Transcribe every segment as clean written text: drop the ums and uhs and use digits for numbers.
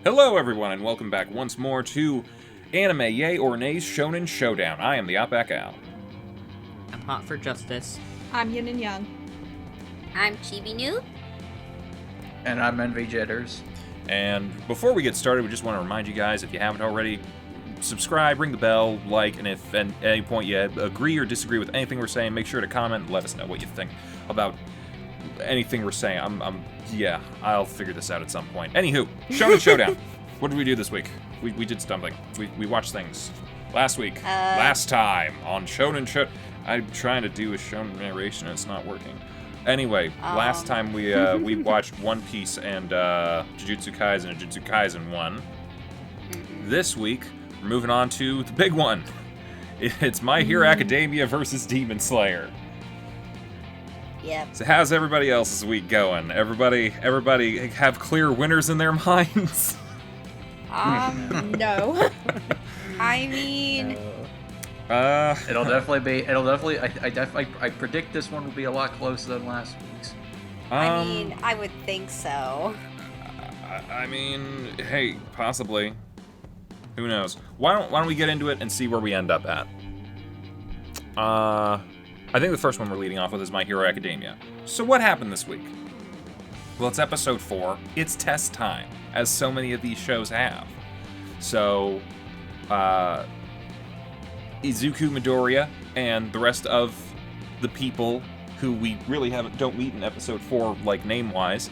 Hello everyone, and welcome back once more to Anime Yay or Nay's Shonen Showdown. I am TheOutbackAl. I'm hot for justice. I'm Yin&Jung. I'm Chibi Noob. And I'm Envy Jitters. And before we get started, we just want to remind you guys, if you haven't already, subscribe, ring the bell, like, and if at any point you agree or disagree with anything we're saying, make sure to comment and let us know what you think about anything we're saying. I'll figure this out at some point. Anywho, Shonen Showdown. What did we do this week? We did something. We watched things. Last week. Last time on Shonen Show. I'm trying to do a Shonen narration and it's not working. Anyway, last time we watched One Piece and Jujutsu Kaisen and Jujutsu Kaisen 1. This week, we're moving on to the big one. It's My Hero Academia versus Demon Slayer. Yep. So how's everybody else's week going? Everybody have clear winners in their minds? No. I mean... It'll definitely. I predict this one will be a lot closer than last week's. I mean, I would think so. I mean, hey, possibly. Who knows? Why don't we get into it and see where we end up at? I think the first one we're leading off with is My Hero Academia. So what happened this week? Well, it's episode 4. It's test time, as so many of these shows have. So, Izuku Midoriya and the rest of the people who we really don't meet in episode 4, like name-wise,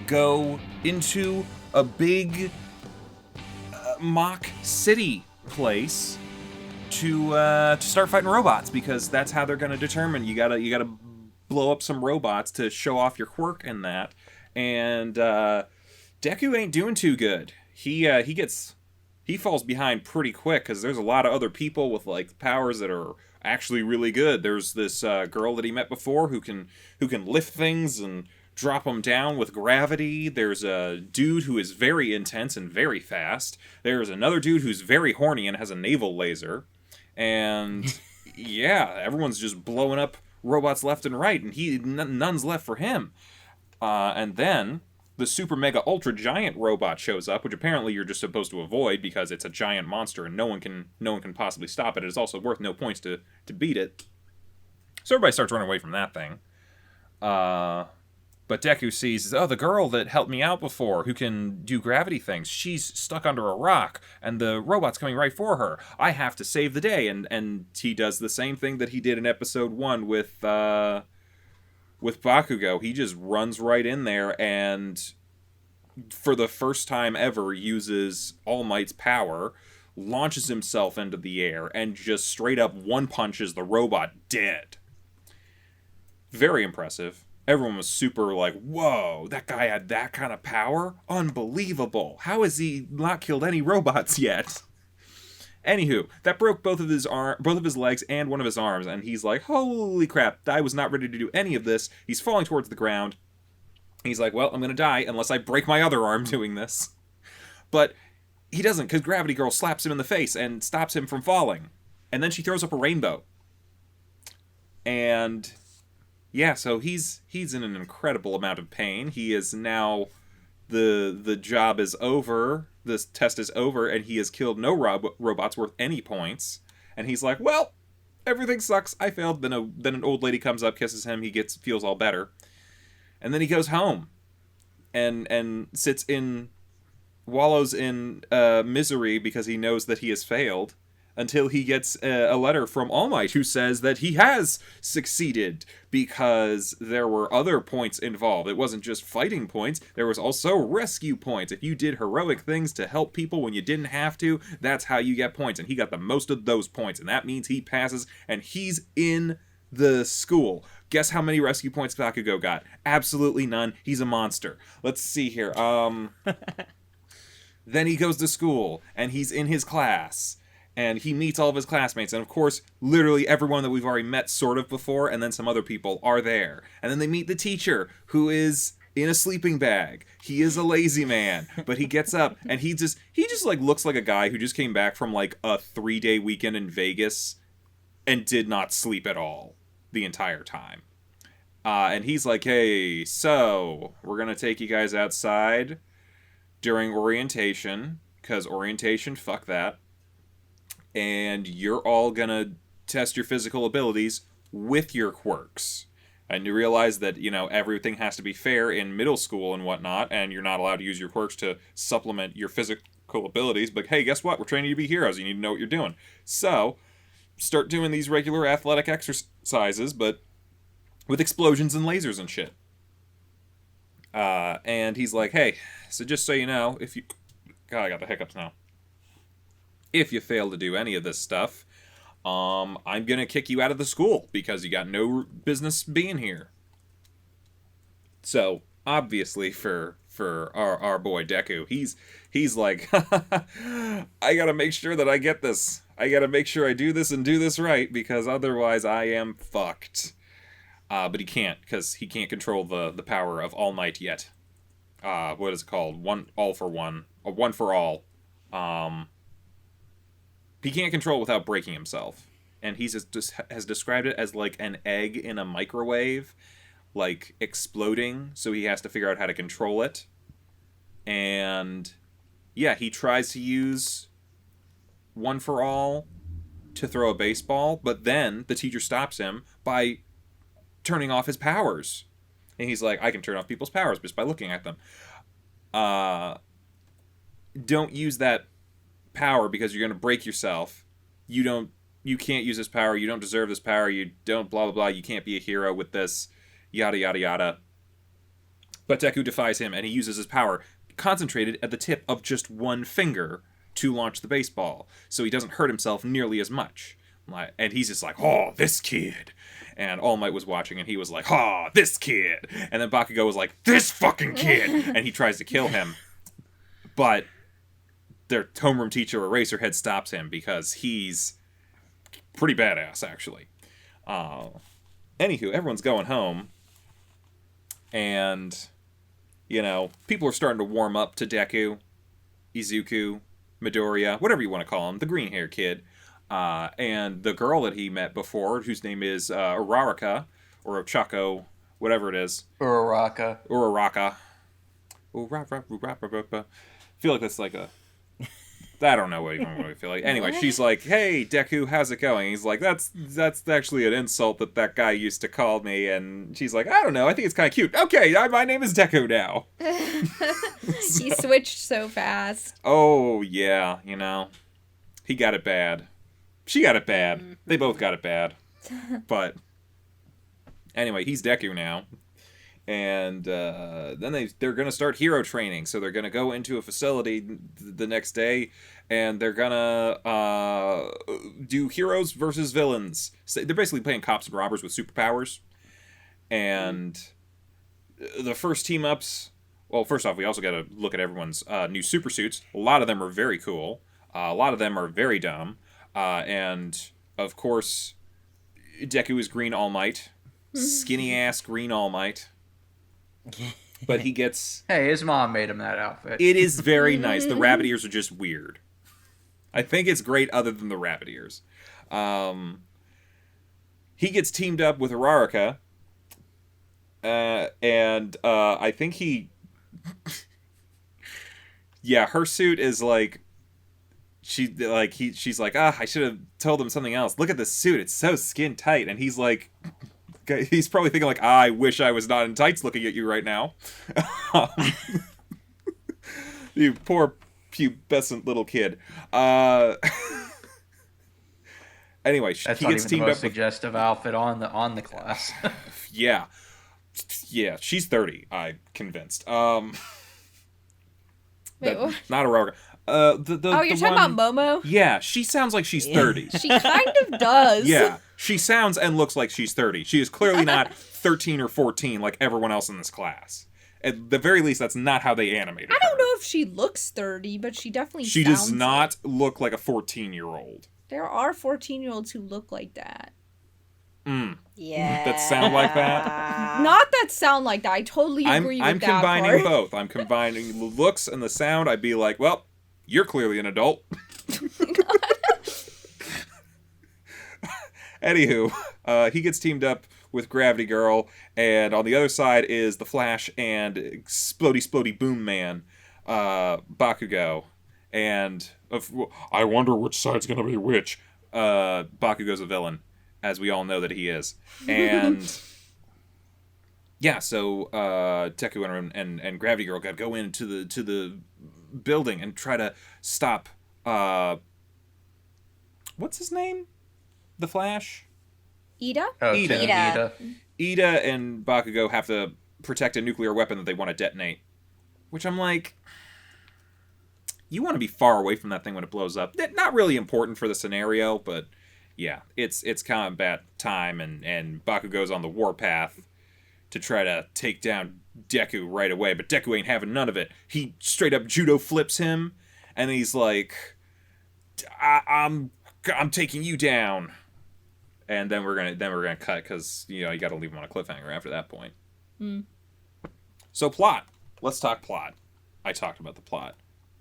go into a big mock city place to start fighting robots, because that's how they're gonna determine. You gotta blow up some robots to show off your quirk and that. And Deku ain't doing too good. He falls behind pretty quick because there's a lot of other people with like powers that are actually really good. There's this girl that he met before who can lift things and drop them down with gravity. There's a dude who is very intense and very fast. There's another dude who's very horny and has a naval laser. And yeah, everyone's just blowing up robots left and right, and none's left for him. And then the super mega ultra giant robot shows up, which apparently you're just supposed to avoid because it's a giant monster and no one can possibly stop it. It's also worth no points to beat it. So everybody starts running away from that thing. But Deku sees, the girl that helped me out before, who can do gravity things, she's stuck under a rock, and the robot's coming right for her. I have to save the day, and he does the same thing that he did in episode 1 with Bakugo. He just runs right in there, and for the first time ever uses All Might's power, launches himself into the air, and just straight up one-punches the robot dead. Very impressive. Everyone was super like, whoa, that guy had that kind of power? Unbelievable. How has he not killed any robots yet? Anywho, that broke both of his legs and one of his arms, and he's like, holy crap, I was not ready to do any of this. He's falling towards the ground. He's like, well, I'm gonna die unless I break my other arm doing this. But he doesn't, because Gravity Girl slaps him in the face and stops him from falling. And then she throws up a rainbow. And yeah, so he's in an incredible amount of pain. He is now, the job is over, this test is over, and he has killed no robots worth any points. And he's like, well, everything sucks, I failed. Then an old lady comes up, kisses him, feels all better. And then he goes home and wallows in misery because he knows that he has failed, until he gets a letter from All Might who says that he has succeeded because there were other points involved. It wasn't just fighting points, there was also rescue points. If you did heroic things to help people when you didn't have to, that's how you get points. And he got the most of those points, and that means he passes, and he's in the school. Guess how many rescue points Bakugo got? Absolutely none. He's a monster. Let's see here. Then he goes to school, and he's in his class. And he meets all of his classmates. And of course, literally everyone that we've already met sort of before, and then some other people are there. And then they meet the teacher, who is in a sleeping bag. He is a lazy man, but he gets up, and he just like looks like a guy who just came back from like a 3-day weekend in Vegas and did not sleep at all the entire time. And he's like, hey, so we're gonna take you guys outside during orientation, because orientation, fuck that, and you're all gonna test your physical abilities with your quirks. And you realize that, everything has to be fair in middle school and whatnot, and you're not allowed to use your quirks to supplement your physical abilities, but hey, guess what? We're training you to be heroes. You need to know what you're doing. So, start doing these regular athletic exercises, but with explosions and lasers and shit. And he's like, hey, so just so you know, if you... God, I got the hiccups now. If you fail to do any of this stuff, I'm gonna kick you out of the school because you got no business being here. So, obviously, for our boy Deku, he's like, I gotta make sure that I get this. I gotta make sure I do this and do this right, because otherwise I am fucked. But he can't, because he can't control the power of All Might yet. What is it called? All for one. One for all. He can't control it without breaking himself. And he has described it as like an egg in a microwave, like exploding, so he has to figure out how to control it. And yeah, he tries to use One for All to throw a baseball, but then the teacher stops him by turning off his powers. And he's like, I can turn off people's powers just by looking at them. Don't use that power because you're going to break yourself. You can't use this power. You don't deserve this power. You don't blah, blah, blah. You can't be a hero with this. Yada, yada, yada. But Deku defies him, and he uses his power concentrated at the tip of just one finger to launch the baseball. So he doesn't hurt himself nearly as much. And he's just like, oh, this kid. And All Might was watching, and he was like, oh, this kid. And then Bakugo was like, this fucking kid. And he tries to kill him. But their homeroom teacher, Eraserhead, stops him because he's pretty badass, actually. Anywho, everyone's going home. And, people are starting to warm up to Deku, Izuku, Midoriya, whatever you want to call him, the green-haired kid. And the girl that he met before, whose name is Uraraka, or Ochako, whatever it is. Uraraka. I feel like that's like a... I don't know what I feel like. Anyway, she's like, hey, Deku, how's it going? He's like, that's actually an insult that guy used to call me. And she's like, I don't know, I think it's kind of cute. Okay, my name is Deku now. He switched so fast. Oh, yeah, he got it bad. She got it bad. They both got it bad. But anyway, he's Deku now. And then they're going to start hero training. So they're going to go into a facility the next day, and they're going to do heroes versus villains. So they're basically playing cops and robbers with superpowers. And the first team-ups... Well, first off, we also got to look at everyone's new super suits. A lot of them are very cool. A lot of them are very dumb. And, of course, Deku is Green All Might. Skinny-ass Green All Might. But he gets... Hey, his mom made him that outfit. It is very nice. The rabbit ears are just weird. I think it's great other than the rabbit ears. He gets teamed up with Uraraka. And I think he... Yeah, her suit is like... She's like, I should have told him something else. Look at this suit. It's so skin tight. And he's like... He's probably thinking like, I wish I was not in tights looking at you right now. You poor pubescent little kid. Anyway, that's he not gets even teamed the most up with... suggestive outfit on the class. Yeah, she's 30. I'm convinced. Wait, what? Not Aurora. You're talking about Momo? Yeah, she sounds like she's 30. She kind of does. Yeah, she sounds and looks like she's 30. She is clearly not 13 or 14 like everyone else in this class. At the very least, that's not how they animated her. I don't know if she looks 30, but she definitely She sounds does not look like a 14-year-old. There are 14-year-olds who look like that. Yeah. That sound like that? Not that sound like that. I totally agree I'm with that combining part. both. I'm combining the looks and the sound. I'd be like, well, you're clearly an adult. Anywho, he gets teamed up with Gravity Girl, and on the other side is the Flash and Splody Boom Man. Bakugo, and I wonder which side's gonna be which. Bakugo's a villain, as we all know that he is, and yeah, so Deku and Gravity Girl got to go into the building and try to stop. What's his name? The Flash. Ida? Ida and Bakugo have to protect a nuclear weapon that they want to detonate. Which I'm like, you want to be far away from that thing when it blows up. Not really important for the scenario, but yeah, it's combat time, and Bakugo's on the warpath to try to take down Deku right away, but Deku ain't having none of it. He straight up judo flips him, and he's like, I'm taking you down. And then we're gonna cut, because you got to leave him on a cliffhanger after that point. So plot. Let's talk plot. I talked about the plot.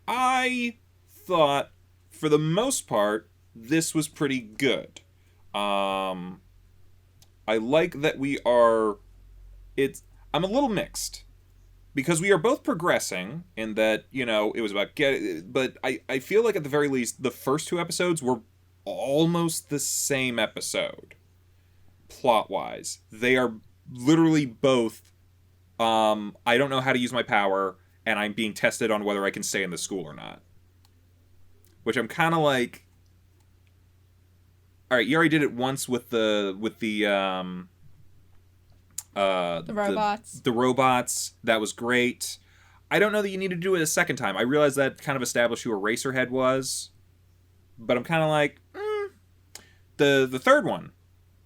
I thought, for the most part, this was pretty good. I like that I'm a little mixed, because we are both progressing in that, it was about but I feel like at the very least, the first 2 episodes were almost the same episode, plot-wise. They are literally both, I don't know how to use my power, and I'm being tested on whether I can stay in the school or not. Which I'm kind of like, all right, you already did it once with the robots. The robots. That was great. I don't know that you need to do it a second time. I realize that kind of established who Eraserhead was, but I'm kind of like, the third one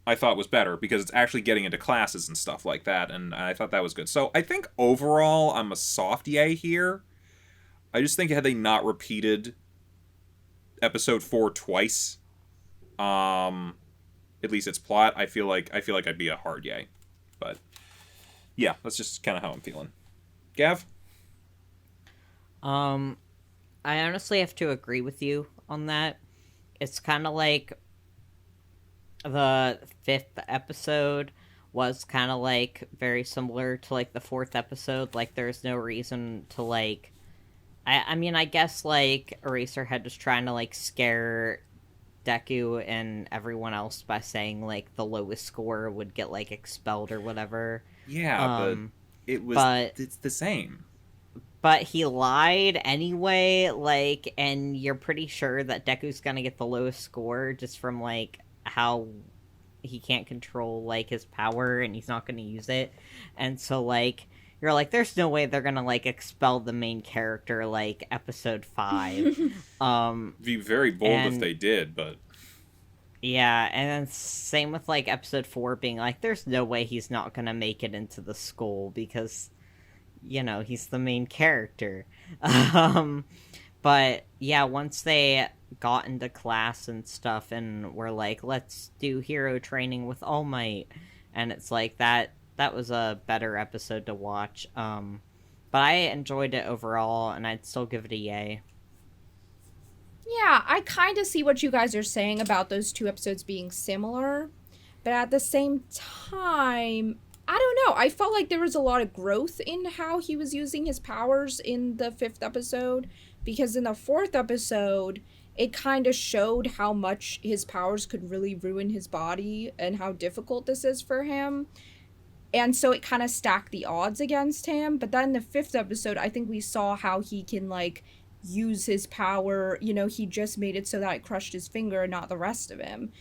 I thought was better, because it's actually getting into classes and stuff like that, and I thought that was good. So I think overall I'm a soft yay here. I just think had they not repeated episode 4 twice, at least its plot, I feel like I'd be a hard yay. But yeah, that's just kind of how I'm feeling. Gav? I honestly have to agree with you on that. It's kind of like the 5th episode was kind of like very similar to like the 4th episode. Like, there's no reason to like, I mean, I guess like Eraserhead was trying to like scare Deku and everyone else by saying like the lowest score would get like expelled or whatever. Yeah, it's the same. But he lied anyway, like, and you're pretty sure that Deku's gonna get the lowest score just from like how he can't control like his power and he's not gonna use it. And so like you're like, there's no way they're gonna like expel the main character like episode 5. Be very bold if they did, but yeah, and then same with like episode 4 being like, there's no way he's not gonna make it into the school because he's the main character. But yeah, once they got into class and stuff and were like, let's do hero training with All Might, and it's like that was a better episode to watch. But I enjoyed it overall, and I'd still give it a yay. Yeah, I kind of see what you guys are saying about those 2 episodes being similar, but at the same time, I don't know. I felt like there was a lot of growth in how he was using his powers in the 5th episode, because in the 4th episode, it kind of showed how much his powers could really ruin his body and how difficult this is for him. And so it kind of stacked the odds against him. But then the 5th episode, I think we saw how he can, like, use his power. He just made it so that it crushed his finger and not the rest of him.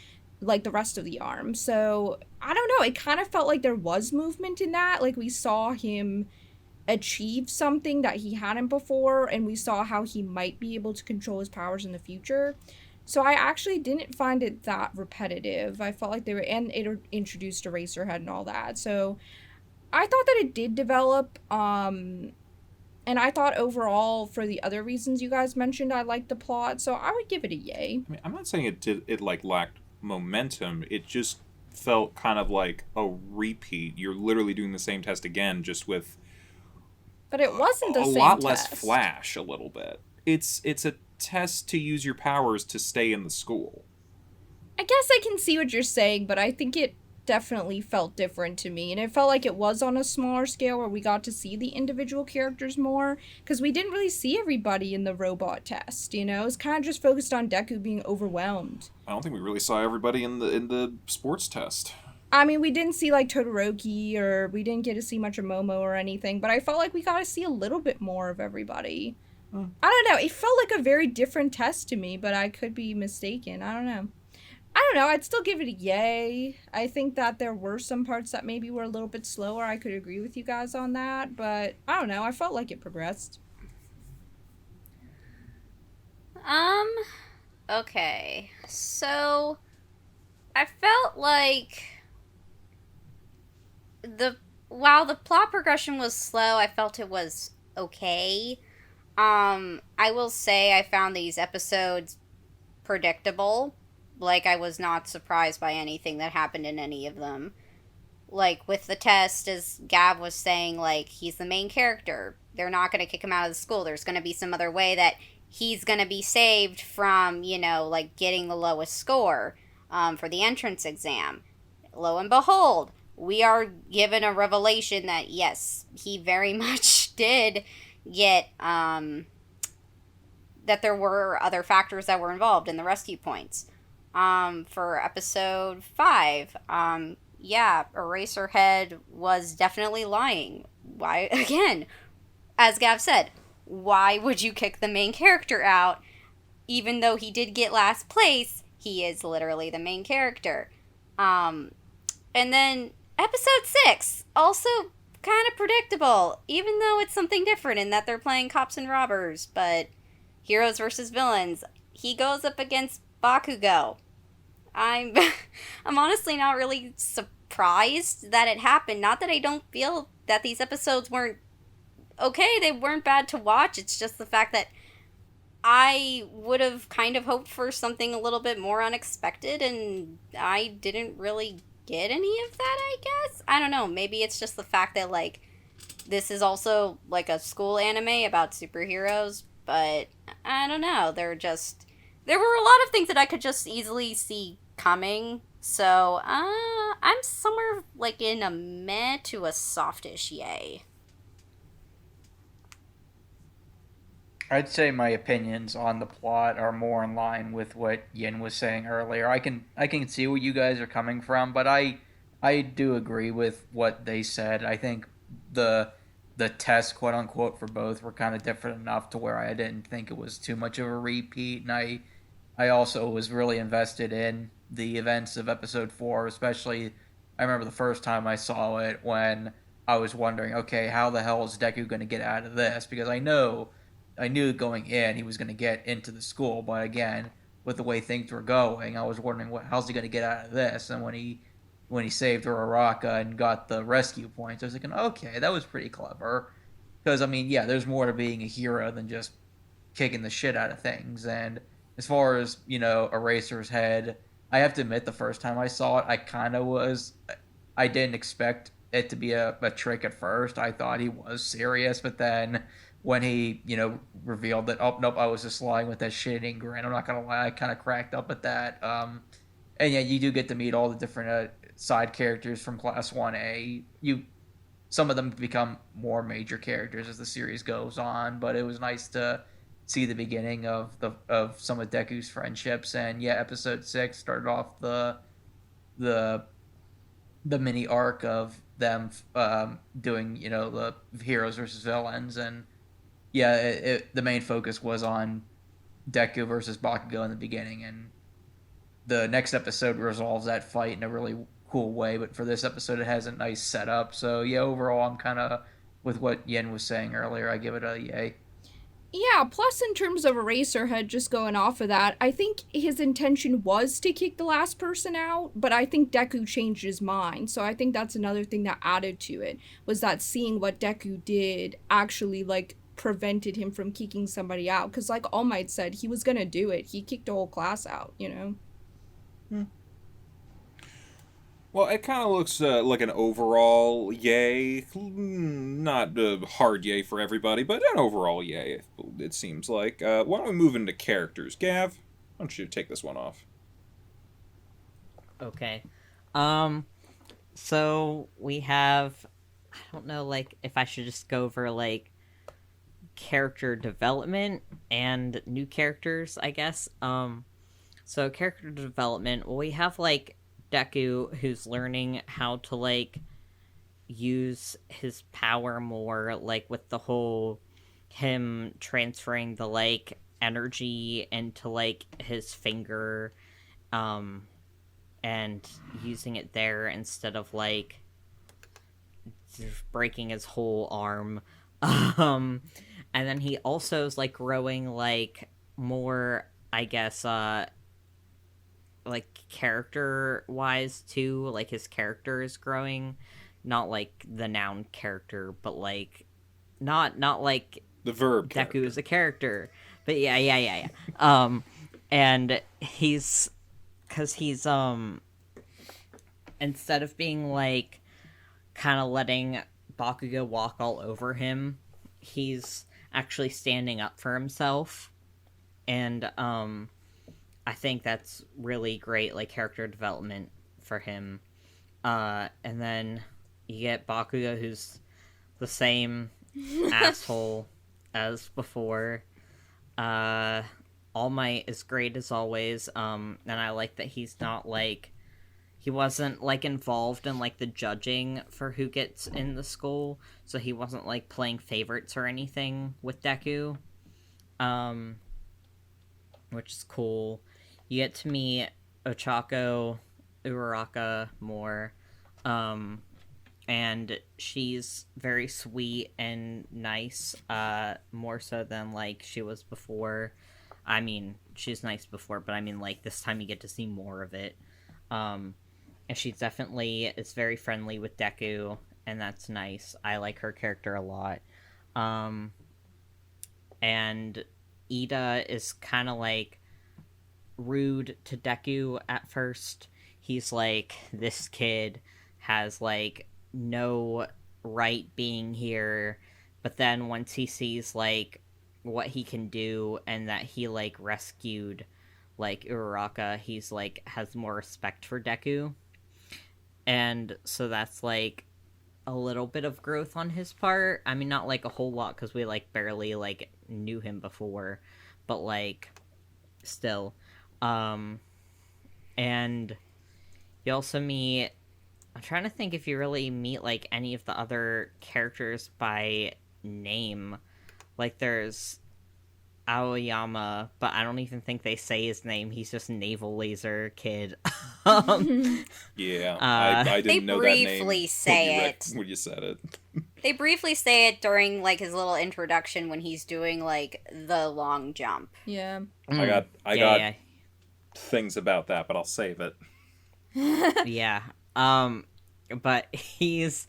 Like, the rest of the arm. So, I don't know. It kind of felt like there was movement in that. Like, we saw him achieve something that he hadn't before, and we saw how he might be able to control his powers in the future. So I actually didn't find it that repetitive. I felt like and it introduced Eraserhead and all that. So I thought that it did develop, and I thought overall, for the other reasons you guys mentioned, I liked the plot, so I would give it a yay. I mean, I'm not saying it lacked momentum. It just felt kind of like a repeat. You're literally doing the same test again, just with but it wasn't the same a lot test. less flash. A little bit. It's a test to use your powers to stay in the school. I guess I can see what you're saying, but I think it definitely felt different to me, and it felt like it was on a smaller scale where we got to see the individual characters more, because we didn't really see everybody in the robot test, you know? It's kind of just focused on Deku being overwhelmed. I don't think we really saw everybody in the sports test. I mean, we didn't see, like, Todoroki, or we didn't get to see much of Momo or anything, but I felt like we got to see a little bit more of everybody. I don't know, it felt like a very different test to me, but I could be mistaken. I don't know. I'd still give it a yay. I think that there were some parts that maybe were a little bit slower. I could agree with you guys on that, but I don't know, I felt like it progressed. Okay. So, I felt like while the plot progression was slow, I felt it was okay. I will say I found these episodes predictable. Like, I was not surprised by anything that happened in any of them. Like, with the test, as Gav was saying, like, he's the main character. They're not going to kick him out of the school. There's going to be some other way that he's going to be saved from, you know, like, getting the lowest score for the entrance exam. Lo and behold, we are given a revelation that, yes, he very much did get, that there were other factors that were involved in the rescue points. For episode 5, yeah, Eraserhead was definitely lying. Why, again, as Gav said, why would you kick the main character out? Even though he did get last place, he is literally the main character. And then episode 6, also kind of predictable, even though it's something different in that they're playing cops and robbers, but heroes versus villains. He goes up against Bakugo. I'm honestly not really surprised that it happened. Not that I don't feel that these episodes weren't okay, they weren't bad to watch. It's just the fact that I would have kind of hoped for something a little bit more unexpected, and I didn't really get any of that, I guess. I don't know, maybe it's just the fact that, like, this is also, like, a school anime about superheroes, but I don't know, there were a lot of things that I could just easily see coming, so, I'm somewhere, like, in a meh to a softish yay. I'd say my opinions on the plot are more in line with what Yin was saying earlier. I can see where you guys are coming from, but I do agree with what they said. I think the tests, quote unquote, for both were kind of different enough to where I didn't think it was too much of a repeat, and I also was really invested in the events of episode 4, especially I remember the first time I saw it when I was wondering, okay, how the hell is Deku going to get out of this? Because I knew going in he was going to get into the school, but again, with the way things were going, I was wondering how's he going to get out of this? And when he saved Uraraka and got the rescue points, I was thinking, okay, that was pretty clever. Because, I mean, yeah, there's more to being a hero than just kicking the shit out of things. And as far as, you know, Eraserhead, I have to admit, the first time I saw it, I didn't expect it to be a trick at first. I thought he was serious, but then when he, you know, revealed that, oh, nope, I was just lying with that shitting grin, I'm not gonna lie, I kind of cracked up at that. And yeah, you do get to meet all the different side characters from Class 1A. Some of them become more major characters as the series goes on, but it was nice to see the beginning of some of Deku's friendships. And yeah, episode 6 started off the mini arc of them doing, you know, the heroes versus villains, and yeah, the main focus was on Deku versus Bakugo in the beginning, and the next episode resolves that fight in a really cool way, but for this episode it has a nice setup. So yeah, overall I'm kind of with what Yen was saying earlier, I give it a yay. Yeah, plus in terms of Eraserhead, just going off of that, I think his intention was to kick the last person out, but I think Deku changed his mind. So I think that's another thing that added to it, was that seeing what Deku did actually, like, prevented him from kicking somebody out. Because like All Might said, he was gonna do it. He kicked the whole class out, you know? Well, it kind of looks like an overall yay. Not a hard yay for everybody, but an overall yay, it seems like. Why don't we move into characters? Gav, why don't you take this one off? Okay. So we have, I don't know, like, if I should just go over, like, character development and new characters, I guess. So character development, well, we have, like, Deku, who's learning how to, like, use his power more, like, with the whole him transferring the, like, energy into, like, his finger, um, and using it there instead of, like, breaking his whole arm. Um, and then he also is, like, growing, like, more, I guess, like, character-wise, too. Like, his character is growing. Not, like, the noun character, but, like, not like The verb Deku character. is a character. But yeah. And he's... Because he's, instead of being, like, kind of letting Bakugo walk all over him, he's actually standing up for himself. And, I think that's really great, like, character development for him. And then you get Bakugo, who's the same asshole as before. All Might is great as always. And I like that he's not, like, he wasn't, like, involved in, like, the judging for who gets in the school, so he wasn't, like, playing favorites or anything with Deku, which is cool. You get to meet Ochako Uraraka more, and she's very sweet and nice, more so than, like, she was before. I mean, she's nice before, but I mean, like, this time you get to see more of it. And she definitely is very friendly with Deku, and that's nice. I like her character a lot. And Ida is kind of, like, rude to Deku at first. He's like, this kid has, like, no right being here. But then once he sees, like, what he can do and that he, like, rescued, like, Uraraka, he's, like, has more respect for Deku. And so that's, like, a little bit of growth on his part. I mean, not, like, a whole lot, because we, like, barely, like, knew him before. But, like, still. And you also meet... I'm trying to think if you really meet, like, any of the other characters by name. Like, there's Aoyama, but I don't even think they say his name. He's just Naval Laser Kid. Yeah, I They didn't know that name briefly say it. when you said it. They briefly say it during, like, his little introduction when he's doing, like, the long jump. Yeah. I got yeah. things about that, but I'll save it. Yeah. But he's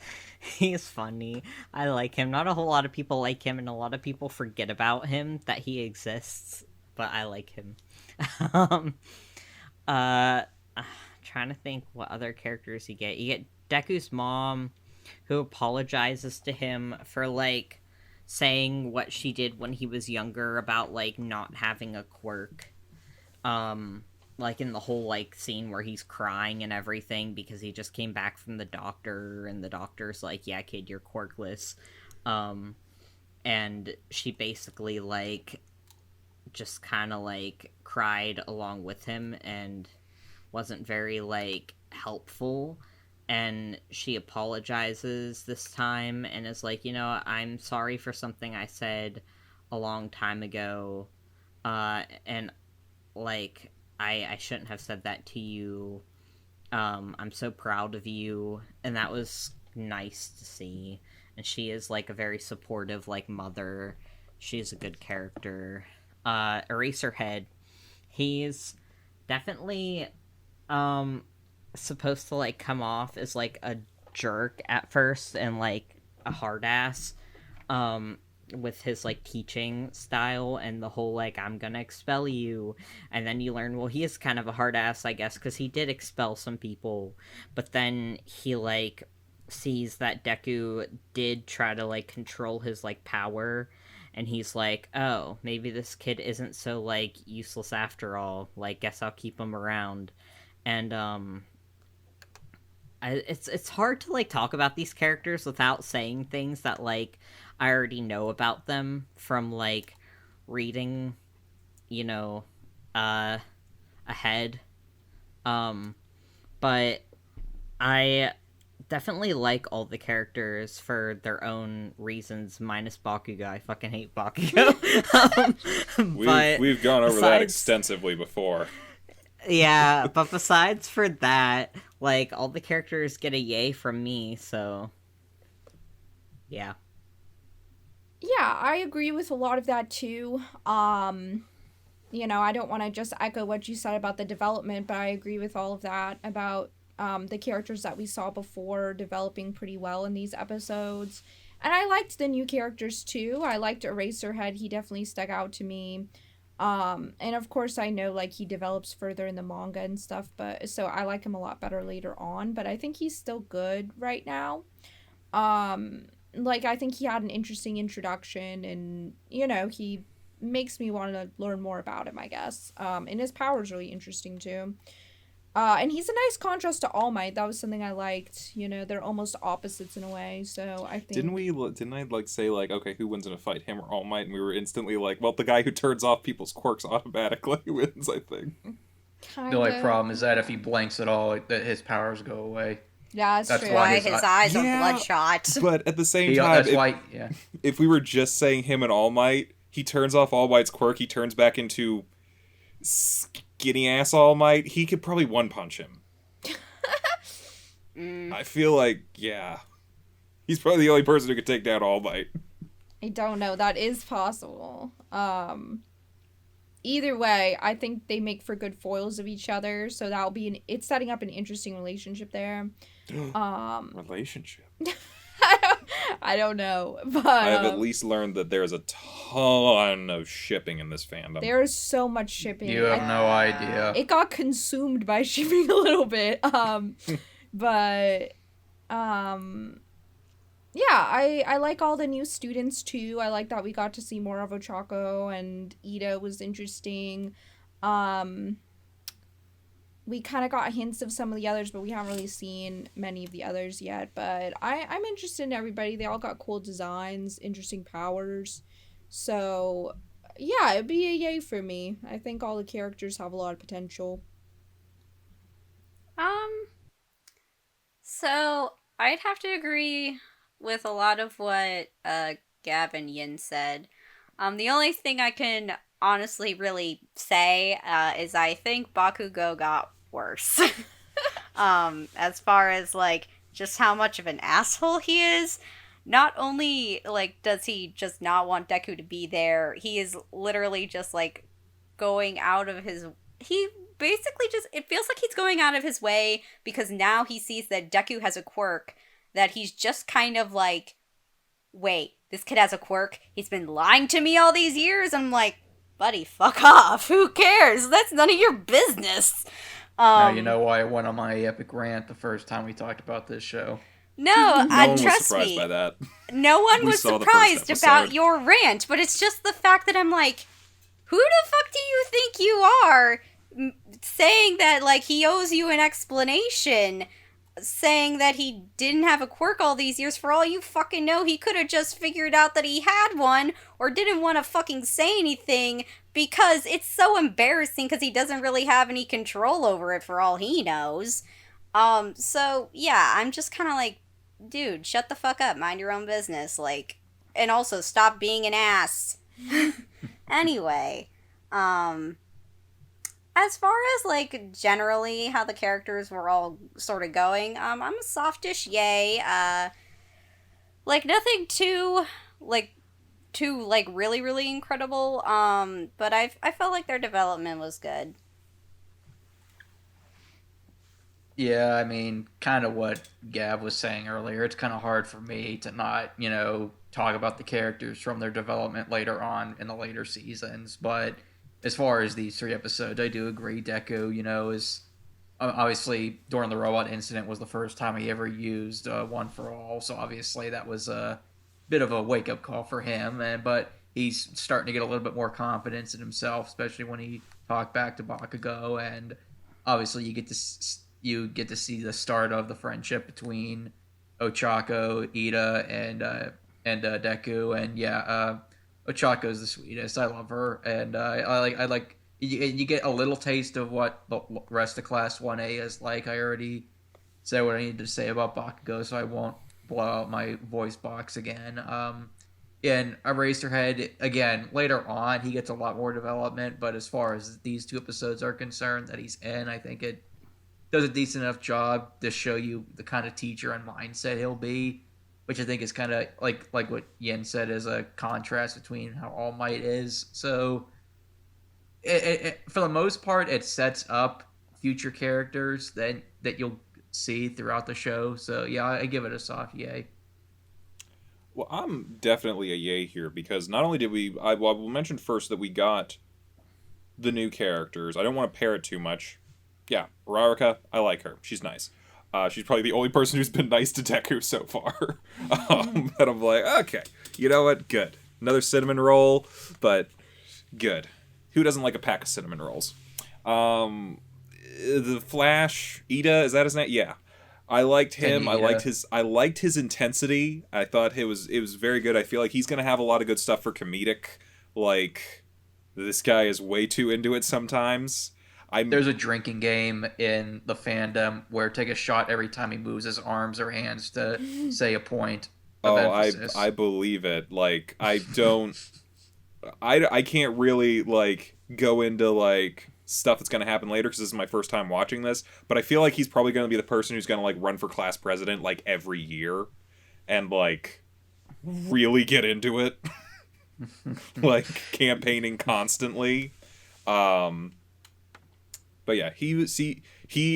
funny. I like him. Not a whole lot of people like him, and a lot of people forget about him, that he exists. But I like him. Trying to think what other characters you get. You get Deku's mom, who apologizes to him for, like, saying what she did when he was younger about, like, not having a quirk. Like, in the whole, like, scene where he's crying and everything because he just came back from the doctor, and the doctor's like, yeah, kid, you're quirkless. And she basically, like, just kind of, like, cried along with him and wasn't very, like, helpful. And she apologizes this time and is like, you know, I'm sorry for something I said a long time ago. And, like, I shouldn't have said that to you. I'm so proud of you. And that was nice to see. And she is, like, a very supportive, like, mother. She's a good character. Eraserhead, he's definitely supposed to, like, come off as, like, a jerk at first and, like, a hard ass with his, like, teaching style and the whole, like, I'm gonna expel you. And then you learn, well, he is kind of a hard ass, I guess, because he did expel some people. But then he, like, sees that Deku did try to, like, control his, like, power, and he's like, oh, maybe this kid isn't so, like, useless after all. Like, guess I'll keep him around. And it's hard to like talk about these characters without saying things that like I already know about them from like reading, you know, ahead. But I definitely like all the characters for their own reasons, minus Bakugo. I fucking hate Bakugo. We've gone over that extensively before. Yeah, but besides for that, like, all the characters get a yay from me, so... Yeah. Yeah, I agree with a lot of that, too. You know, I don't want to just echo what you said about the development, but I agree with all of that about the characters that we saw before developing pretty well in these episodes. And I liked the new characters, too. I liked Eraserhead. He definitely stuck out to me. And of course I know like he develops further in the manga and stuff, but so I like him a lot better later on, but I think he's still good right now. Like I think he had an interesting introduction, and you know, he makes me want to learn more about him, I guess. And his power's really interesting too. And he's a nice contrast to All Might. That was something I liked. You know, they're almost opposites in a way. So I think Didn't I like say like, okay, who wins in a fight, him or All Might? And we were instantly like, well, the guy who turns off people's quirks automatically wins. I think. The only problem is that if he blinks at all, that his powers go away. Yeah, that's true. Why his eyes are bloodshot. But at the same time, if we were just saying him and All Might, he turns off All Might's quirk. He turns back into skinny ass All Might. He could probably one punch him. I feel like, yeah, he's probably the only person who could take down All Might. I don't know. That is possible. Either way, I think they make for good foils of each other. So that'll be it's setting up an interesting relationship there. Relationship. I don't know, but I've at least learned that there's a ton of shipping in this fandom. There's so much shipping. You have no idea. It got consumed by shipping a little bit. But yeah, I like all the new students too. I like that we got to see more of Ochako, and Ida was interesting. We kind of got hints of some of the others, but we haven't really seen many of the others yet. But I'm interested in everybody. They all got cool designs, interesting powers. So, yeah, it'd be a yay for me. I think all the characters have a lot of potential. So, I'd have to agree with a lot of what Gav and Yin said. The only thing I can honestly really say is I think Bakugo got worse. As far as like just how much of an asshole he is. Not only like does he just not want Deku to be there, he is literally just like going out of his he basically just it feels like he's going out of his way because now he sees that Deku has a quirk that he's just kind of like, wait, this kid has a quirk? He's been lying to me all these years? I'm like, buddy, fuck off. Who cares? That's none of your business. Now you know why I went on my epic rant the first time we talked about this show. No, one was trust surprised me. by that. No one We was saw the surprised first about episode. your rant, but it's just the fact that I'm like, who the fuck do you think you are saying that, like, he owes you an explanation, saying that he didn't have a quirk all these years? For all you fucking know, he could have just figured out that he had one, or didn't want to fucking say anything, because it's so embarrassing because he doesn't really have any control over it for all he knows. So, yeah, I'm just kind of like, dude, shut the fuck up, mind your own business, like, and also stop being an ass. Anyway, as far as, like, generally how the characters were all sort of going, I'm a softish yay. Like, nothing too really, really incredible, but I felt like their development was good. Yeah, I mean, kind of what Gav was saying earlier. It's kind of hard for me to not, talk about the characters from their development later on in the later seasons. But as far as these 3 episodes, I do agree. Deku, is obviously during the robot incident was the first time he ever used One for All. So obviously that was a bit of a wake-up call for him. But he's starting to get a little bit more confidence in himself, especially when he talked back to Bakugo. And obviously you get to you get to see the start of the friendship between Ochako, Ida, and Deku, and Ochako is the sweetest. I love her, and I like you get a little taste of what the rest of Class 1A is like. I already said what I needed to say about Bakugo, so I won't blow out my voice box again. And Eraserhead, again, later on, he gets a lot more development, but as far as these 2 episodes are concerned that he's in, I think it does a decent enough job to show you the kind of teacher and mindset he'll be, which I think is kind of like what Yin said, is a contrast between how All Might is. So, for the most part, it sets up future characters that you'll see throughout the show. So, yeah, I give it a soft yay. Well, I'm definitely a yay here, because not only did I will mention first that we got the new characters. I don't want to pair it too much. Yeah, Uraraka, I like her. She's nice. She's probably the only person who's been nice to Deku so far. And I'm like, okay, you know what? Good. Another cinnamon roll, but good. Who doesn't like a pack of cinnamon rolls? The Flash, Ida, is that his name? Yeah. I liked him. I liked his intensity. I thought it was very good. I feel like he's gonna have a lot of good stuff for comedic. Like, this guy is way too into it sometimes. There's a drinking game in the fandom where take a shot every time he moves his arms or hands to say a point of emphasis. I believe it. Like, I can't really, like, go into, like, stuff that's going to happen later because this is my first time watching this, but I feel like he's probably going to be the person who's going to, like, run for class president, like, every year and, like, really get into it. Like, campaigning constantly. But yeah, he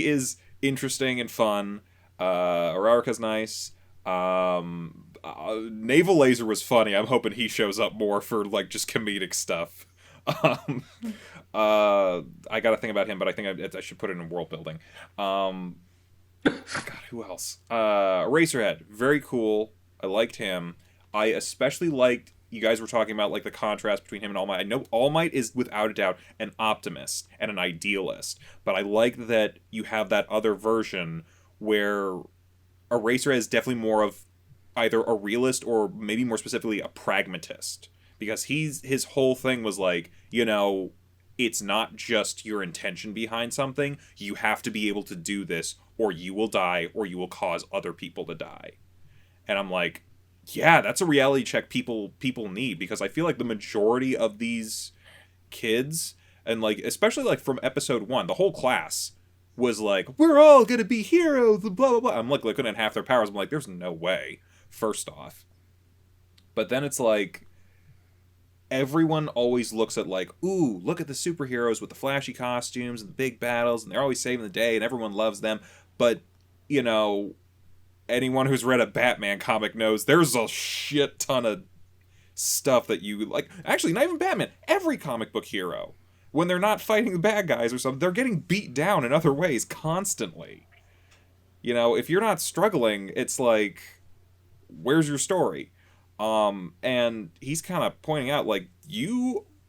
is interesting and fun. Uraraka's nice. Naval Laser was funny. I'm hoping he shows up more for, like, just comedic stuff. I gotta think about him, but I think I should put it in world building. God, who else? Eraserhead, very cool. I liked him. I especially liked, you guys were talking about, like, the contrast between him and All Might. I know All Might is, without a doubt, an optimist and an idealist, but I like that you have that other version where Eraserhead is definitely more of either a realist or maybe more specifically a pragmatist, because his whole thing was like, you know, it's not just your intention behind something. You have to be able to do this, or you will die, or you will cause other people to die. And I'm like, yeah, that's a reality check people need, because I feel like the majority of these kids, and, like, especially, like, from episode 1, the whole class was like, we're all gonna be heroes, blah blah blah. I'm like looking at half their powers, I'm like, there's no way, first off. But then it's like, everyone always looks at, like, ooh, look at the superheroes with the flashy costumes and the big battles, and they're always saving the day and everyone loves them. But, you know, anyone who's read a Batman comic knows there's a shit ton of stuff that you, like, actually, not even Batman, every comic book hero, when they're not fighting the bad guys or something, they're getting beat down in other ways constantly. You know, if you're not struggling, it's like, where's your story? And he's kind of pointing out, like,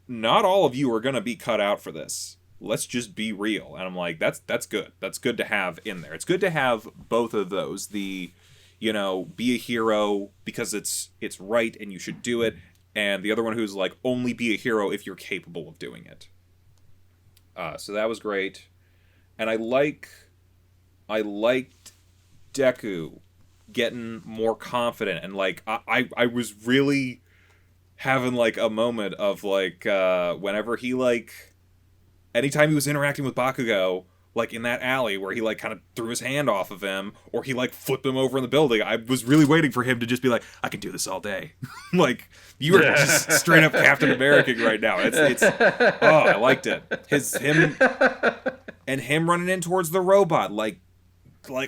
not all of you are gonna be cut out for this. Let's just be real. And I'm like, that's good. That's good to have in there. It's good to have both of those. The, you know, be a hero because it's right and you should do it. And the other one who's like, only be a hero if you're capable of doing it. So that was great. And I liked Deku getting more confident. And, like, I was really having, like, a moment of, like, whenever he, like, anytime he was interacting with Bakugo, like, in that alley where he, like, kind of threw his hand off of him, or he, like, flipped him over in the building, I was really waiting for him to just be like, I can do this all day. Like, you were just straight up Captain America right now. It's I liked it. Him running in towards the robot, like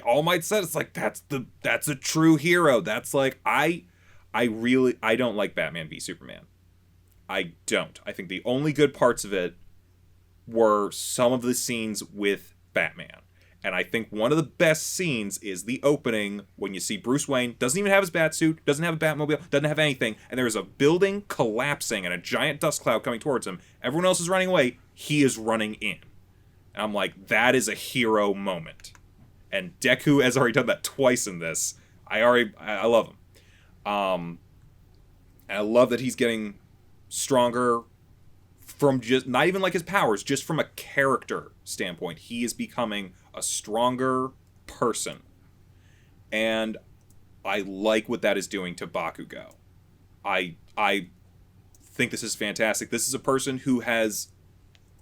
All Might said, it's like, that's a true hero. That's, like, I don't like Batman v Superman. I don't. I think the only good parts of it were some of the scenes with Batman. And I think one of the best scenes is the opening when you see Bruce Wayne, doesn't even have his Batsuit, doesn't have a Batmobile, doesn't have anything, and there's a building collapsing and a giant dust cloud coming towards him. Everyone else is running away. He is running in. And I'm like, that is a hero moment. And Deku has already done that twice in this. I love him. And I love that he's getting stronger from just, not even like his powers, just from a character standpoint. He is becoming a stronger person. And I like what that is doing to Bakugo. I think this is fantastic. This is a person who has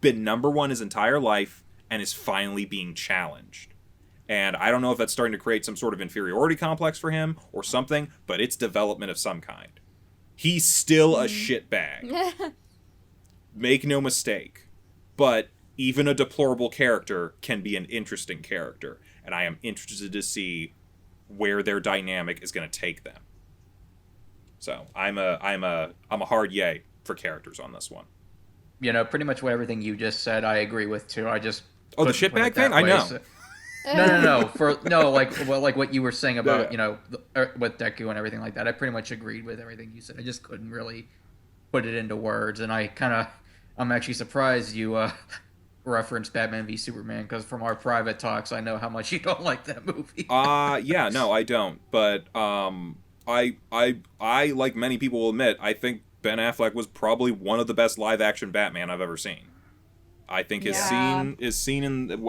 been number one his entire life and is finally being challenged. And I don't know if that's starting to create some sort of inferiority complex for him or something, but it's development of some kind. He's still a shitbag. Make no mistake. But even a deplorable character can be an interesting character. And I am interested to see where their dynamic is going to take them. So I'm a hard yay for characters on this one. You know, pretty much what everything you just said, I agree with too. I just the shitbag thing. I know. So, no. Like what you were saying about with Deku and everything like that. I pretty much agreed with everything you said. I just couldn't really put it into words, and I'm actually surprised you referenced Batman v Superman, because from our private talks, I know how much you don't like that movie. Yeah, no, I don't. But I like many people will admit, I think Ben Affleck was probably one of the best live action Batman I've ever seen. I think his scene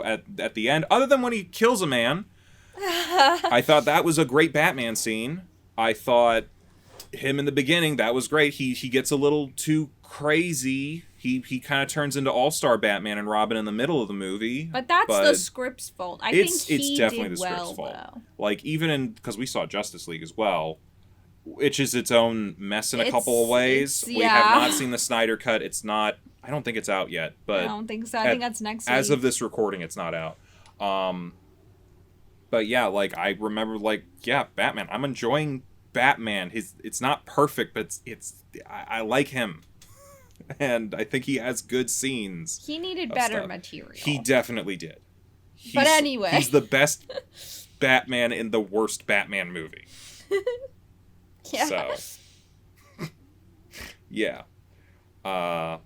at the end, other than when he kills a man, I thought that was a great Batman scene. I thought him in the beginning, that was great. He gets a little too crazy. He kind of turns into All-Star Batman and Robin in the middle of the movie. But that's the script's fault. I think it's definitely the script's fault. Though. Like, even because we saw Justice League as well, which is its own mess in a couple of ways. We have not seen the Snyder Cut. It's not... I don't think it's out yet, but... I don't think so. I think that's next week. As of this recording, it's not out. But yeah, like, I remember, like, yeah, Batman. I'm enjoying Batman. It's not perfect, but I like him. And I think he has good scenes. He needed better material. He definitely did. But anyway. He's the best Batman in the worst Batman movie. Yeah. So. Yeah.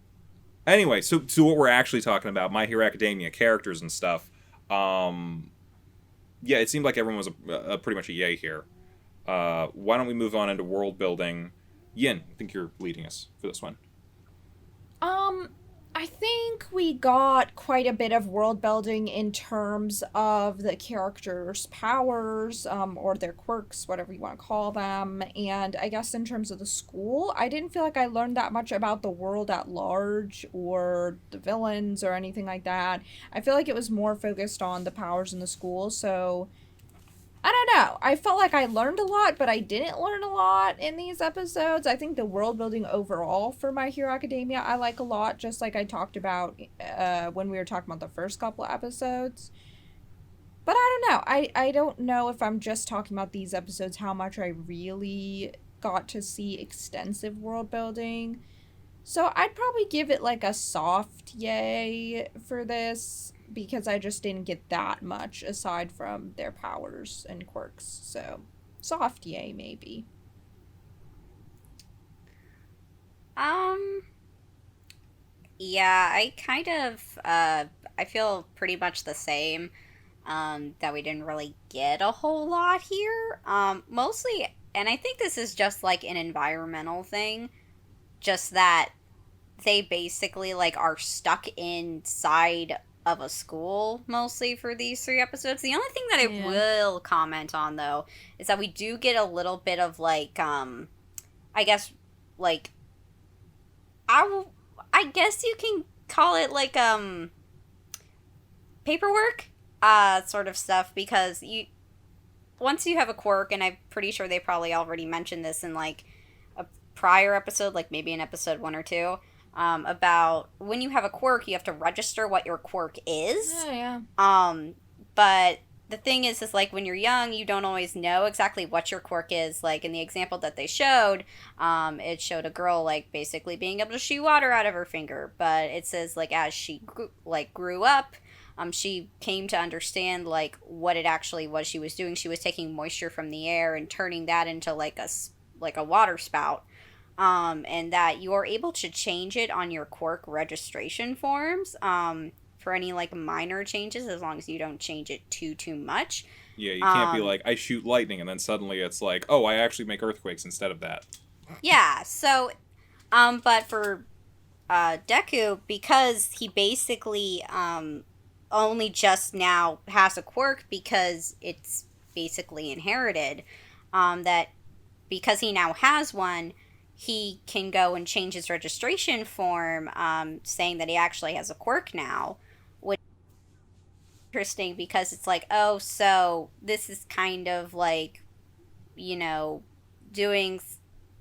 Anyway, so what we're actually talking about, My Hero Academia characters and stuff. Yeah, it seemed like everyone was a pretty much a yay here. Why don't we move on into world building? Yin, I think you're leading us for this one. I think we got quite a bit of world building in terms of the characters' powers, or their quirks, whatever you want to call them. And I guess in terms of the school, I didn't feel like I learned that much about the world at large or the villains or anything like that. I feel like it was more focused on the powers in the school, so... I don't know. I felt like I learned a lot, but I didn't learn a lot in these episodes. I think the world building overall for My Hero Academia I like a lot, just like I talked about when we were talking about the first couple episodes. But I don't know. I don't know if I'm just talking about these episodes, how much I really got to see extensive world building. So I'd probably give it like a soft yay for this, because I just didn't get that much aside from their powers and quirks. So, soft yay, maybe. Yeah, I kind of, I feel pretty much the same, that we didn't really get a whole lot here. Mostly, and I think this is just like an environmental thing, just that they basically like are stuck inside of a school mostly for these 3 episodes. The only thing that I will comment on, though, is that we do get a little bit of like I guess like I guess you can call it like paperwork sort of stuff, because once you have a quirk, and I'm pretty sure they probably already mentioned this in like a prior episode, like maybe in episode 1 or 2, about when you have a quirk, you have to register what your quirk is. Yeah. But the thing is like when you're young, you don't always know exactly what your quirk is. Like in the example that they showed, it showed a girl like basically being able to shoot water out of her finger. But it says like as she grew up, she came to understand like what it actually was she was doing. She was taking moisture from the air and turning that into like a water spout. And that you're able to change it on your quirk registration forms. For for any like minor changes as long as you don't change it too much. Yeah, you can't be like, I shoot lightning, and then suddenly it's like, oh, I actually make earthquakes instead of that. Yeah, so, but for Deku, because he basically only just now has a quirk because it's basically inherited, that because he now has one, he can go and change his registration form, saying that he actually has a quirk now, which is interesting because it's like, oh, so this is kind of like, you know, doing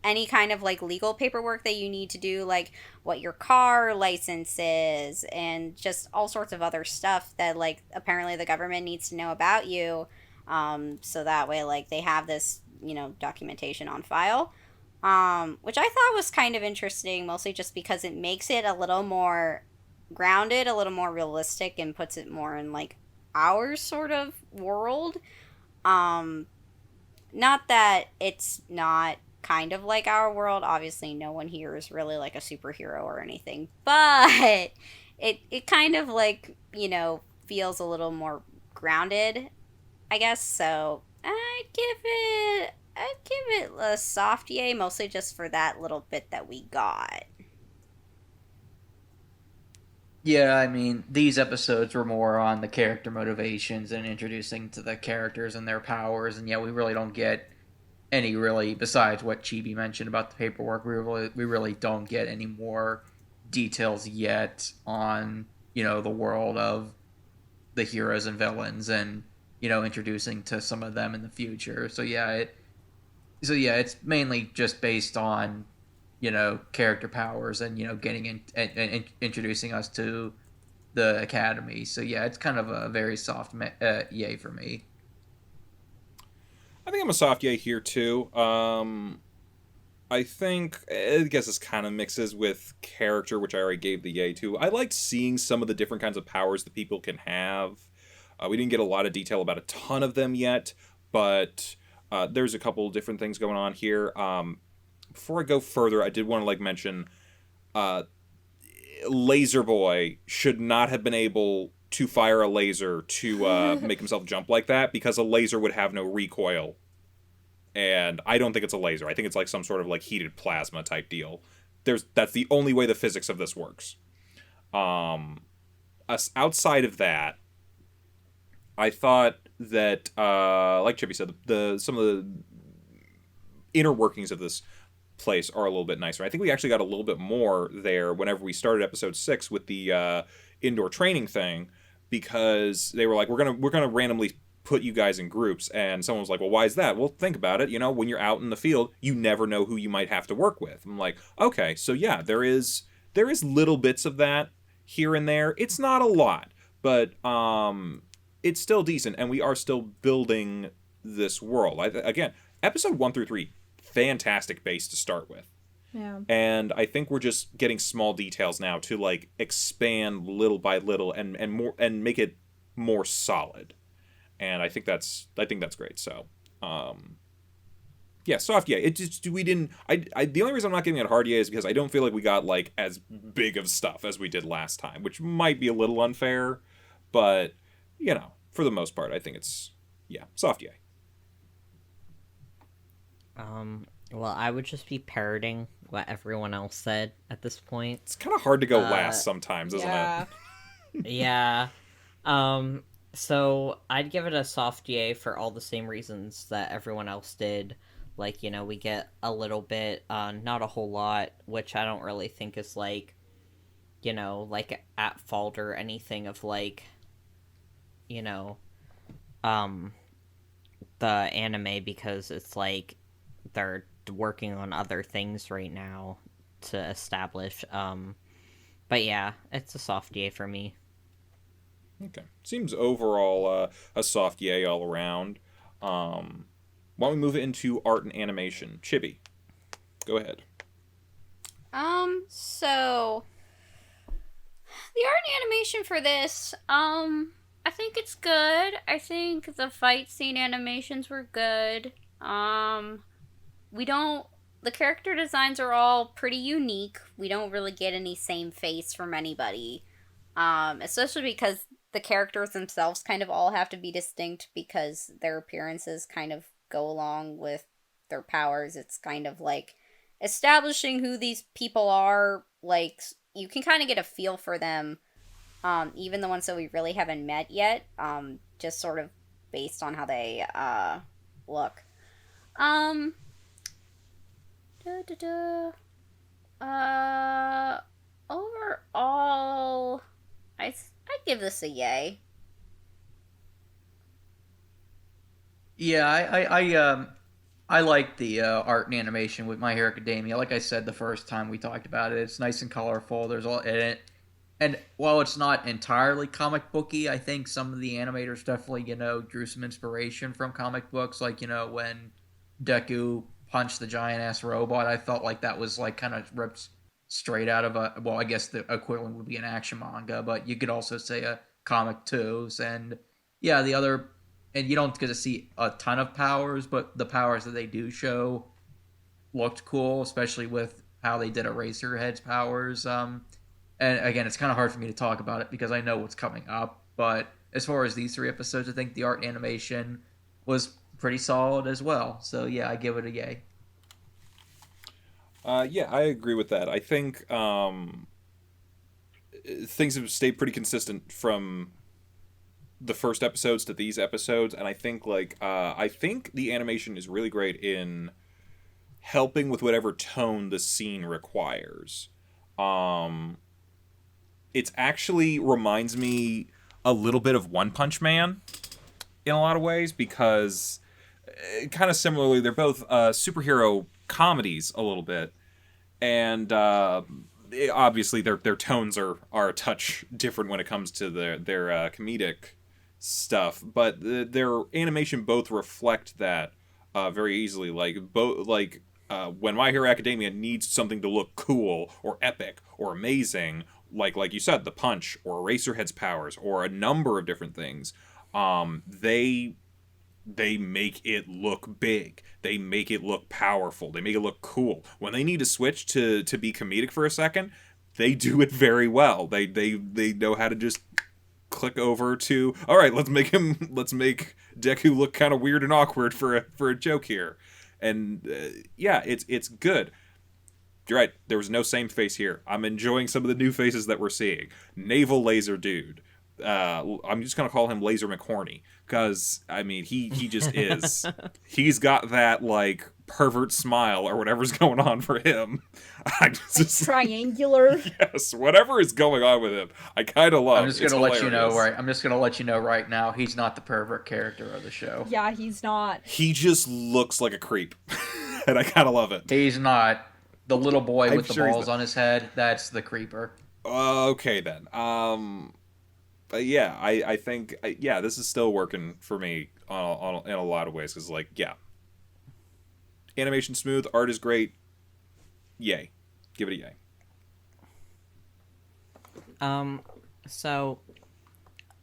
any kind of like legal paperwork that you need to do, like what your car license is and just all sorts of other stuff that like apparently the government needs to know about you, so that way like they have this, you know, documentation on file, which I thought was kind of interesting, mostly just because it makes it a little more grounded, a little more realistic, and puts it more in like our sort of world. Not that it's not kind of like our world. Obviously, no one here is really like a superhero or anything, but it kind of like, you know, feels a little more grounded, I guess. So I'd give it a soft yay, mostly just for that little bit that we got. Yeah, I mean, these episodes were more on the character motivations and introducing to the characters and their powers, and yeah, we really don't get any really, besides what Chibi mentioned about the paperwork, we really don't get any more details yet on, you know, the world of the heroes and villains, and, you know, introducing to some of them in the future. So yeah, it's mainly just based on, you know, character powers and, you know, getting in and introducing us to the academy. So yeah, it's kind of a very soft yay for me. I think I'm a soft yay here too. I guess this kind of mixes with character, which I already gave the yay to. I liked seeing some of the different kinds of powers that people can have. We didn't get a lot of detail about a ton of them yet, but there's a couple different things going on here. Before I go further, I did want to like mention Laser Boy should not have been able to fire a laser to make himself jump like that, because a laser would have no recoil. And I don't think it's a laser. I think it's like some sort of like heated plasma type deal. That's the only way the physics of this works. Outside of that, I thought that, like Chippy said, some of the inner workings of this place are a little bit nicer. I think we actually got a little bit more there whenever we started episode 6 with the indoor training thing, because they were like, we're gonna randomly put you guys in groups, and someone was like, well, why is that? Well, think about it. You know, when you're out in the field, you never know who you might have to work with. I'm like, okay, so yeah, there is little bits of that here and there. It's not a lot, but it's still decent, and we are still building this world. Again, episode 1 through 3, fantastic base to start with. Yeah. And I think we're just getting small details now to like expand little by little and more, and make it more solid. And I think that's great. So, yeah, soft yay. It just, we didn't. The only reason I'm not giving it a hard yay is because I don't feel like we got like as big of stuff as we did last time, which might be a little unfair, but you know, for the most part, I think it's soft yay. Well, I would just be parroting what everyone else said at this point. It's kind of hard to go last sometimes, isn't it? Yeah. So I'd give it a soft yay for all the same reasons that everyone else did. Like, you know, we get a little bit, not a whole lot, which I don't really think is like, you know, like at fault or anything of like, you know, the anime, because it's like they're working on other things right now to establish. But yeah, it's a soft yay for me. Okay. Seems overall a soft yay all around. Why don't we move it into art and animation? Chibi, go ahead. So the art and animation for this, I think it's good. I think the fight scene animations were good. The character designs are all pretty unique. We don't really get any same face from anybody. Especially because the characters themselves kind of all have to be distinct because their appearances kind of go along with their powers. It's kind of like establishing who these people are. Like, you can kind of get a feel for them, even the ones that we really haven't met yet, just sort of based on how they look. Um, da, da, da. Overall, I'd give this a yay. Yeah, I like the art and animation with My Hero Academia. Like I said the first time we talked about it, it's nice and colorful. There's all in it, and while it's not entirely comic booky, I think some of the animators definitely drew some inspiration from comic books. Like when Deku punched the giant ass robot, I felt like that was like kind of ripped straight out of a, well, I guess the equivalent would be an action manga, but you could also say a comic too. And yeah, the other, and you don't get to see a ton of powers, but the powers that they do show looked cool, especially with how they did Eraserhead's powers. And again, it's kind of hard for me to talk about it because I know what's coming up. But as far as these 3 episodes, I think the art and animation was pretty solid as well. So yeah, I give it a yay. Yeah, I agree with that. I think things have stayed pretty consistent from the first episodes to these episodes, and I think I think the animation is really great in helping with whatever tone the scene requires. It actually reminds me a little bit of One Punch Man in a lot of ways because kind of similarly, they're both superhero comedies a little bit, and obviously their tones are a touch different when it comes to their comedic stuff, but their animation both reflect that very easily. When My Hero Academia needs something to look cool or epic or amazing, like you said, the punch or Eraserhead's powers or a number of different things, they make it look big. They make it look powerful. They make it look cool. When they need to switch to be comedic for a second, they do it very well. They know how to just click over to, all right, let's make Deku look kind of weird and awkward for a joke here. And yeah, it's good. You're right. There was no same face here. I'm enjoying some of the new faces that we're seeing. Naval Laser Dude. I'm just gonna call him Laser McHorny because I mean he just is. He's got that like pervert smile or whatever's going on for him. I just triangular. Yes, whatever is going on with him, I kind of love. I'm just gonna let you know right. I'm just gonna let you know right now. He's not the pervert character of the show. Yeah, he's not. He just looks like a creep, and I kind of love it. He's not. The little boy with the balls on his head. That's the creeper. Okay then. But yeah, I think this is still working for me in a lot of ways because animation smooth, art is great. Yay, give it a yay. So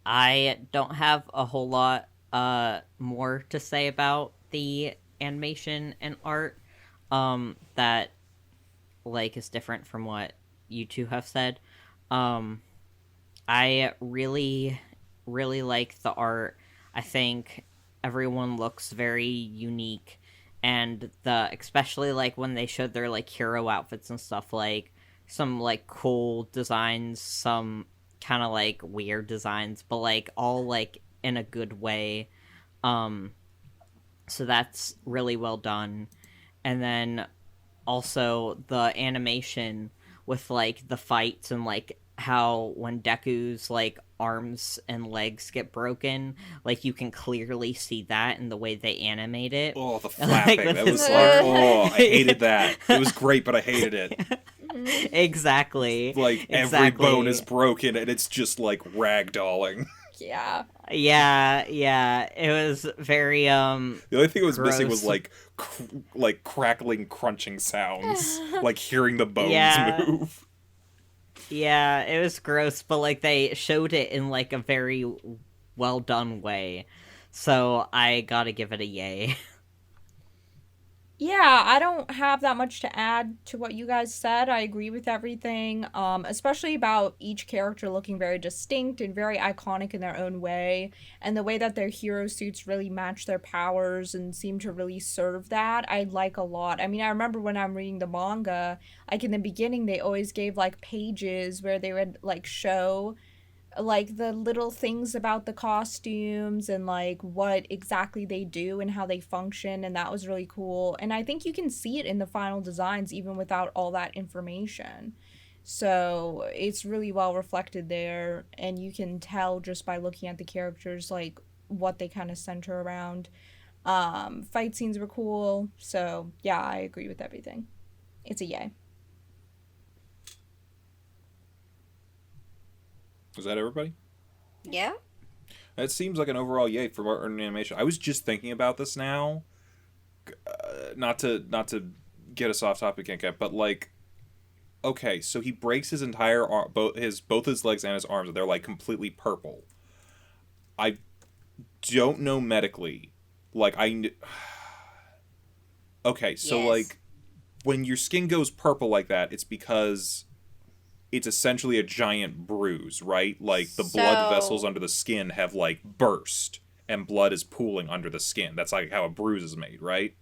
I don't have a whole lot more to say about the animation and art that like is different from what you two have said. I really, really like the art. I think everyone looks very unique, and especially like when they showed their like hero outfits and stuff, like some like cool designs, some kind of like weird designs, but like all like in a good way. So that's really well done. And then also the animation with like the fights and like how when Deku's like arms and legs get broken, like you can clearly see that in the way they animate it. Oh, the flapping. That was I hated that. It was great, but I hated it. Exactly. Like every bone is broken and it's just like ragdolling. Yeah. Yeah. It was very The only thing it was gross. missing was like crackling, crunching sounds, like hearing the bones move. Yeah, it was gross, but like they showed it in like a very well done way. So I gotta give it a yay. Yeah, I don't have that much to add to what you guys said. I agree with everything, especially about each character looking very distinct and very iconic in their own way, and the way that their hero suits really match their powers and seem to really serve that. I like a lot. I mean, I remember when I'm reading the manga, like in the beginning, they always gave like pages where they would like show like the little things about the costumes and like what exactly they do and how they function, and that was really cool. And I think you can see it in the final designs even without all that information, so it's really well reflected there, and you can tell just by looking at the characters like what they kind of center around. Fight scenes were cool, so yeah, I agree with everything. It's a yay. Is that everybody? Yeah. It seems like an overall yay for art and animation. I was just thinking about this now, not to get us off topic again, but like, okay, so he breaks his entire arm, both his legs and his arms, and they're like completely purple. I don't know medically, like okay, so Yes. like when your skin goes purple like that, it's because it's essentially a giant bruise, right? Like the blood So- vessels under the skin have like burst and blood is pooling under the skin. That's like how a bruise is made, right?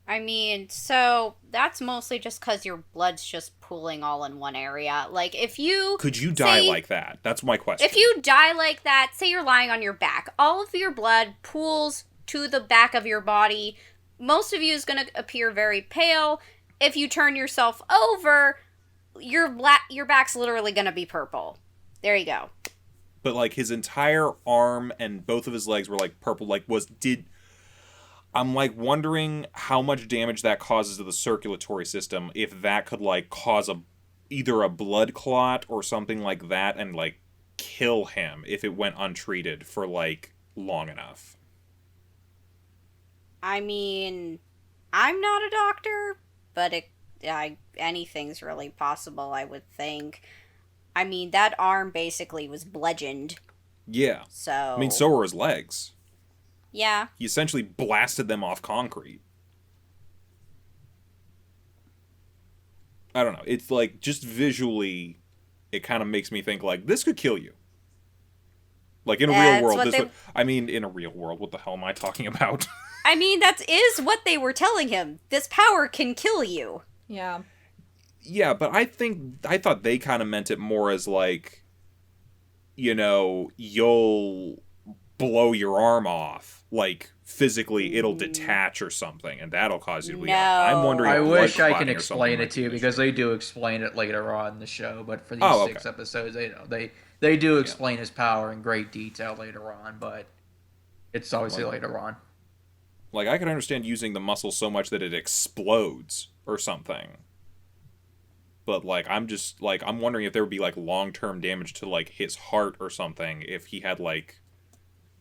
I mean, so that's mostly just because your blood's just pooling all in one area. Like, if you... Could you die say- like that? That's my question. If you die like that, say you're lying on your back, all of your blood pools to the back of your body. Most of you is going to appear very pale. If you turn yourself over, your back's literally going to be purple. There you go. But like his entire arm and both of his legs were like purple. Like I'm like wondering how much damage that causes to the circulatory system, if that could like cause either a blood clot or something like that and like kill him if it went untreated for like long enough. I mean, I'm not a doctor, but anything's really possible, I would think. I mean, that arm basically was bludgeoned, Yeah. so... I mean, so were his legs. Yeah. He essentially blasted them off concrete. I don't know. It's like, just visually, it kind of makes me think, like, this could kill you. Like, in a That's real world, what I mean, in a real world, what the hell am I talking about? I mean, that is what they were telling him. This power can kill you. Yeah. Yeah, but I thought they kind of meant it more as, like, you know, you'll blow your arm off. Like, physically, it'll detach or something, and that'll cause you to bleed out. I'm wondering I if wish blood I can clotting or something explain might it to you be because they do explain it later on in the show. But for these Oh, 6 okay. episodes, they do explain his power in great detail later on. But it's obviously later on. Like, I could understand using the muscle so much that it explodes or something. But, like, I'm wondering if there would be, like, long-term damage to, like, his heart or something if he had, like,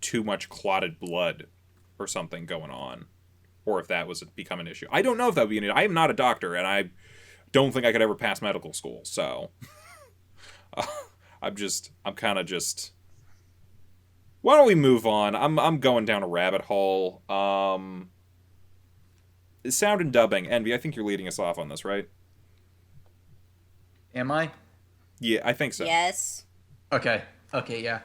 too much clotted blood or something going on. Or if that was become an issue. I don't know if that would be an issue. I am not a doctor, and I don't think I could ever pass medical school, so... I'm kind of just... Why don't we move on? I'm going down a rabbit hole. Sound and dubbing. Envy, I think you're leading us off on this, right? Am I? Yeah, I think so. Yes. Okay, yeah.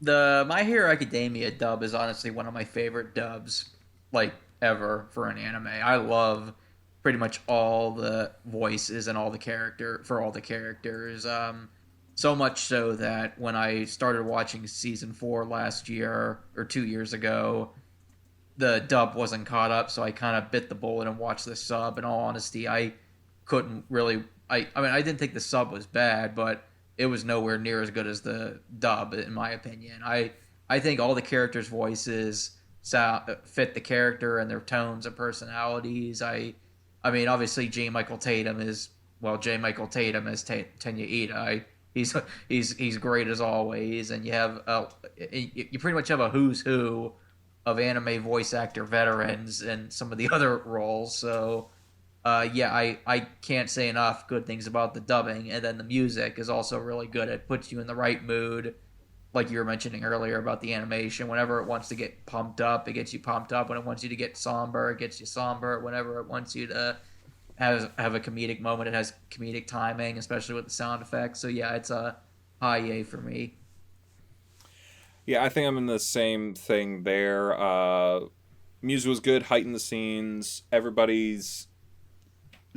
The My Hero Academia dub is honestly one of my favorite dubs, like, ever for an anime. I love pretty much all the voices and all the characters. So much so that when I started watching season 4 last year, or 2 years ago, the dub wasn't caught up, so I kind of bit the bullet and watched the sub. In all honesty, I couldn't really... I mean, I didn't think the sub was bad, but it was nowhere near as good as the dub, in my opinion. I think all the characters' voices fit the character and their tones and personalities. I mean, obviously, J. Michael Tatum is Tenya Ida. He's great as always, and you pretty much have a who's who of anime voice actor veterans and some of the other roles. So, I can't say enough good things about the dubbing, and then the music is also really good. It puts you in the right mood. like you were mentioning earlier about the animation, whenever it wants to get pumped up, it gets you pumped up. When it wants you to get somber, it gets you somber. Whenever it wants you to have a comedic moment, it has comedic timing, especially with the sound effects. So yeah, it's a high A for me. Yeah, I think I'm in the same thing there. Music was good, heightened the scenes. Everybody's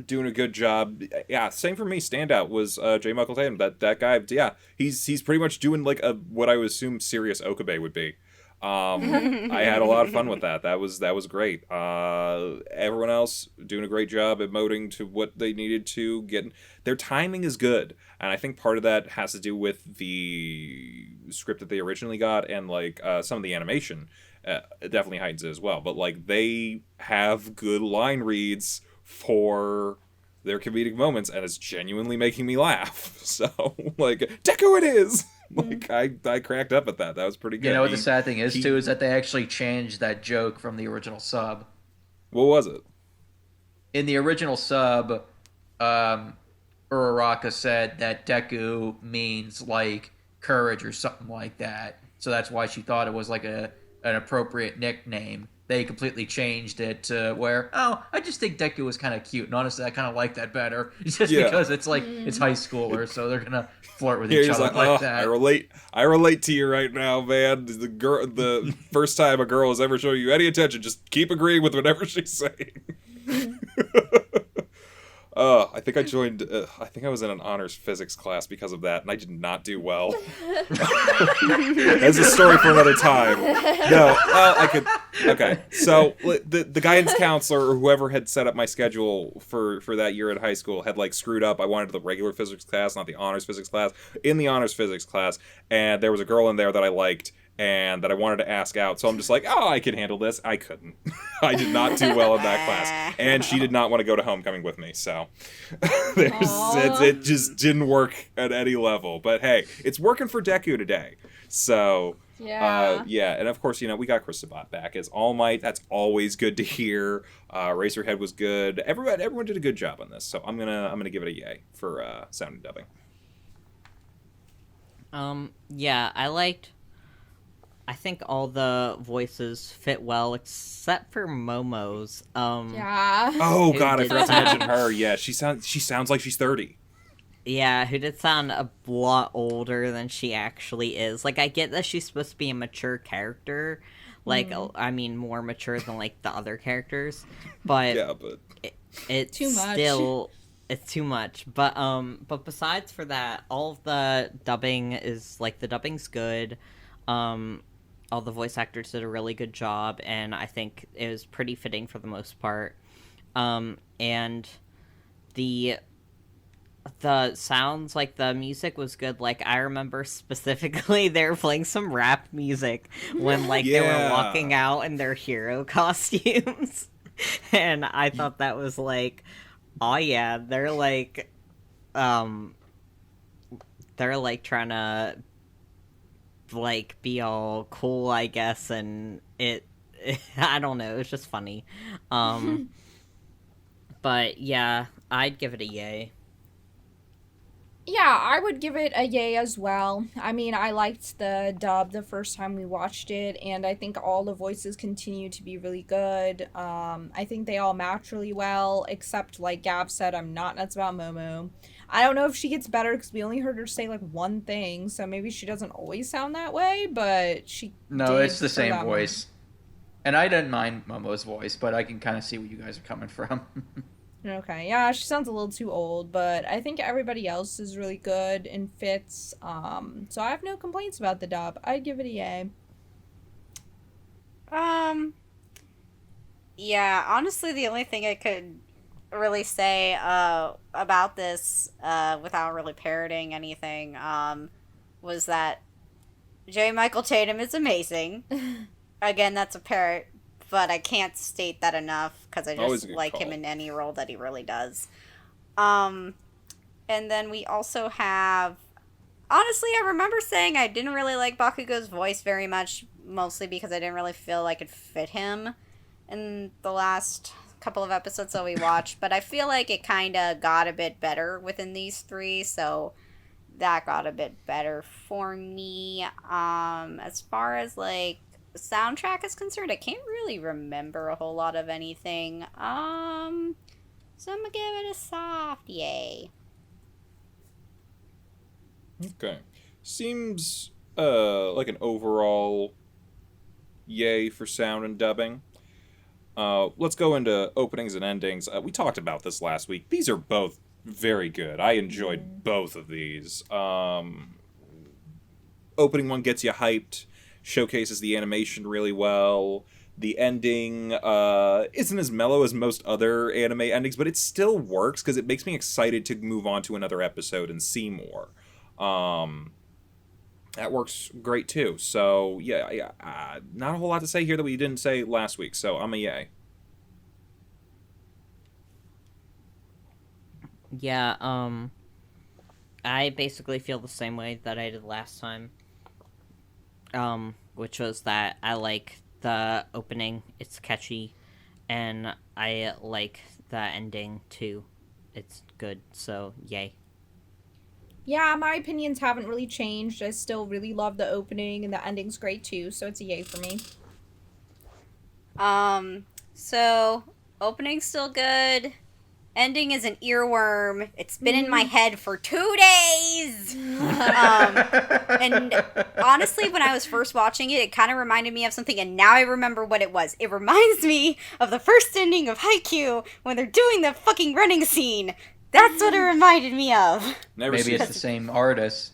doing a good job. Yeah, same for me. Standout was J. Michael Tatum. That guy. Yeah, he's pretty much doing like a what I would assume serious Okabe would be. I had a lot of fun with that. That was great. Everyone else doing a great job emoting to what they needed to get. Their timing is good, and I think part of that has to do with the script that they originally got, and like some of the animation it definitely hides it as well. But like they have good line reads for their comedic moments, and it's genuinely making me laugh. So like, Deku it is. Like I cracked up at that. That was pretty good. You know what the sad thing is too is that they actually changed that joke from the original sub. What was it? In the original sub, Uraraka said that Deku means like courage or something like that. So that's why she thought it was like an appropriate nickname. They completely changed it to where, oh, I just think Deku was kind of cute. And honestly, I kind of like that better. Just because it's like, it's high schoolers, so they're going to flirt with each other like that. I relate to you right now, man. The first time a girl has ever shown you any attention, just keep agreeing with whatever she's saying. I think I joined. I think I was in an honors physics class because of that, and I did not do well. That's a story for another time. No, I could. Okay, so the guidance counselor or whoever had set up my schedule for that year at high school had like screwed up. I wanted the regular physics class, not the honors physics class. In the honors physics class, and there was a girl in there that I liked and that I wanted to ask out. So I'm just like, oh, I can handle this. I couldn't. I did not do well in that class. And she did not want to go to homecoming with me. So it just didn't work at any level. But hey, it's working for Deku today. So yeah. And of course, we got Chris Sabat back as All Might. That's always good to hear. Eraserhead was good. Everyone did a good job on this. So I'm gonna give it a yay for sound and dubbing. I think all the voices fit well except for Momo's. Oh god, I forgot to mention her. Yeah, she sounds like she's 30. Yeah, who did sound a lot older than she actually is. Like, I get that she's supposed to be a mature character. Like, I mean, more mature than, like, the other characters. But... yeah, but... It's too much. Still... It's too much. But besides for that, all of the dubbing is... Like, the dubbing's good. All the voice actors did a really good job, and I think it was pretty fitting for the most part. And the sounds, like, the music was good. Like, I remember specifically they were playing some rap music when, like, they were walking out in their hero costumes. And I thought that was, like, oh yeah, they're, like, trying to, like, be all cool, I guess, and it I don't know, it was just funny. But yeah, I'd give it a yay. Yeah, I would give it a yay as well. I mean, I liked the dub the first time we watched it, and I think all the voices continue to be really good. I think they all match really well, except, like Gab said, I'm not nuts about Momo. I don't know if she gets better, because we only heard her say, like, one thing, so maybe she doesn't always sound that way, but she No, did it's the for same that voice. And I didn't mind Momo's voice, but I can kind of see where you guys are coming from. Okay, yeah, she sounds a little too old, but I think everybody else is really good and fits, so I have no complaints about the dub. I'd give it a yay. Yeah, honestly, the only thing I could really say, about this, without really parroting anything, was that J. Michael Tatum is amazing. Again, that's a parrot. But I can't state that enough, because I just like him in any role that he really does. And then we also have... Honestly, I remember saying I didn't really like Bakugo's voice very much, mostly because I didn't really feel like it fit him in the last couple of episodes that we watched. But I feel like it kind of got a bit better within these three, so that got a bit better for me. As far as like soundtrack is concerned, I can't really remember a whole lot of anything. So I'm gonna give it a soft yay. Okay. Seems like an overall yay for sound and dubbing. Let's go into openings and endings. We talked about this last week. These are both very good. I enjoyed both of these. Opening one gets you hyped, showcases the animation really well. The ending isn't as mellow as most other anime endings, but it still works because it makes me excited to move on to another episode and see more. That works great too. So yeah, not a whole lot to say here that we didn't say last week. So I'm a yay. Yeah, I basically feel the same way that I did last time. Which was that I like the opening, it's catchy, and I like the ending too. It's good, so yay. Yeah, my opinions haven't really changed. I still really love the opening, and the ending's great too, so it's a yay for me. So opening's still good. Ending is an earworm. It's been in my head for 2 days. And honestly, when I was first watching it, it kind of reminded me of something, and now I remember what it was. It reminds me of the first ending of Haikyuu when they're doing the fucking running scene. That's what it reminded me of. Maybe it's the same artist.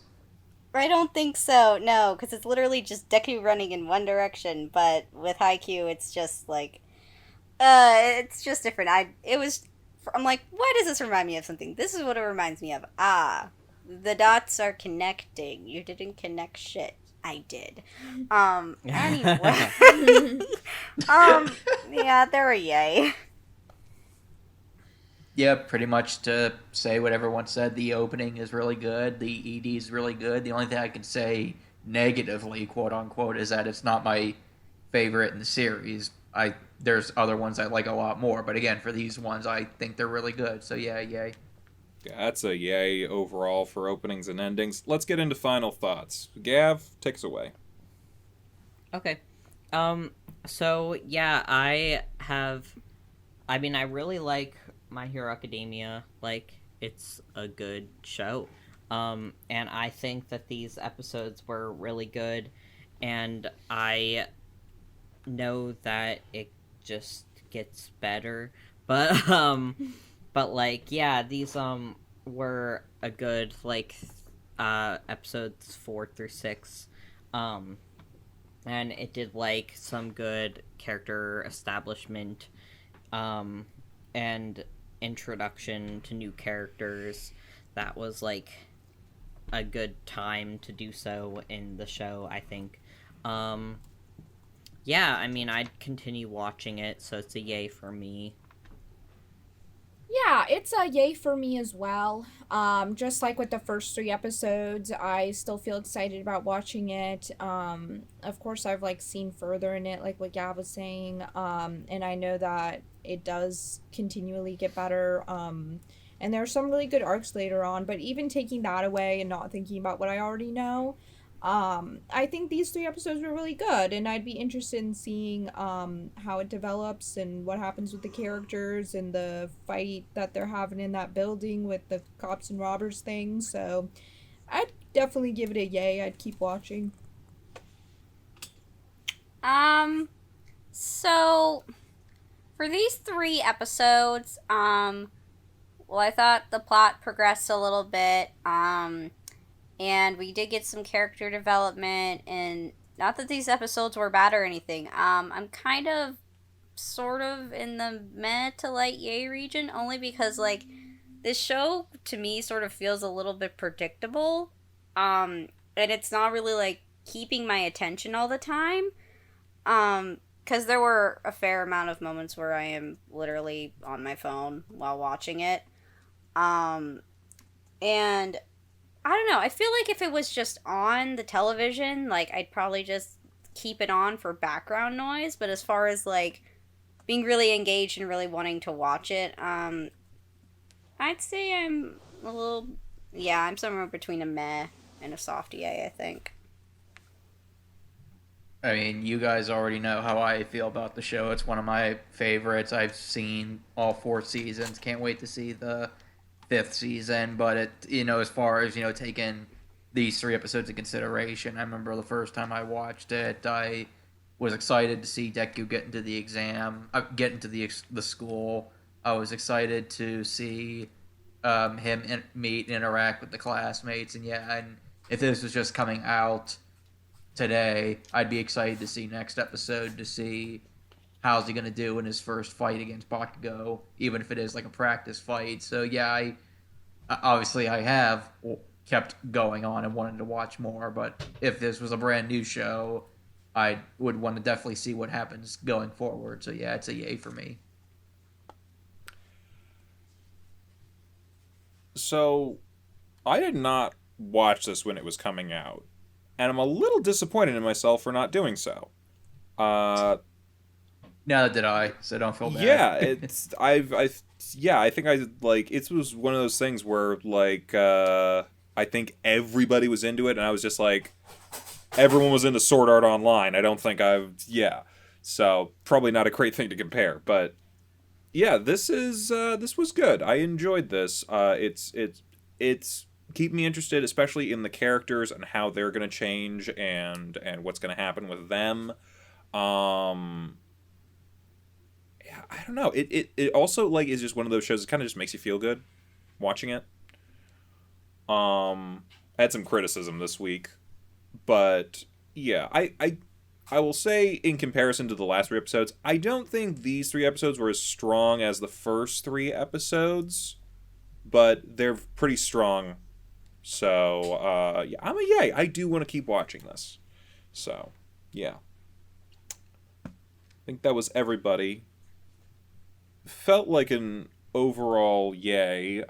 I don't think so, no, because it's literally just Deku running in one direction, but with Haikyuu, it's just like, it's just different. I'm like, why does this remind me of something? This is what it reminds me of. The dots are connecting. You didn't connect shit. I did. Anyway. Yeah, they're a yay. Yeah, pretty much to say what everyone said. The opening is really good. The ED is really good. The only thing I can say negatively, quote unquote, is that it's not my favorite in the series. There's other ones I like a lot more, but again, for these ones, I think they're really good. So yeah, yay. Yeah, that's a yay overall for openings and endings. Let's get into final thoughts. Gav, take us away. Okay. So yeah, I really like My Hero Academia. Like, it's a good show. And I think that these episodes were really good, and I know that it just gets better. But like, yeah, these were a good, like, episodes 4 through 6. And it did, like, some good character establishment, and introduction to new characters. That was, like, a good time to do so in the show, I think. Yeah, I mean, I'd continue watching it, so it's a yay for me. Yeah, it's a yay for me as well. Just like with the first 3 episodes, I still feel excited about watching it. Of course, I've like seen further in it, like what Gav was saying, and I know that it does continually get better. And there are some really good arcs later on, but even taking that away and not thinking about what I already know, I think these 3 episodes were really good, and I'd be interested in seeing how it develops and what happens with the characters and the fight that they're having in that building with the cops and robbers thing. So I'd definitely give it a yay. I'd keep watching. So for these 3 episodes, well, I thought the plot progressed a little bit, and we did get some character development, and not that these episodes were bad or anything. I'm kind of, sort of, in the meh to light yay region, only because, like, this show, to me, sort of feels a little bit predictable, and it's not really, like, keeping my attention all the time, because there were a fair amount of moments where I am literally on my phone while watching it, and I don't know, I feel like if it was just on the television, like, I'd probably just keep it on for background noise, but as far as, like, being really engaged and really wanting to watch it, I'd say I'm a little Yeah, I'm somewhere between a meh and a soft yay, I think. I mean, you guys already know how I feel about the show. It's one of my favorites. I've seen all 4 seasons. Can't wait to see the 5th season. But as far as taking these 3 episodes in consideration, I remember the first time I watched it, I was excited to see Deku get into the school. I was excited to see him meet and interact with the classmates, and if this was just coming out today, I'd be excited to see next episode to see how's he gonna do in his first fight against Bakugo, even if it is like a practice fight. So yeah, I have kept going on and wanted to watch more, but if this was a brand new show, I would want to definitely see what happens going forward. So yeah, it's a yay for me. So, I did not watch this when it was coming out, and I'm a little disappointed in myself for not doing so. Neither did I, so don't feel bad. Yeah, I think it was one of those things where I think everybody was into it, and I was just like, everyone was into Sword Art Online. I don't think so probably not a great thing to compare, but yeah, this was good. I enjoyed this. It's keep me interested, especially in the characters and how they're gonna change and what's gonna happen with them. Yeah, I don't know. It also is just one of those shows that kind of just makes you feel good watching it. I had some criticism this week, but yeah, I will say, in comparison to the last 3 episodes, I don't think these 3 episodes were as strong as the first 3 episodes, but they're pretty strong. So, yeah, I'm a yay. I do want to keep watching this. So, yeah. I think that was everybody. Felt like an overall yay.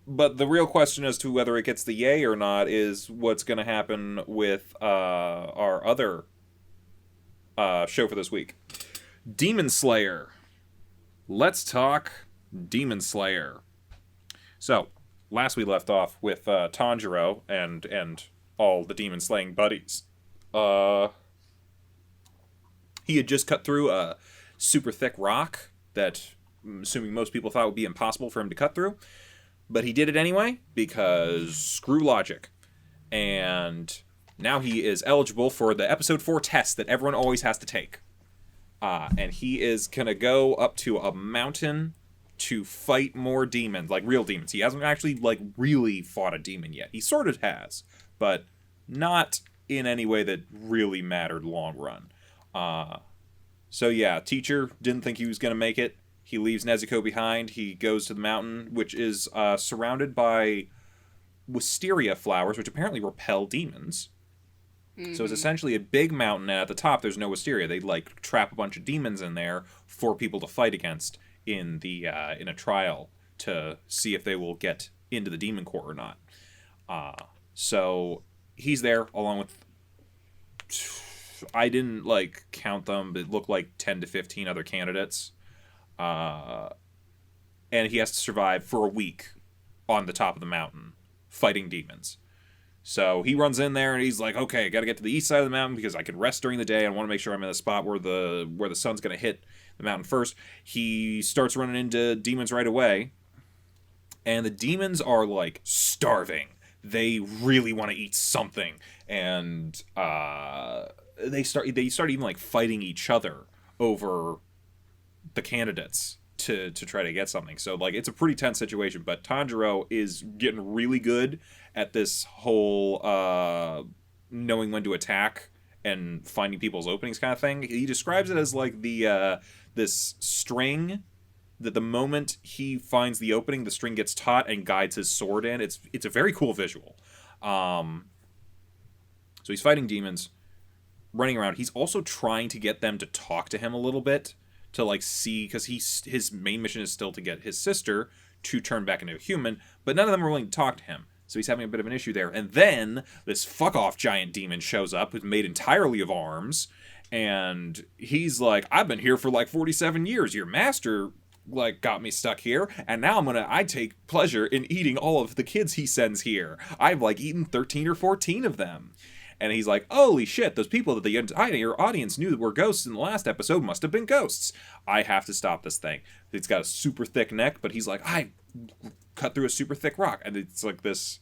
But the real question as to whether it gets the yay or not is what's going to happen with our other show for this week. Demon Slayer. Let's talk Demon Slayer. So, last we left off with Tanjiro and all the demon slaying buddies. He had just cut through a super thick rock that I'm assuming most people thought would be impossible for him to cut through. But he did it anyway, because screw logic. And now he is eligible for the episode 4 test that everyone always has to take. And he is going to go up to a mountain to fight more demons, like real demons. He hasn't actually, really fought a demon yet. He sort of has, but not in any way that really mattered long run. So yeah, teacher didn't think he was going to make it. He leaves Nezuko behind. He goes to the mountain, which is surrounded by wisteria flowers, which apparently repel demons. Mm-hmm. So it's essentially a big mountain, and at the top there's no wisteria. They trap a bunch of demons in there for people to fight against in a trial to see if they will get into the demon core or not. So he's there along with, I didn't count them, but it looked like 10 to 15 other candidates. And he has to survive for a week on the top of the mountain fighting demons. So he runs in there and he's like, okay, I gotta get to the east side of the mountain because I can rest during the day. I want to make sure I'm in a spot where the sun's gonna hit the mountain first. He starts running into demons right away, and the demons are starving. They really want to eat something, and they start even fighting each other over the candidates to try to get something. So it's a pretty tense situation, but Tanjiro is getting really good at this whole knowing when to attack and finding people's openings kind of thing. He describes it as this string that the moment he finds the opening, the string gets taut and guides his sword in. It's a very cool visual. So he's fighting demons, running around. He's also trying to get them to talk to him a little bit, to see, because his main mission is still to get his sister to turn back into a human, but none of them are willing to talk to him. So he's having a bit of an issue there. And then this fuck-off giant demon shows up, who's made entirely of arms, and he's like, I've been here for 47 years. Your master like got me stuck here, and now I take pleasure in eating all of the kids he sends here. I've like eaten 13 or 14 of them. And he's like, holy shit, those people that the entire audience knew that were ghosts in the last episode must have been ghosts. I have to stop this thing. It's got a super thick neck, but he's like, I cut through a super thick rock. And it's like this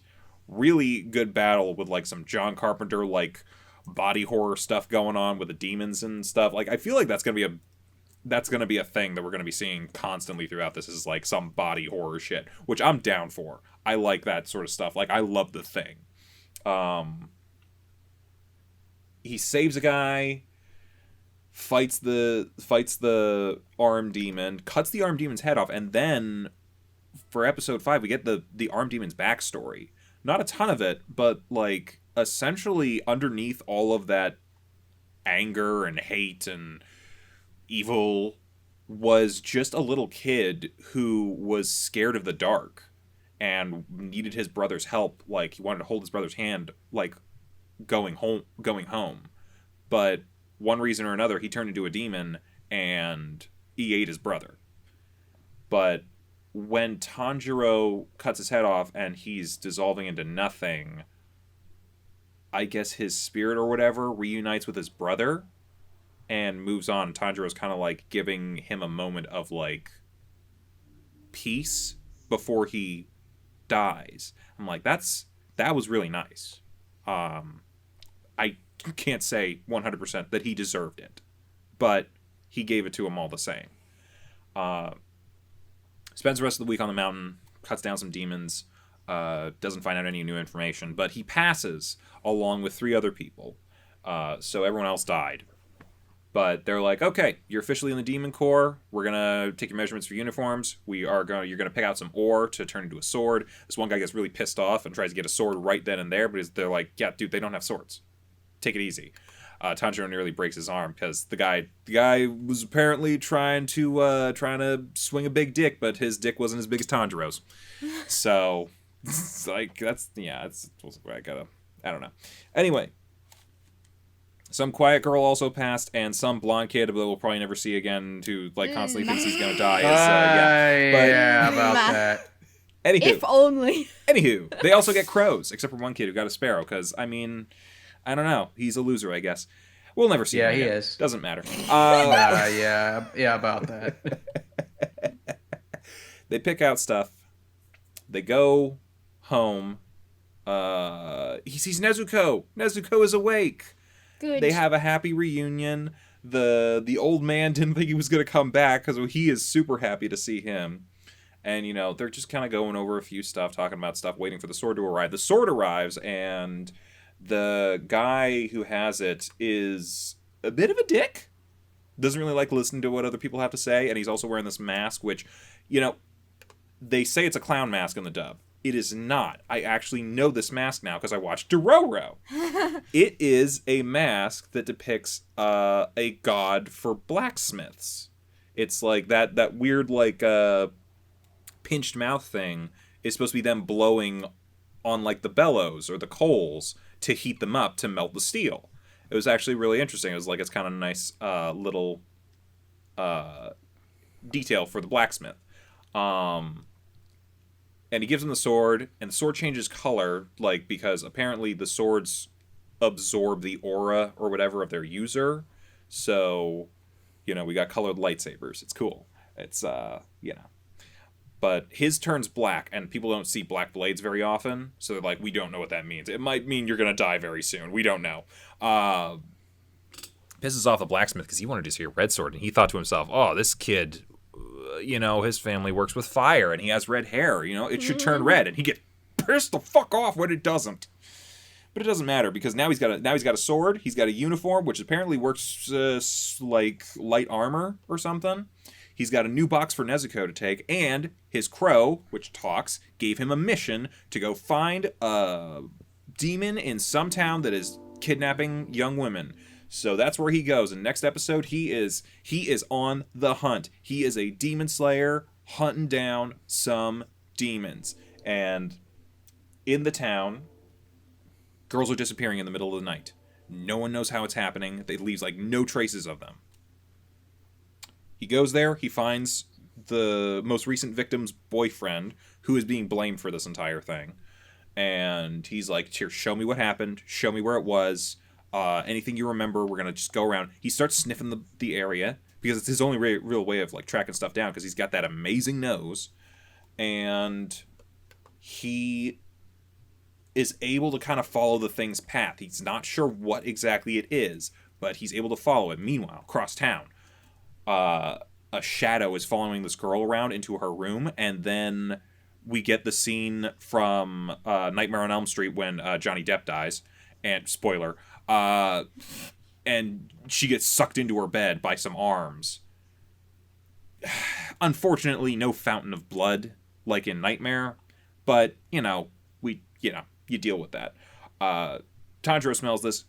really good battle with like some John Carpenter like body horror stuff going on with the demons and stuff. Like, I feel like that's gonna be a thing that we're gonna be seeing constantly throughout this, is like some body horror shit, which I'm down for. I like that sort of stuff. Like, I love The Thing. He saves a guy, fights the arm demon, cuts the arm demon's head off, and then for episode 5 we get the arm demon's backstory. Not a ton of it, but like essentially underneath all of that anger and hate and evil was just a little kid who was scared of the dark and needed his brother's help. Like, he wanted to hold his brother's hand, like going home, but one reason or another he turned into a demon and he ate his brother. But when Tanjiro cuts his head off and he's dissolving into nothing, I guess his spirit or whatever reunites with his brother and moves on. Tanjiro's kind of like giving him a moment of like peace before he dies. I'm like, that was really nice. I can't say 100% that he deserved it, but he gave it to him all the same. Spends the rest of the week on the mountain, cuts down some demons, doesn't find out any new information, but he passes along with 3 other people. So everyone else died. But they're like, okay, you're officially in the Demon Corps. We're going to take your measurements for uniforms. You're going to pick out some ore to turn into a sword. This one guy gets really pissed off and tries to get a sword right then and there, but they're like, yeah, dude, they don't have swords. Take it easy. Tanjiro nearly breaks his arm because the guy was apparently trying to swing a big dick, but his dick wasn't as big as Tanjiro's. So, it's like, I don't know. Anyway. Some quiet girl also passed, and some blonde kid that we'll probably never see again, who like constantly thinks he's gonna die. Yeah, about that. Anywho, If only. Anywho, they also get crows, except for one kid who got a sparrow. Because I mean, I don't know, he's a loser, I guess. We'll never see him again. Yeah, he is. Doesn't matter. Yeah, about that. They pick out stuff. They go home. He sees Nezuko. Nezuko is awake. Good. They have a happy reunion. The old man didn't think he was going to come back because he is super happy to see him. And, you know, they're just kind of going over a few stuff, talking about stuff, waiting for the sword to arrive. The sword arrives, and the guy who has it is a bit of a dick. Doesn't really like listening to what other people have to say. And he's also wearing this mask, which, you know, they say it's a clown mask in the dub. It is not. I actually know this mask now because I watched Dororo. It is a mask that depicts a god for blacksmiths. It's like that weird like pinched mouth thing is supposed to be them blowing on like the bellows or the coals to heat them up to melt the steel. It was actually really interesting. It was like it's kind of a nice little detail for the blacksmith. And he gives him the sword, and the sword changes color, like, because apparently the swords absorb the aura or whatever of their user. So, you know, we got colored lightsabers. It's cool. It's, you know. But his turns black, and people don't see black blades very often, so they're like, we don't know what that means. It might mean you're gonna die very soon. We don't know. Pisses off the blacksmith because he wanted to see a red sword, and he thought to himself, oh, this kid... you know, his family works with fire and he has red hair, you know, it should turn red, and he gets pissed the fuck off when it doesn't. But it doesn't matter because now he's got a sword, he's got a uniform which apparently works like light armor or something. He's got a new box for Nezuko to take, and his crow, which talks, gave him a mission to go find a demon in some town that is kidnapping young women. So that's where he goes. And next episode, he is on the hunt. He is a demon slayer hunting down some demons. And in the town, girls are disappearing in the middle of the night. No one knows how it's happening. They leaves like no traces of them. He goes there. He finds the most recent victim's boyfriend, who is being blamed for this entire thing. And he's like, here, show me what happened. Show me where it was. Anything you remember, we're going to just go around. He starts sniffing the area, because it's his only real way of, like, tracking stuff down, because he's got that amazing nose. And he is able to kind of follow the thing's path. He's not sure what exactly it is, but he's able to follow it. Meanwhile, across town, a shadow is following this girl around into her room, and then we get the scene from Nightmare on Elm Street when Johnny Depp dies, and spoiler, and she gets sucked into her bed by some arms. Unfortunately, no fountain of blood like in Nightmare, but you deal with that. Tanjiro smells this,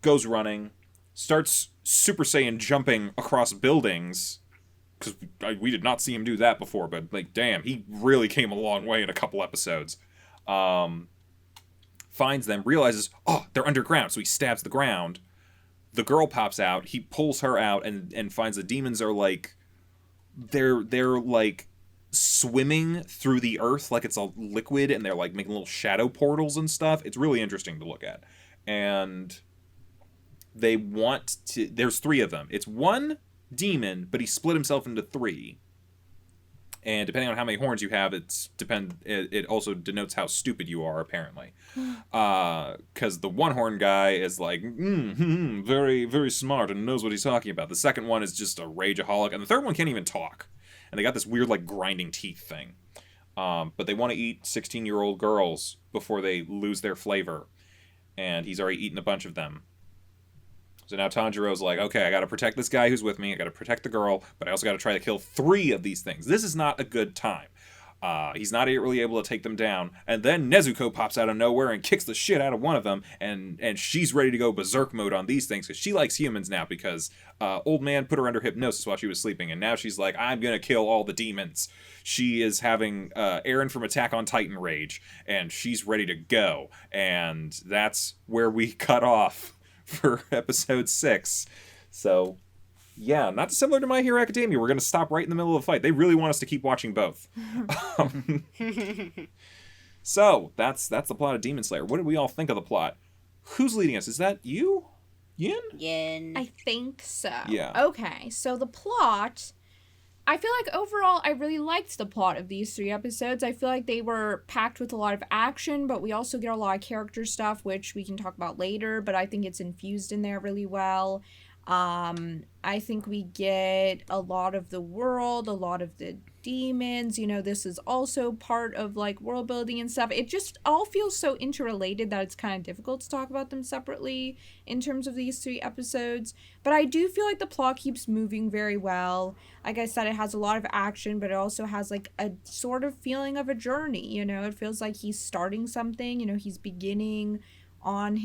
goes running, starts Super Saiyan jumping across buildings, because we did not see him do that before, but, like, damn, he really came a long way in a couple episodes. Finds them, realizes, oh, they're underground, so he stabs the ground. The girl pops out, he pulls her out, and finds the demons are, like, they're like, swimming through the earth like it's a liquid, and they're, like, making little shadow portals and stuff. It's really interesting to look at. And they want to... There's 3 of them. It's one demon, but he split himself into 3. And depending on how many horns you have, it also denotes how stupid you are, apparently. Because the one-horn guy is like, very, very smart and knows what he's talking about. The second one is just a rageaholic, and the third one can't even talk. And they got this weird, like, grinding teeth thing. But they want to eat 16-year-old girls before they lose their flavor. And he's already eaten a bunch of them. So now Tanjiro's like, okay, I gotta protect this guy who's with me, I gotta protect the girl, but I also gotta try to kill 3 of these things. This is not a good time. He's not really able to take them down, and then Nezuko pops out of nowhere and kicks the shit out of one of them, and she's ready to go berserk mode on these things, because she likes humans now, because old man put her under hypnosis while she was sleeping, and now she's like, I'm gonna kill all the demons. She is having Eren from Attack on Titan rage, and she's ready to go, and that's where we cut off for episode 6. So, yeah, not dissimilar to My Hero Academia. We're going to stop right in the middle of the fight. They really want us to keep watching both. So, that's the plot of Demon Slayer. What did we all think of the plot? Who's leading us? Is that you? Yin? Yin. I think so. Yeah. Okay, so the plot... I feel like overall I really liked the plot of these 3 episodes. I feel like they were packed with a lot of action, but we also get a lot of character stuff, which we can talk about later, but I think it's infused in there really well. I think we get a lot of the world, a lot of the demons, this is also part of, like, world building and stuff. It just all feels so interrelated that it's kind of difficult to talk about them separately in terms of these 3 episodes. But I do feel like the plot keeps moving very well. Like I said, it has a lot of action, but it also has, like, a sort of feeling of a journey, It feels like he's starting something, he's beginning on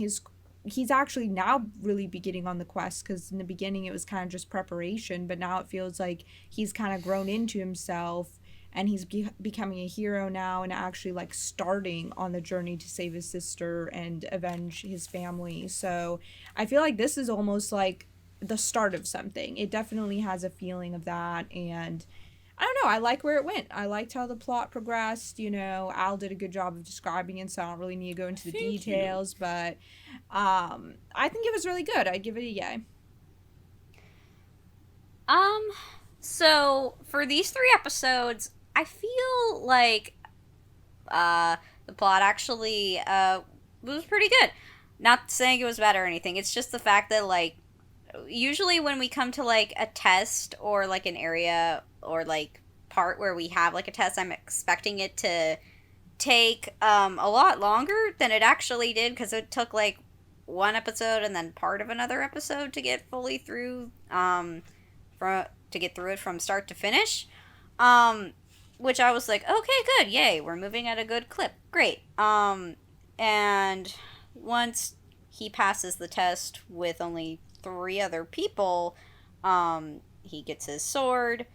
he's actually now really beginning on the quest, because in the beginning it was kind of just preparation, but now it feels like he's kind of grown into himself, and he's becoming a hero now, and actually, like, starting on the journey to save his sister and avenge his family. So I feel like this is almost like the start of something. It definitely has a feeling of that, and I don't know, I like where it went. I liked how the plot progressed, Al did a good job of describing it, so I don't really need to go into the details, but I think it was really good. I'd give it a yay. So for these 3 episodes, I feel like the plot actually was pretty good. Not saying it was bad or anything, it's just the fact that, like, usually when we come to, like, a test or, like, an area or, like, part where we have, like, a test, I'm expecting it to take a lot longer than it actually did, because it took, like, 1 episode and then part of another episode to get fully through, to get through it from start to finish, which I was like, okay, good, yay, we're moving at a good clip, great. And once he passes the test with only 3 other people, he gets his sword,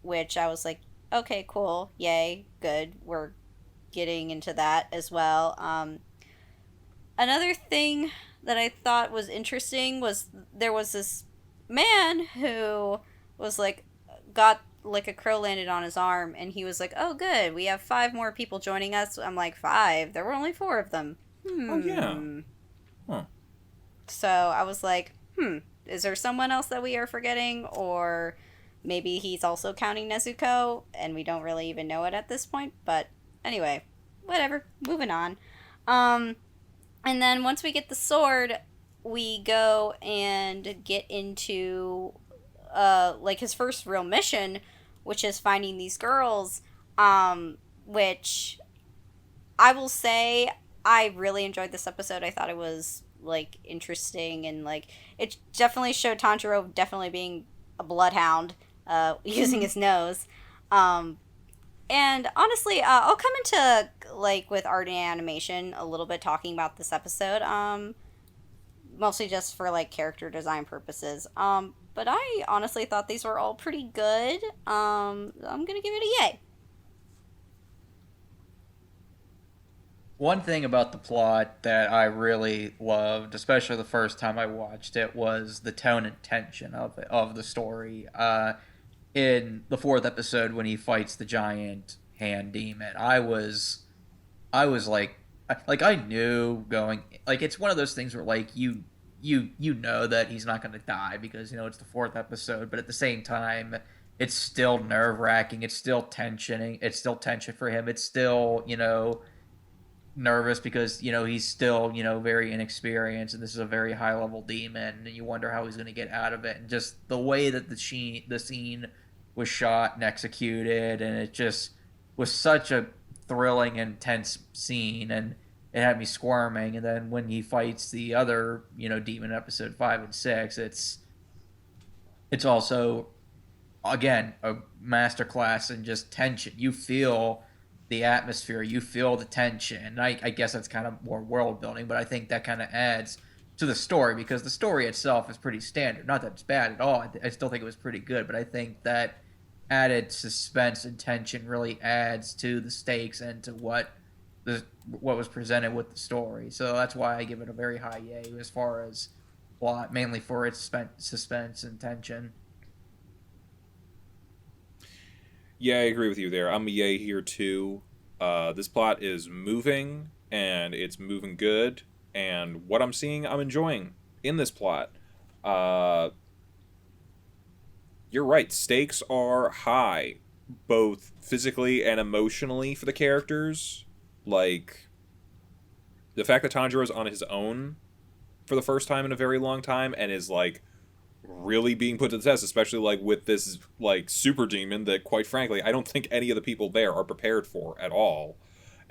which I was like, okay, cool, yay, good, we're getting into that as well. Another thing that I thought was interesting was there was this man who was, like, got like a crow landed on his arm, and he was like, "Oh, good, we have 5 more people joining us." I'm like, 5? There were only 4 of them. Oh, yeah. Huh. So I was like, is there someone else that we are forgetting? Or maybe he's also counting Nezuko, and we don't really even know it at this point. But anyway, whatever. Moving on. And then once we get the sword, we go and get into, like, his first real mission, which is finding these girls, which I will say I really enjoyed this episode. I thought it was, like, interesting, and, like, it definitely showed Tanjiro definitely being a bloodhound, using his nose. And honestly, I'll come into, like, with art and animation a little bit talking about this episode, mostly just for, like, character design purposes. But I honestly thought these were all pretty good. I'm gonna give it a yay. One thing about the plot that I really loved, especially the first time I watched it, was the tone and tension of the story. In the 4th episode, when he fights the giant hand demon, I was like I knew going, like, it's one of those things where, like, you know that he's not going to die because, you know, it's the 4th episode, but at the same time, it's still nerve wracking. It's still tensioning. It's still tension for him. It's still, you know, nervous because, you know, he's still, you know, very inexperienced, and this is a very high level demon, and you wonder how he's going to get out of it. And just the way that the scene was shot and executed, and it just was such a thrilling, intense scene, and it had me squirming. And then when he fights the other, you know, demon in episode 5 and 6, it's also, again, a masterclass in just tension. You feel the atmosphere, you feel the tension. And I guess that's kind of more world building, but I think that kind of adds to the story, because the story itself is pretty standard. Not that it's bad at all. I still think it was pretty good, but I think that added suspense and tension really adds to the stakes and to what was presented with the story. So that's why I give it a very high yay as far as plot, mainly for its suspense and tension. Yeah, I agree with you there. I'm a yay here too. This plot is moving, and it's moving good, and what I'm seeing, I'm enjoying in this plot. You're right, stakes are high, both physically and emotionally for the characters. Like, the fact that Tanjiro's on his own for the first time in a very long time, and is, like, really being put to the test, especially, like, with this, like, super demon that, quite frankly, I don't think any of the people there are prepared for at all.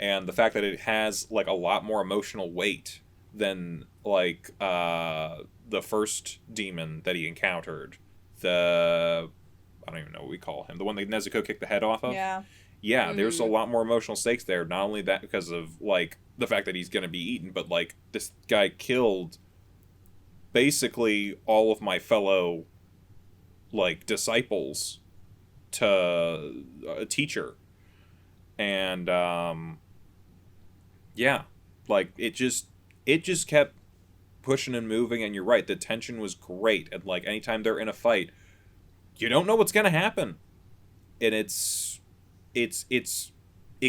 And the fact that it has, like, a lot more emotional weight than, like, the first demon that he encountered. I don't even know what we call him. The one that Nezuko kicked the head off of? Yeah. Yeah, there's a lot more emotional stakes there. Not only that because of, like, the fact that he's going to be eaten, but, like, this guy killed basically all of my fellow, like, disciples to a teacher. And, yeah, like, it just kept pushing and moving, and you're right, the tension was great. And, like, anytime they're in a fight, you don't know what's going to happen. And it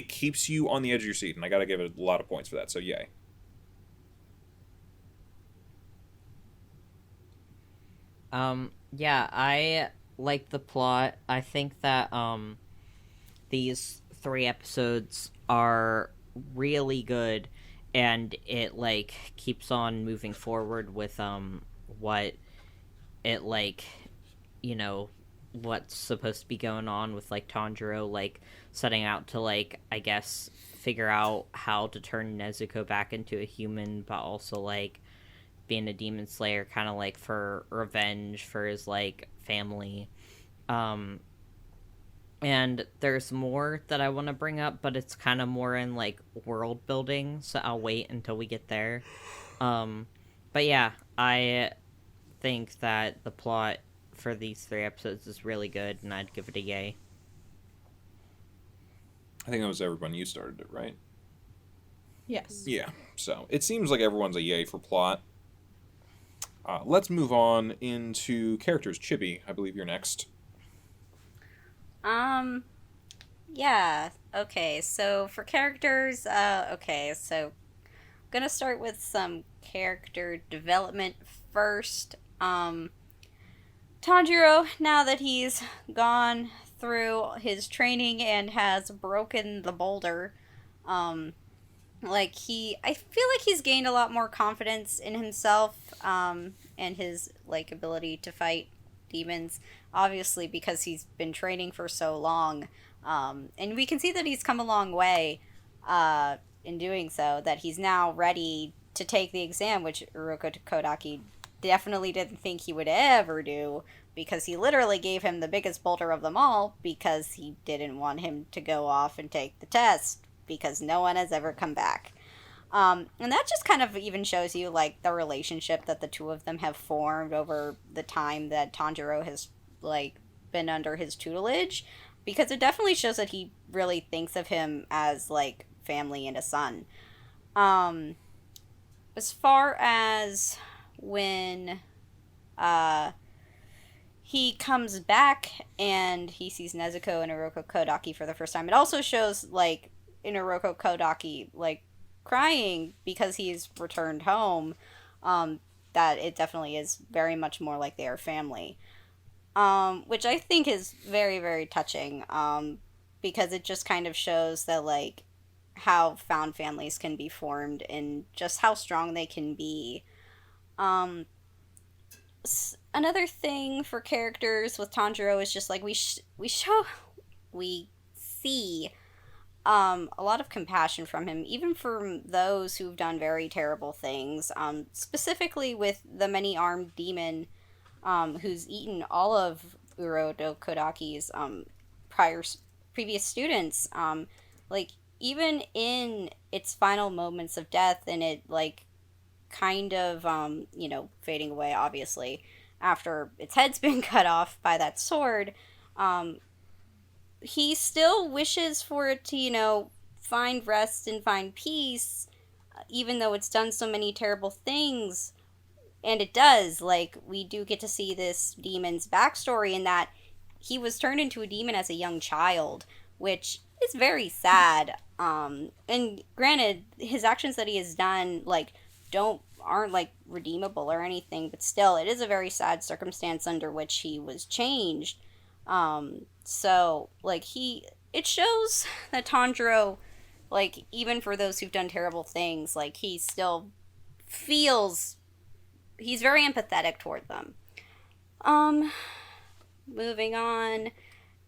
keeps you on the edge of your seat, and I gotta give it a lot of points for that, so yay. Yeah, I like the plot. I think that, these 3 episodes are really good, and it, like, keeps on moving forward with, what it, like, you know, what's supposed to be going on with, like, Tanjiro, like, setting out to, like, I guess, figure out how to turn Nezuko back into a human, but also, like, being a demon slayer, kind of, like, for revenge for his, like, family. And there's more that I want to bring up, but it's kind of more in, like, world building, so I'll wait until we get there. But yeah, I think that the plot for these 3 episodes is really good, and I'd give it a yay. I think that was everyone. You started it, right? Yes. Yeah, so it seems like everyone's a yay for plot. Let's move on into characters. Chibi, I believe you're next. Yeah. Okay. So for characters, okay. So gonna start with some character development first. Tanjiro, now that he's gone through his training and has broken the boulder, um, I feel like he's gained a lot more confidence in himself, and his, like, ability to fight demons, obviously because he's been training for so long, and we can see that he's come a long way, in doing so, that he's now ready to take the exam, which Uroku Kodaki definitely didn't think he would ever do, because he literally gave him the biggest boulder of them all because he didn't want him to go off and take the test, because no one has ever come back. And that just kind of even shows you, like, the relationship that the two of them have formed over the time that Tanjiro has, like, been under his tutelage, because it definitely shows that he really thinks of him as, like, family and a son. As far as when, he comes back and he sees Nezuko and Hiroko Kodaki for the first time, it also shows, like, in Hiroko Kodaki, like, crying because he's returned home, that it definitely is very much more like they are family. Which I think is very, very touching, because it just kind of shows that, like, how found families can be formed and just how strong they can be. Another thing for characters with Tanjiro is just, like, we see a lot of compassion from him, even from those who've done very terrible things. Specifically with the many-armed demon, who's eaten all of Urodo Kodaki's previous students. Like, even in its final moments of death, and it, like, kind of fading away, obviously, after its head's been cut off by that sword, he still wishes for it to, find rest and find peace, even though it's done so many terrible things. And it does. Like, we do get to see this demon's backstory in that he was turned into a demon as a young child, which is very sad. And granted, his actions that he has done, like, aren't, like, redeemable or anything, but still, it is a very sad circumstance under which he was changed. So, like, it shows that Tanjiro, like, even for those who've done terrible things, like, he still feels, he's very empathetic toward them. Moving on.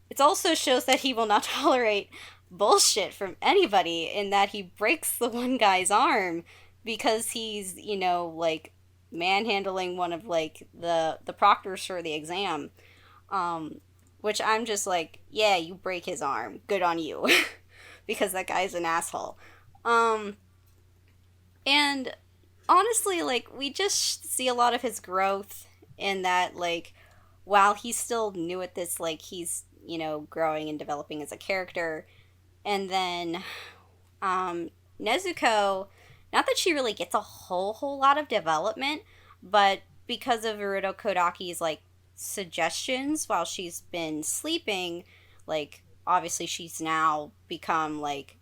It also shows that he will not tolerate bullshit from anybody, in that he breaks the one guy's arm because he's, like, manhandling one of, like, the proctors for the exam. Which I'm just like, yeah, you break his arm. Good on you. Because that guy's an asshole. And honestly, like, we just see a lot of his growth in that, like, while he's still new at this, like, he's, growing and developing as a character. And then, Nezuko, not that she really gets a whole lot of development, but because of Urodo Kodaki's, like, suggestions while she's been sleeping, like, obviously she's now become, like,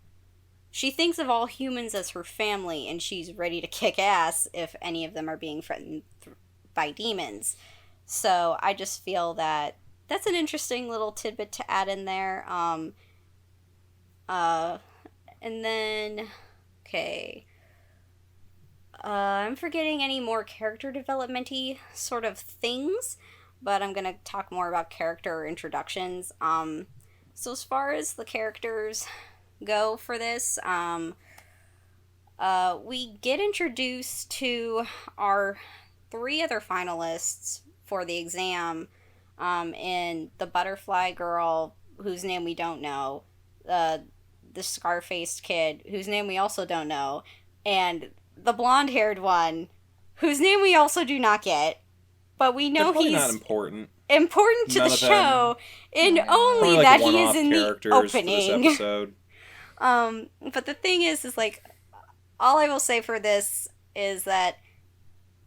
she thinks of all humans as her family, and she's ready to kick ass if any of them are being threatened by demons. So I just feel that that's an interesting little tidbit to add in there. And then, okay, I'm forgetting any more character development-y sort of things, but I'm gonna talk more about character introductions. So as far as the characters go for this, we get introduced to our 3 other finalists for the exam, in the butterfly girl, whose name we don't know, the scar-faced kid, whose name we also don't know, and the blonde-haired one, whose name we also do not get, but we know he's not important to None the of them. show, and only Probably, like, that he one-off is in the characters for this opening. episode. But the thing is like, all I will say for this is that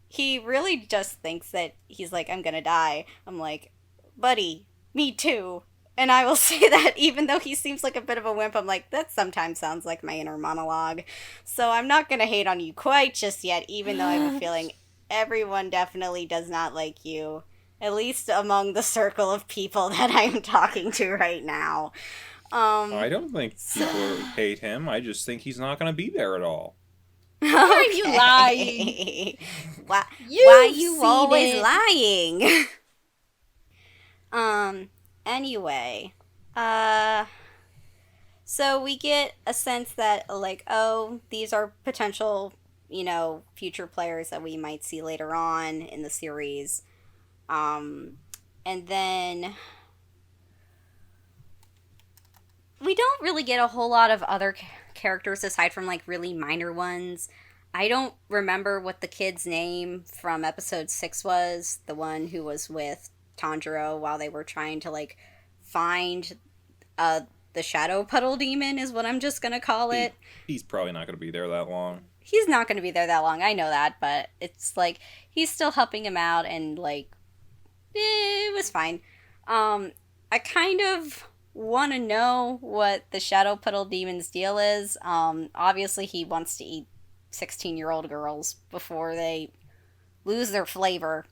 he really just thinks that he's like, I'm gonna die. I'm like, buddy, me too. And I will say that even though he seems like a bit of a wimp, I'm like, that sometimes sounds like my inner monologue. So I'm not going to hate on you quite just yet, even though I have a feeling everyone definitely does not like you. At least among the circle of people that I am talking to right now. I don't think people hate him. I just think he's not going to be there at all. Why are you lying? Why You've are you seen always it. lying? Anyway, so we get a sense that, like, oh, these are potential, future players that we might see later on in the series. And then we don't really get a whole lot of other characters aside from, like, really minor ones. I don't remember what the kid's name from episode 6 was, the one who was with Tanjiro while they were trying to, like, find the shadow puddle demon is what I'm just gonna call it. He's probably not going to be there that long. He's not gonna be there that long, I know that, but it's like he's still helping him out, and like it was fine. I kind of want to know what the shadow puddle demon's deal is. Obviously he wants to eat 16-year-old girls before they lose their flavor.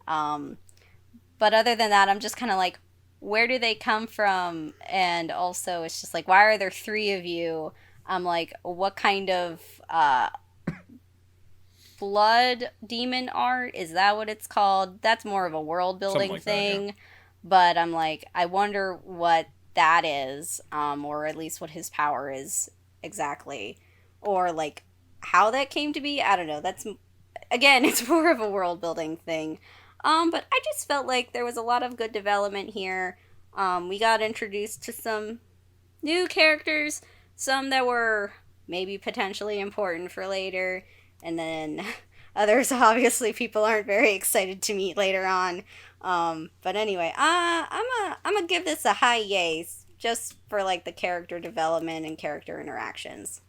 But other than that, I'm just kind of like, where do they come from? And also, it's just like, why are there 3 of you? I'm like, what kind of blood demon art? Is that what it's called? That's more of a world building like thing. that, yeah. But I'm like, I wonder what that is, or at least what his power is exactly. Or like how that came to be. I don't know. That's, again, it's more of a world building thing. But I just felt like there was a lot of good development here. We got introduced to some new characters, some that were maybe potentially important for later, and then others obviously people aren't very excited to meet later on. But anyway, I'm gonna give this a high yay, just for like the character development and character interactions.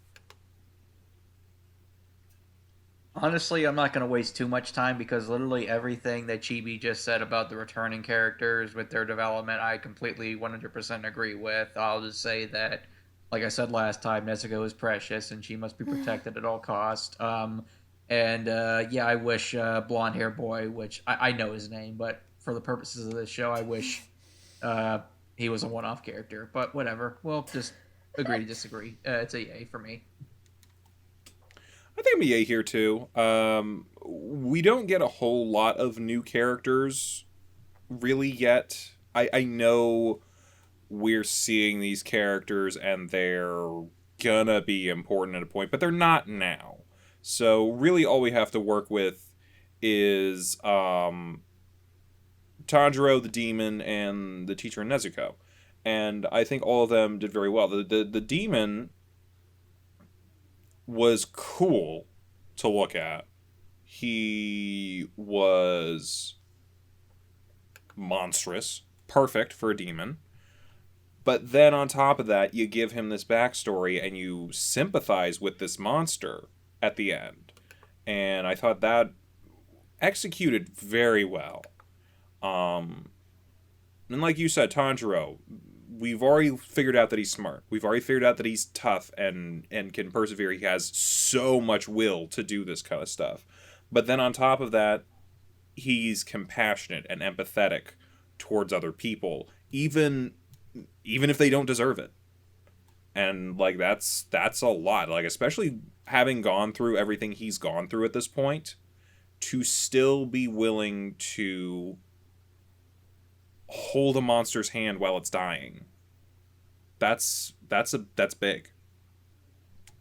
Honestly, I'm not going to waste too much time because literally everything that Chibi just said about the returning characters with their development, I completely 100% agree with. I'll just say that, like I said last time, Nezuko is precious and she must be protected at all cost. Yeah, I wish blonde hair boy, which I know his name, but for the purposes of this show, I wish he was a one-off character. But whatever, we'll just agree to disagree. It's a yay for me. I think I'm a yay here too. We don't get a whole lot of new characters really yet. I know we're seeing these characters and they're gonna be important at a point, but they're not now. So really all we have to work with is Tanjiro the demon and the teacher Nezuko. And I think all of them did very well. The demon was cool to look at. He was monstrous, perfect for a demon. But then on top of that, you give him this backstory and you sympathize with this monster at the end. And I thought that executed very well. And like you said, Tanjiro, we've already figured out that he's smart. We've already figured out that he's tough and can persevere. He has so much will to do this kind of stuff. But then on top of that, he's compassionate and empathetic towards other people, even if they don't deserve it. And like that's a lot. Like especially having gone through everything he's gone through at this point, to still be willing to hold a monster's hand while it's dying. That's big.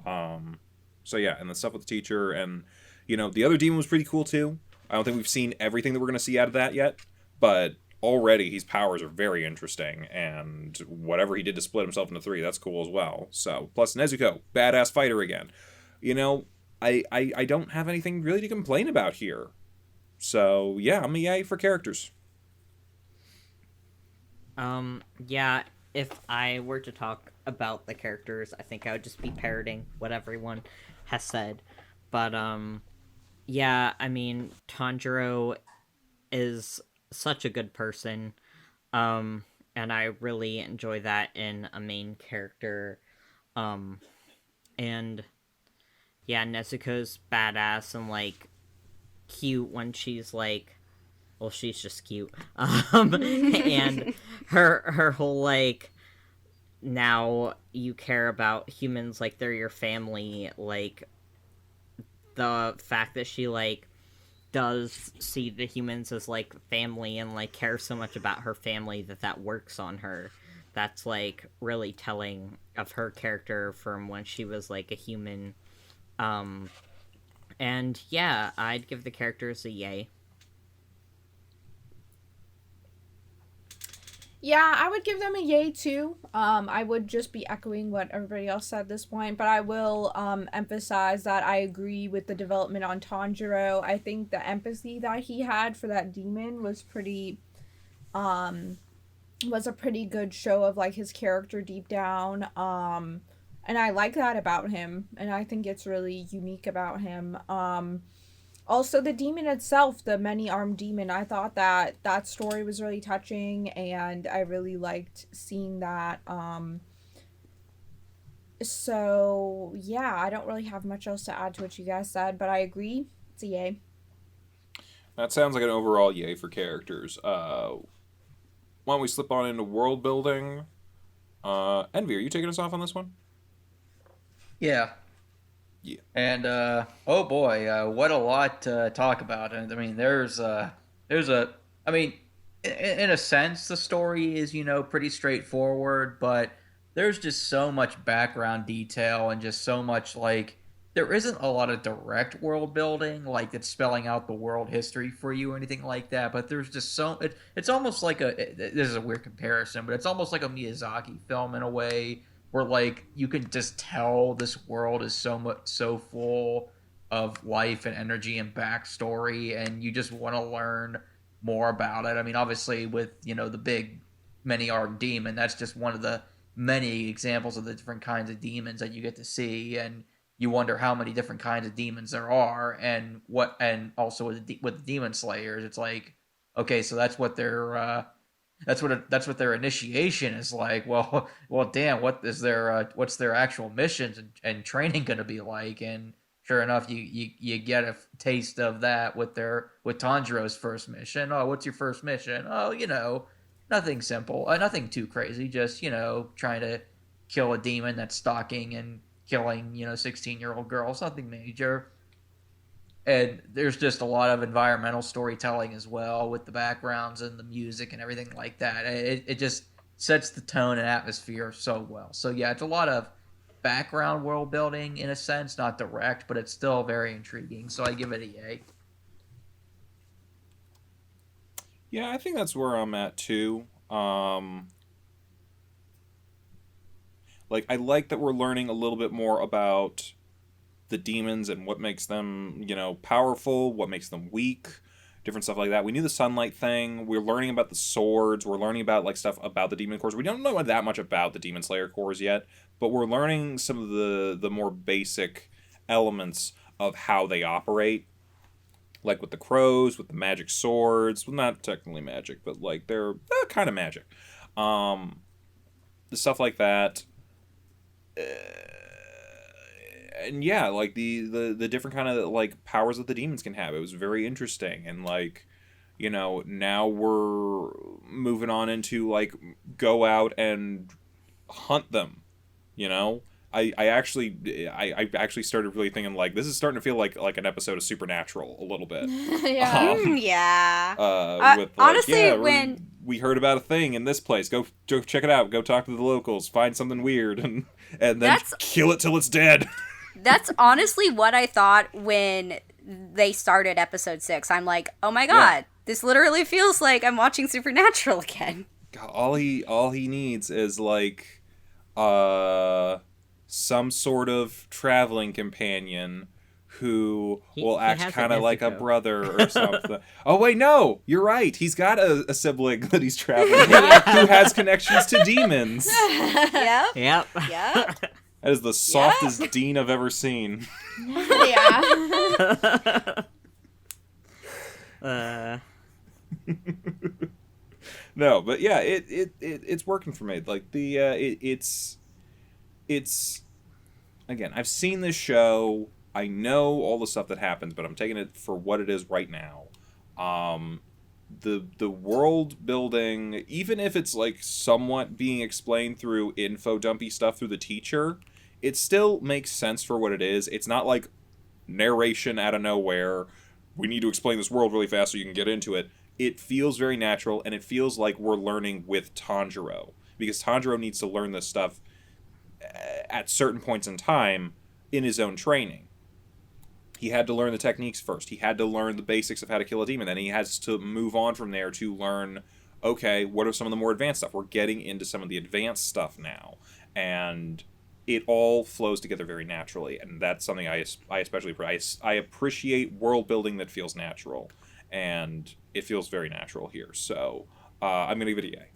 So yeah, and the stuff with the teacher and the other demon was pretty cool too. I don't think we've seen everything that we're gonna see out of that yet, but already his powers are very interesting, and whatever he did to split himself into 3, that's cool as well. So plus Nezuko, badass fighter again. I don't have anything really to complain about here. So yeah, I'm a yay for characters. Yeah, if I were to talk about the characters, I think I would just be parroting what everyone has said. But, yeah, I mean, Tanjiro is such a good person. And and I really enjoy that in a main character. And yeah, Nezuko's badass and like cute when she's like, well, she's just cute. And her whole like, now you care about humans like they're your family, like the fact that she like does see the humans as like family and like cares so much about her family that works on her. That's like really telling of her character from when she was like a human. And yeah, I'd give the characters a yay. Yeah, I would give them a yay too. I would just be echoing what everybody else said at this point, but I will emphasize that I agree with the development on Tanjiro. I think the empathy that he had for that demon was a pretty good show of like his character deep down. And I like that about him, and I think it's really unique about him. Also, the demon itself, the many-armed demon, I thought that story was really touching, and I really liked seeing that. So, yeah, I don't really have much else to add to what you guys said, but I agree. It's a yay. That sounds like an overall yay for characters. Why don't we slip on into world building? Envy, are you taking us off on this one? Yeah. Yeah. And oh boy, what a lot to talk about. And I mean, there's a, I mean, in a sense, the story is pretty straightforward, but there's just so much background detail and just so much like there isn't a lot of direct world building like it's spelling out the world history for you or anything like that. But there's just it's almost like this is a weird comparison, but it's almost like a Miyazaki film in a way, where like you can just tell this world is so full of life and energy and backstory, and you just want to learn more about it. I mean, obviously with the big many-armed demon, that's just one of the many examples of the different kinds of demons that you get to see, and you wonder how many different kinds of demons there are, and also with the demon slayers, it's like, okay, so that's what their that's what their initiation is like. Well, damn. What's their actual missions and training going to be like? And sure enough, you get a taste of that with Tanjiro's first mission. Oh, what's your first mission? Oh, nothing simple, nothing too crazy. Just trying to kill a demon that's stalking and killing 16-year-old girls. Nothing major. And there's just a lot of environmental storytelling as well with the backgrounds and the music and everything like that. It just sets the tone and atmosphere so well. So yeah, it's a lot of background world building in a sense, not direct, but it's still very intriguing. So I give it a yay. Yeah, I think that's where I'm at too. Like, I like that we're learning a little bit more about the demons and what makes them, powerful, what makes them weak, different stuff like that. We knew the sunlight thing. We're learning about the swords. We're learning about like stuff about the demon cores. We don't know that much about the demon slayer cores yet, but we're learning some of the more basic elements of how they operate. Like with the crows, with the magic swords. Well, not technically magic, but like they're kind of magic. The stuff like that. And yeah, like the different kind of like powers that the demons can have. It was very interesting, and like, now we're moving on into like go out and hunt them. I actually started really thinking like this is starting to feel like an episode of Supernatural a little bit. Yeah. Yeah. With like, honestly, yeah, when we heard about a thing in this place, go check it out. Go talk to the locals. Find something weird, and then kill it till it's dead. That's honestly what I thought when they started episode 6. I'm like, oh my god, this literally feels like I'm watching Supernatural again. God, all he needs is like some sort of traveling companion who will act kind of like a brother or something. Oh wait, no, you're right. He's got a sibling that he's traveling with who has connections to demons. Yep. That is the softest Dean I've ever seen. Yeah. No, but yeah, it's working for me. Like it's again, I've seen this show. I know all the stuff that happens, but I'm taking it for what it is right now. Um, the world building, even if it's like somewhat being explained through info dumpy stuff through the teacher, it still makes sense for what it is. It's not like narration out of nowhere. We need to explain this world really fast so you can get into it. It feels very natural, and it feels like we're learning with Tanjiro, because Tanjiro needs to learn this stuff at certain points in time in his own training. He had to learn the techniques first. He had to learn the basics of how to kill a demon. Then he has to move on from there to learn, okay, what are some of the more advanced stuff? We're getting into some of the advanced stuff now. And it all flows together very naturally. And that's something I especially I appreciate world building that feels natural. And it feels very natural here. So I'm going to give it a yay.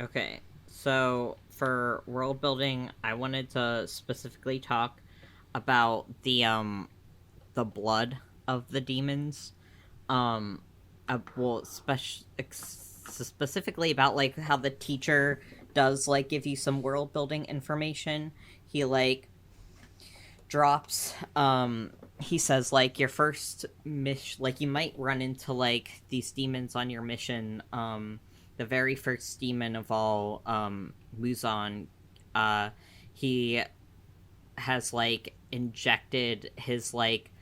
Okay, so for world building, I wanted to specifically talk about the blood of the demons. Well, specifically about like how the teacher does like give you some world building information. He like drops he says like your first mission, like you might run into like these demons on your mission. The very first demon of all, Muzan, he has like injected his like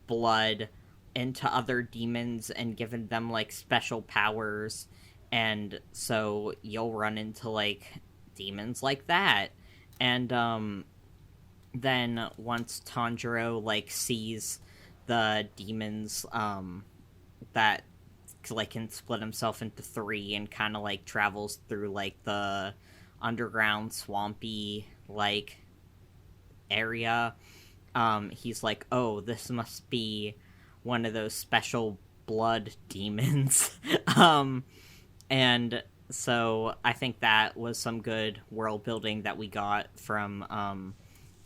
blood into other demons and given them like special powers, and so you'll run into like demons like that. And then once Tanjiro like sees the demons that like can split himself into three and kind of like travels through like the underground swampy like area, he's like, oh, this must be one of those special blood demons. And so I think that was some good world building that we got from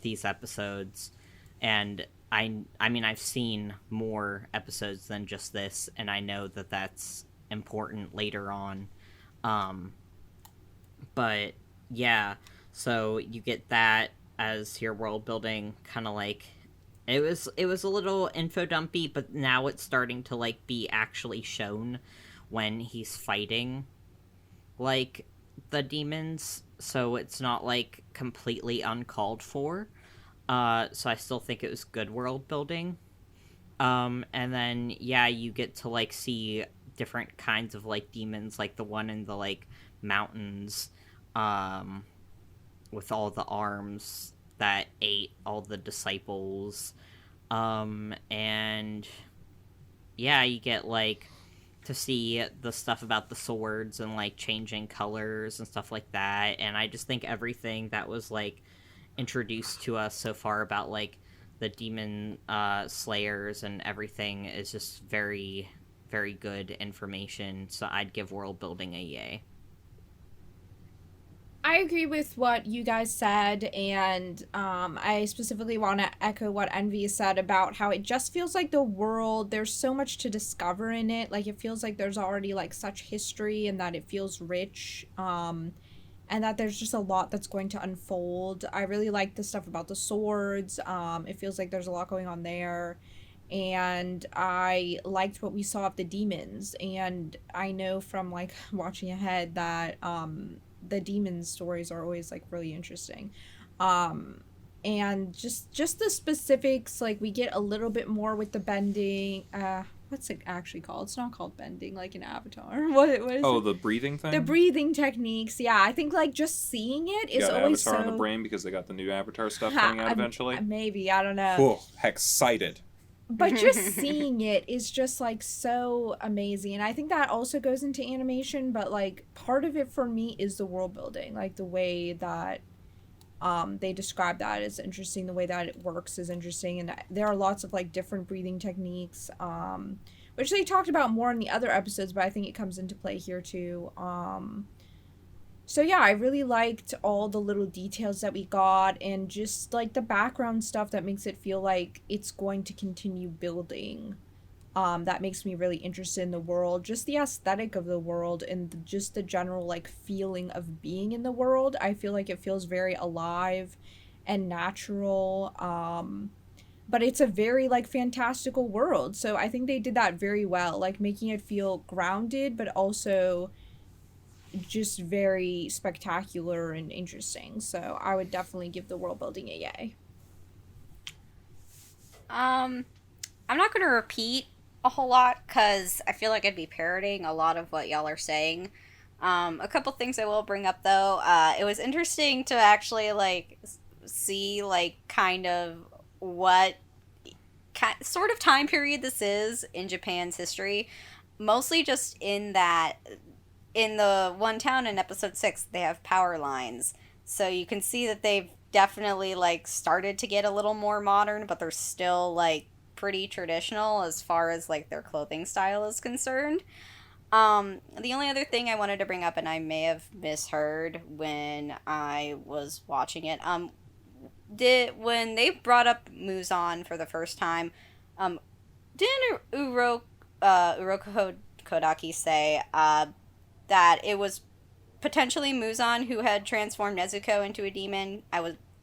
these episodes. And I mean, I've seen more episodes than just this, and I know that that's important later on. But yeah, so you get that as your world building, kind of like it was a little info dumpy, but now it's starting to like be actually shown when he's fighting like the demons, so it's not like completely uncalled for. So I still think it was good world building. And then, yeah, you get to, like, see different kinds of, like, demons, like the one in the, like, mountains, with all the arms that ate all the disciples. And, yeah, you get, like, to see the stuff about the swords and, like, changing colors and stuff like that. And I just think everything that was, like, introduced to us so far about like the demon slayers and everything is just very, very good information. So I'd give world building a yay. I agree with what you guys said, and I specifically want to echo what Envy said about how it just feels like the world, there's so much to discover in it. Like, it feels like there's already like such history, and that it feels rich. And that there's just a lot that's going to unfold. I really like the stuff about the swords. It feels like there's a lot going on there. And I liked what we saw of the demons. And I know from, like, watching ahead that the demon stories are always, like, really interesting. And just the specifics, like, we get a little bit more with the bending. What's it actually called? It's not called bending like in Avatar. What is it? Oh, the breathing thing? The breathing techniques. Yeah, I think like just seeing it is always Avatar so... on the brain because they got the new Avatar stuff coming out eventually. Maybe, I don't know. Cool. Excited. But just seeing it is just like so amazing. And I think that also goes into animation, but like part of it for me is the world building. Like the way that they describe that is interesting. The way that it works is interesting. And there are lots of like different breathing techniques, which they talked about more in the other episodes, but I think it comes into play here too. So yeah, I really liked all the little details that we got, and just like the background stuff that makes it feel like it's going to continue building. that makes me really interested in the world. Just the aesthetic of the world and just the general like feeling of being in the world. I feel like it feels very alive and natural. But it's a very like fantastical world. So I think they did that very well, like making it feel grounded but also just very spectacular and interesting. So I would definitely give the world building a yay. I'm not going to repeat a whole lot because I feel like I'd be parroting a lot of what y'all are saying. A couple things I will bring up though. It was interesting to actually like see like kind of what sort of time period this is in Japan's history. Mostly just in that in the one town in episode 6 they have power lines. So you can see that they've definitely like started to get a little more modern, but they're still like pretty traditional as far as like their clothing style is concerned. The only other thing I wanted to bring up, and I may have misheard when I was watching it, when they brought up Muzan for the first time, didn't Uroko Kodaki say that it was potentially Muzan who had transformed Nezuko into a demon?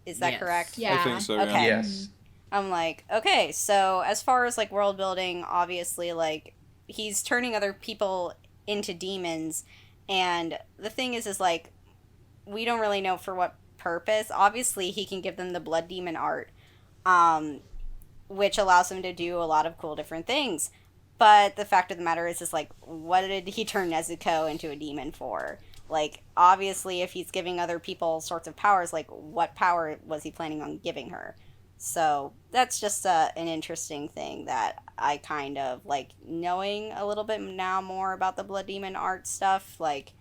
Is that Yes. correct? Yeah. I think so, yeah. Okay. Yes. I'm like, okay, so as far as like world building, obviously like he's turning other people into demons, and the thing is like we don't really know for what purpose. Obviously he can give them the blood demon art, which allows him to do a lot of cool different things. But the fact of the matter is like, what did he turn Nezuko into a demon for? Like, obviously, if he's giving other people sorts of powers, like, what power was he planning on giving her? So, that's just an interesting thing that I kind of, like, knowing a little bit now more about the Blood Demon art stuff, like,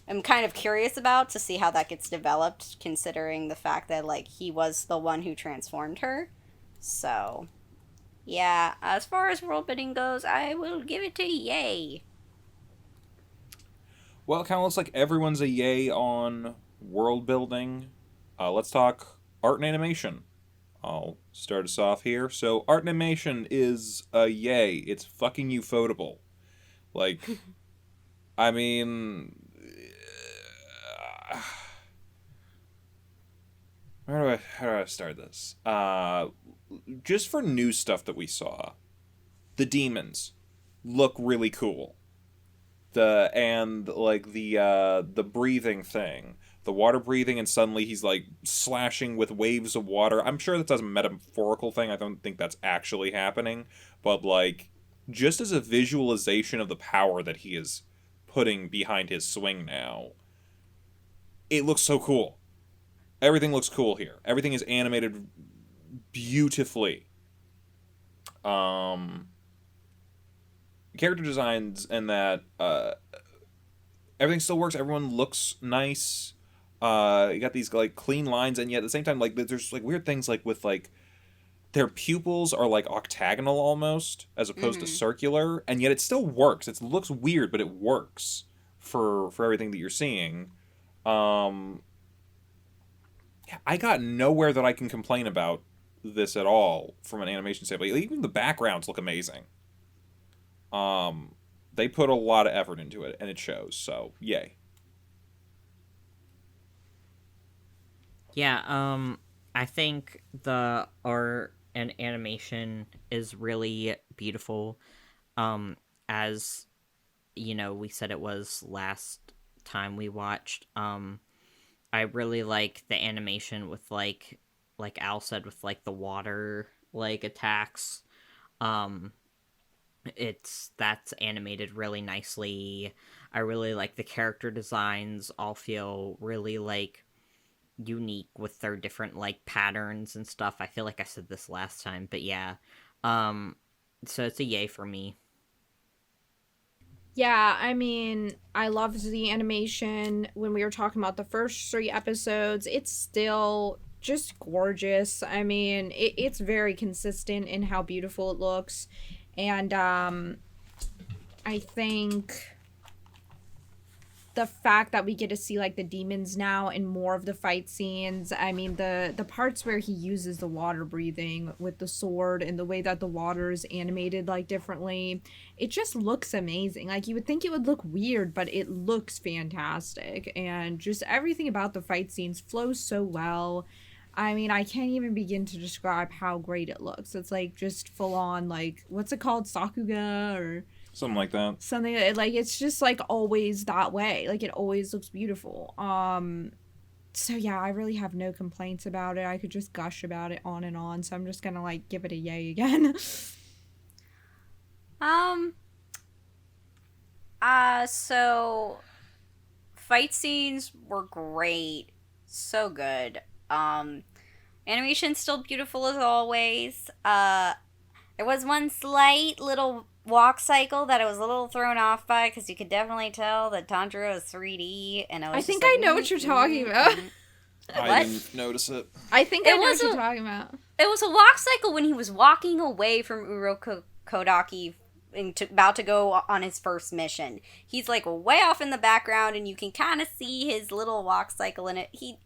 I'm kind of curious about to see how that gets developed, considering the fact that, like, he was the one who transformed her. So, yeah, as far as world building goes, I will give it to yay. Well, it kind of looks like everyone's a yay on world building. Let's talk art and animation. I'll start us off here. So, art and animation is a yay. It's fucking ufotable. Like, I mean, how do I start this? Just for new stuff that we saw, the demons look really cool. The breathing thing, the water breathing, and suddenly he's like slashing with waves of water. I'm sure that's a metaphorical thing. I don't think that's actually happening, but like just as a visualization of the power that he is putting behind his swing now, it looks so cool. Everything looks cool here. Everything is animated beautifully. Character designs and that everything still works. Everyone looks nice. You got these like clean lines, and yet at the same time, like there's like weird things like with like their pupils are like octagonal almost as opposed to circular, and yet it still works. It looks weird, but it works for everything that you're seeing. I got nowhere that I can complain about this at all from an animation standpoint. Even the backgrounds look amazing. They put a lot of effort into it, and it shows, so yay. Yeah, I think the art and animation is really beautiful. As, you know, we said it was last time we watched, I really like the animation with, like Al said, with, like, the water, like, attacks. That's animated really nicely. I really like the character designs. All feel really like unique with their different like patterns and stuff. I feel like I said this last time, but yeah. So it's a yay for me. Yeah, I mean, I loved the animation when we were talking about the first 3 episodes. It's still just gorgeous. I mean, it's very consistent in how beautiful it looks. And I think the fact that we get to see like the demons now in more of the fight scenes. I mean, the parts where he uses the water breathing with the sword and the way that the water is animated like differently, it just looks amazing. Like you would think it would look weird, but it looks fantastic, and just everything about the fight scenes flows so well. I mean, I can't even begin to describe how great it looks. It's like just full on, like, what's it called, Sakuga or Something like that. something like, it's just like always that way. Like it always looks beautiful. So yeah, I really have no complaints about it. I could just gush about it on and on. So I'm just gonna like give it a yay again. So fight scenes were great. So good. Animation's still beautiful as always. There was one slight little walk cycle that I was a little thrown off by, because you could definitely tell that Tanjiro is 3D, and I was I just think like, I know what you're talking about. I didn't notice it. I think I know what you're talking about. It was a walk cycle when he was walking away from Kodaki and about to go on his first mission. He's like way off in the background, and you can kind of see his little walk cycle in it. He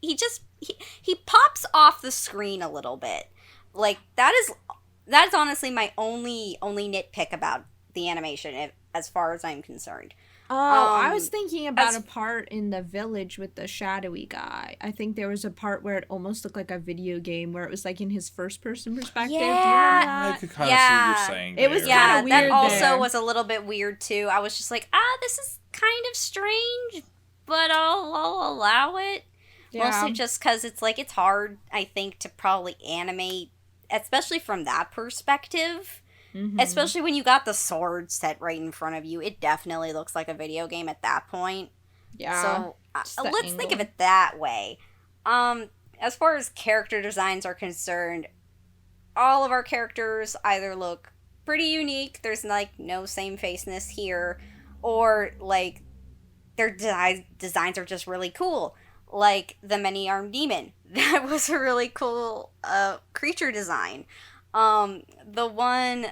pops off the screen a little bit. Like that's honestly my only nitpick about the animation, as far as I'm concerned. Oh, I was thinking about a part in the village with the shadowy guy. I think there was a part where it almost looked like a video game, where it was like in his first person perspective. Yeah. Do you remember that? I could kind of see what you're saying. It was there. kinda Yeah, that weird also there. was a little bit weird too. I was just like, this is kind of strange, but I'll allow it. Yeah. Mostly just because it's like, it's hard, I think, to probably animate, especially from that perspective. Mhm. Especially when you got the sword set right in front of you. It definitely looks like a video game at that point. Yeah. So Just the let's think of angle. it that way. As far as character designs are concerned, all of our characters either look pretty unique. There's like no same faceness here, or like their designs are just really cool. Like the many-armed demon. That was a really cool creature design. The one,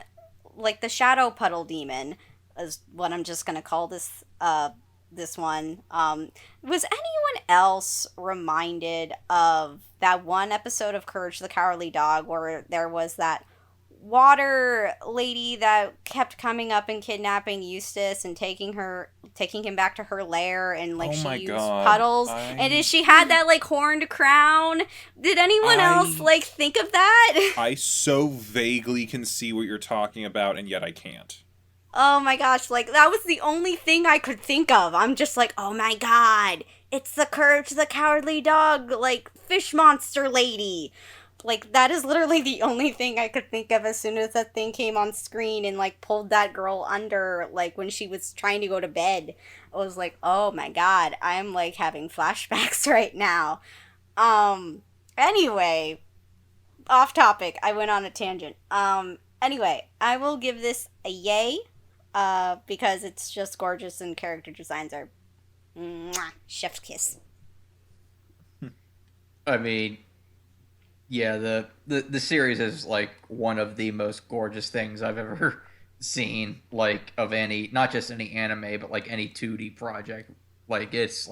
like the shadow puddle demon, is what I'm just gonna call this one. Was anyone else reminded of that one episode of Courage the Cowardly Dog where there was that water lady that kept coming up and kidnapping Eustace and taking him back to her lair, and like Oh my she used God. puddles, and she had that like horned crown? Did anyone else like think of that? I so vaguely can see what you're talking about, and yet I can't. Oh my gosh, like that was the only thing I could think of. I'm just like, oh my god, it's the Courage the Cowardly Dog, like fish monster lady. Like, that is literally the only thing I could think of as soon as that thing came on screen and, like, pulled that girl under, like, when she was trying to go to bed. I was like, oh my god, I'm, like, having flashbacks right now. Anyway, off topic, I went on a tangent. Anyway, I will give this a yay, because it's just gorgeous and character designs are, mwah, chef's kiss. I mean, yeah, the series is like one of the most gorgeous things I've ever seen, like of any, not just any anime, but like any 2D project. Like it's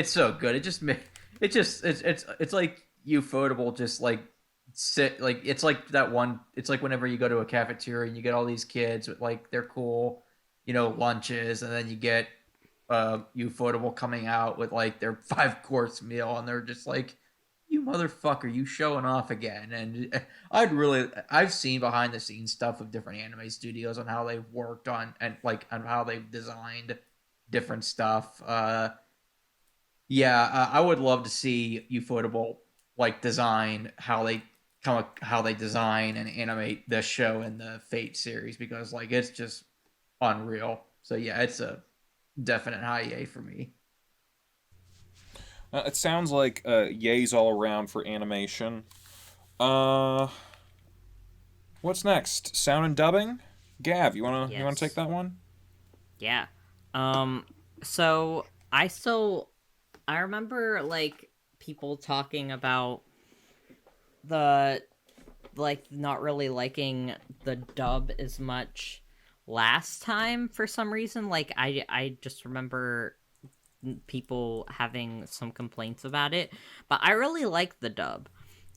so good. It's like Ufotable just like sit, like it's like that one. It's like whenever you go to a cafeteria and you get all these kids with like their cool, lunches, and then you get Ufotable coming out with like their 5-course meal, and they're just like, you motherfucker, you showing off again. And I've seen behind the scenes stuff of different anime studios on how they've worked on, and like on how they've designed different stuff. I would love to see Ufotable like design how they design and animate this show in the Fate series, because like it's just unreal. So yeah, it's a definite high yay for me. It sounds like yays all around for animation. What's next? Sound and dubbing? Gav, you wanna take that one? Yeah. So I remember like people talking about the like not really liking the dub as much last time for some reason. Like I just remember people having some complaints about it, but I really like the dub.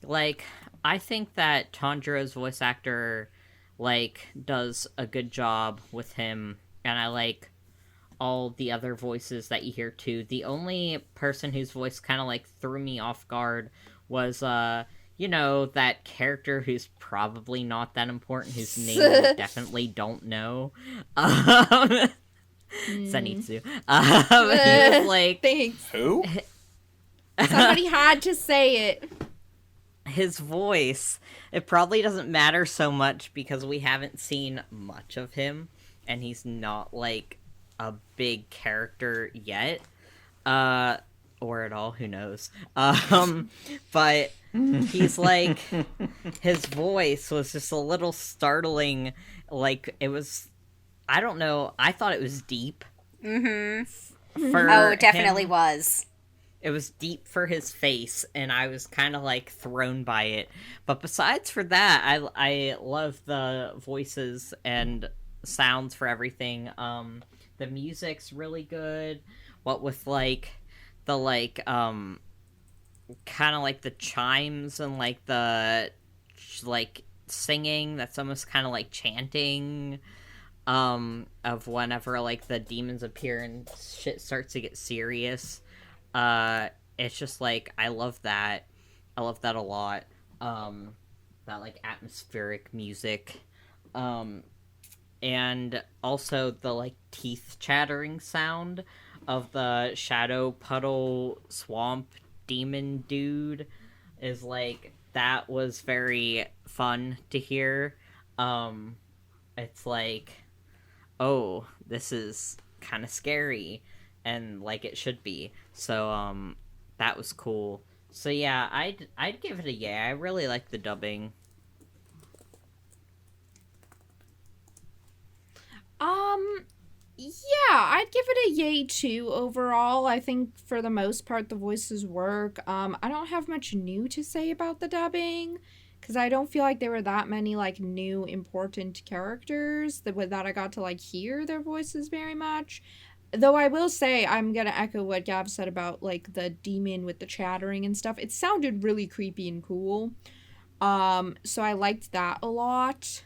Like, I think that Tanjiro's voice actor, like, does a good job with him, and I like all the other voices that you hear too. The only person whose voice kind of like threw me off guard was that character who's probably not that important, whose name I definitely don't know. Zenitsu. He was like, thanks. Who? Somebody had to say it. His voice, it probably doesn't matter so much because we haven't seen much of him, and he's not like a big character yet, or at all, who knows. But he's like, his voice was just a little startling. Like, it was, I don't know, I thought it was deep. Oh, it definitely was. It was deep for his face, and I was kind of like thrown by it. But besides for that, I love the voices and sounds for everything. The music's really good. What with like the kind of like the chimes and like the like singing that's almost kind of like chanting of whenever like the demons appear and shit starts to get serious. It's just like I love that a lot. That like atmospheric music, and also the like teeth chattering sound of the shadow puddle swamp demon dude is like, that was very fun to hear. It's like, oh, this is kind of scary, and like it should be. So that was cool. So yeah, I'd give it a yay. I really like the dubbing. Yeah, I'd give it a yay too overall. I think for the most part the voices work. I don't have much new to say about the dubbing, because I don't feel like there were that many like new important characters that I got to like hear their voices very much. Though I will say, I'm gonna echo what Gav said about like the demon with the chattering and stuff. It sounded really creepy and cool. So I liked that a lot.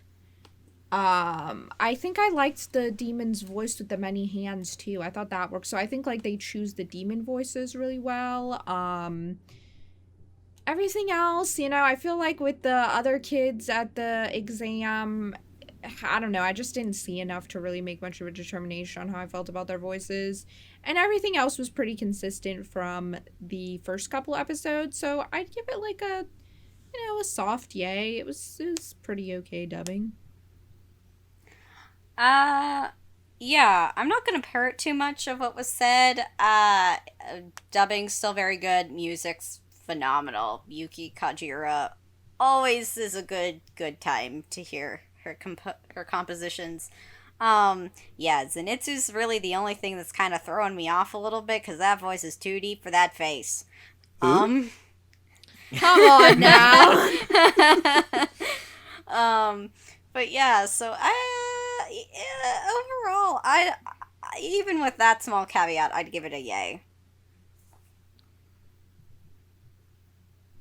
I think I liked the demon's voice with the many hands too. I thought that worked. So I think like they choose the demon voices really well. Everything else, I feel like with the other kids at the exam, I don't know, I just didn't see enough to really make much of a determination on how I felt about their voices. And everything else was pretty consistent from the first couple episodes, so I'd give it like a soft yay. It was pretty okay dubbing. Yeah, I'm not gonna parrot too much of what was said. Dubbing's still very good. Music's phenomenal. Yuki Kajira always is a good time to hear her compositions. Yeah, Zenitsu's really the only thing that's kind of throwing me off a little bit, because that voice is too deep for that face. Come on now. But yeah, so overall, I even with that small caveat, I'd give it a yay.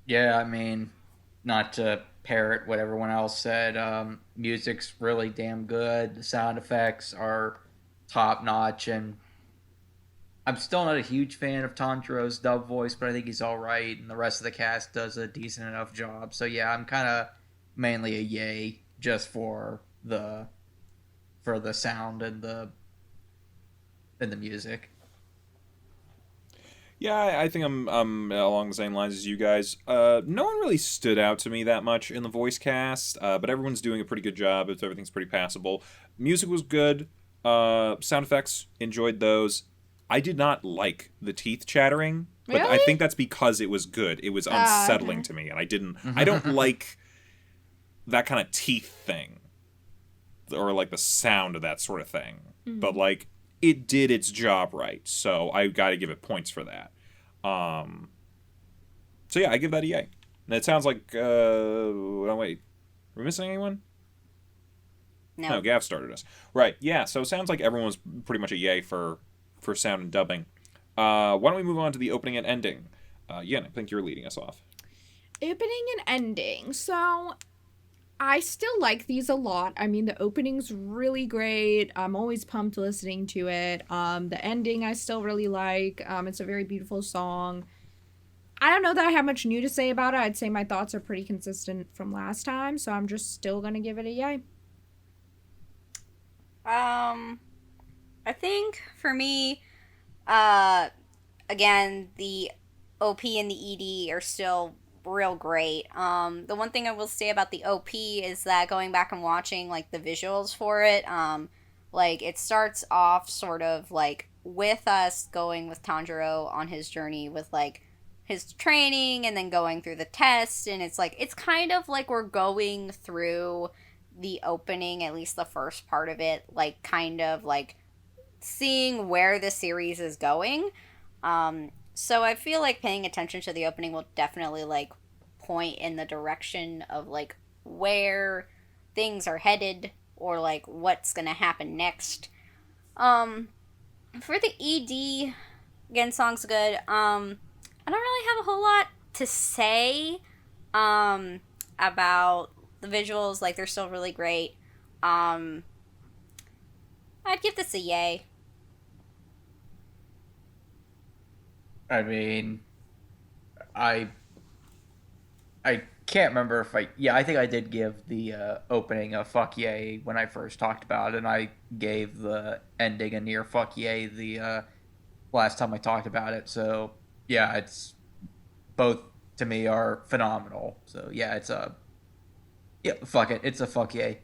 Yeah, I mean, not to parrot what everyone else said, music's really damn good. The sound effects are top notch, and I'm still not a huge fan of Tanjiro's dub voice, but I think he's all right, and the rest of the cast does a decent enough job. So yeah, I'm kind of mainly a yay just for the sound and the music. Yeah, I think I'm along the same lines as you guys. No one really stood out to me that much in the voice cast, but everyone's doing a pretty good job. Everything's pretty passable. Music was good. Sound effects, enjoyed those. I did not like the teeth chattering, but Really? I think that's because it was good. It was unsettling to me, and I don't like that kind of teeth thing, or like the sound of that sort of thing. But like, it did its job right, so I got to give it points for that. So yeah, I give that a yay. And it sounds like oh wait, are we missing anyone? No, Gav started us. Right, yeah, so it sounds like everyone was pretty much a yay for sound and dubbing. Why don't we move on to the opening and ending? Yen, I think you're leading us off. Opening and ending. So I still like these a lot. I mean, the opening's really great. I'm always pumped listening to it. The ending I still really like. It's a very beautiful song. I don't know that I have much new to say about it. I'd say my thoughts are pretty consistent from last time, so I'm just still gonna give it a yay. I think for me, again, the OP and the ED are still real great. The one thing I will say about the OP is that going back and watching like the visuals for it, like it starts off sort of like with us going with Tanjiro on his journey with like his training and then going through the test, and it's like it's kind of like we're going through the opening, at least the first part of it, like kind of like seeing where the series is going. So I feel like paying attention to the opening will definitely like point in the direction of like where things are headed or like what's gonna happen next. For the ED, again, song's good. I don't really have a whole lot to say about the visuals. Like they're still really great. I'd give this a yay. I mean, I can't remember if I think I did give the opening a fuck yay when I first talked about it, and I gave the ending a near fuck yay the last time I talked about it. So yeah, it's both to me are phenomenal. So yeah, it's fuck it, it's a fuck yay.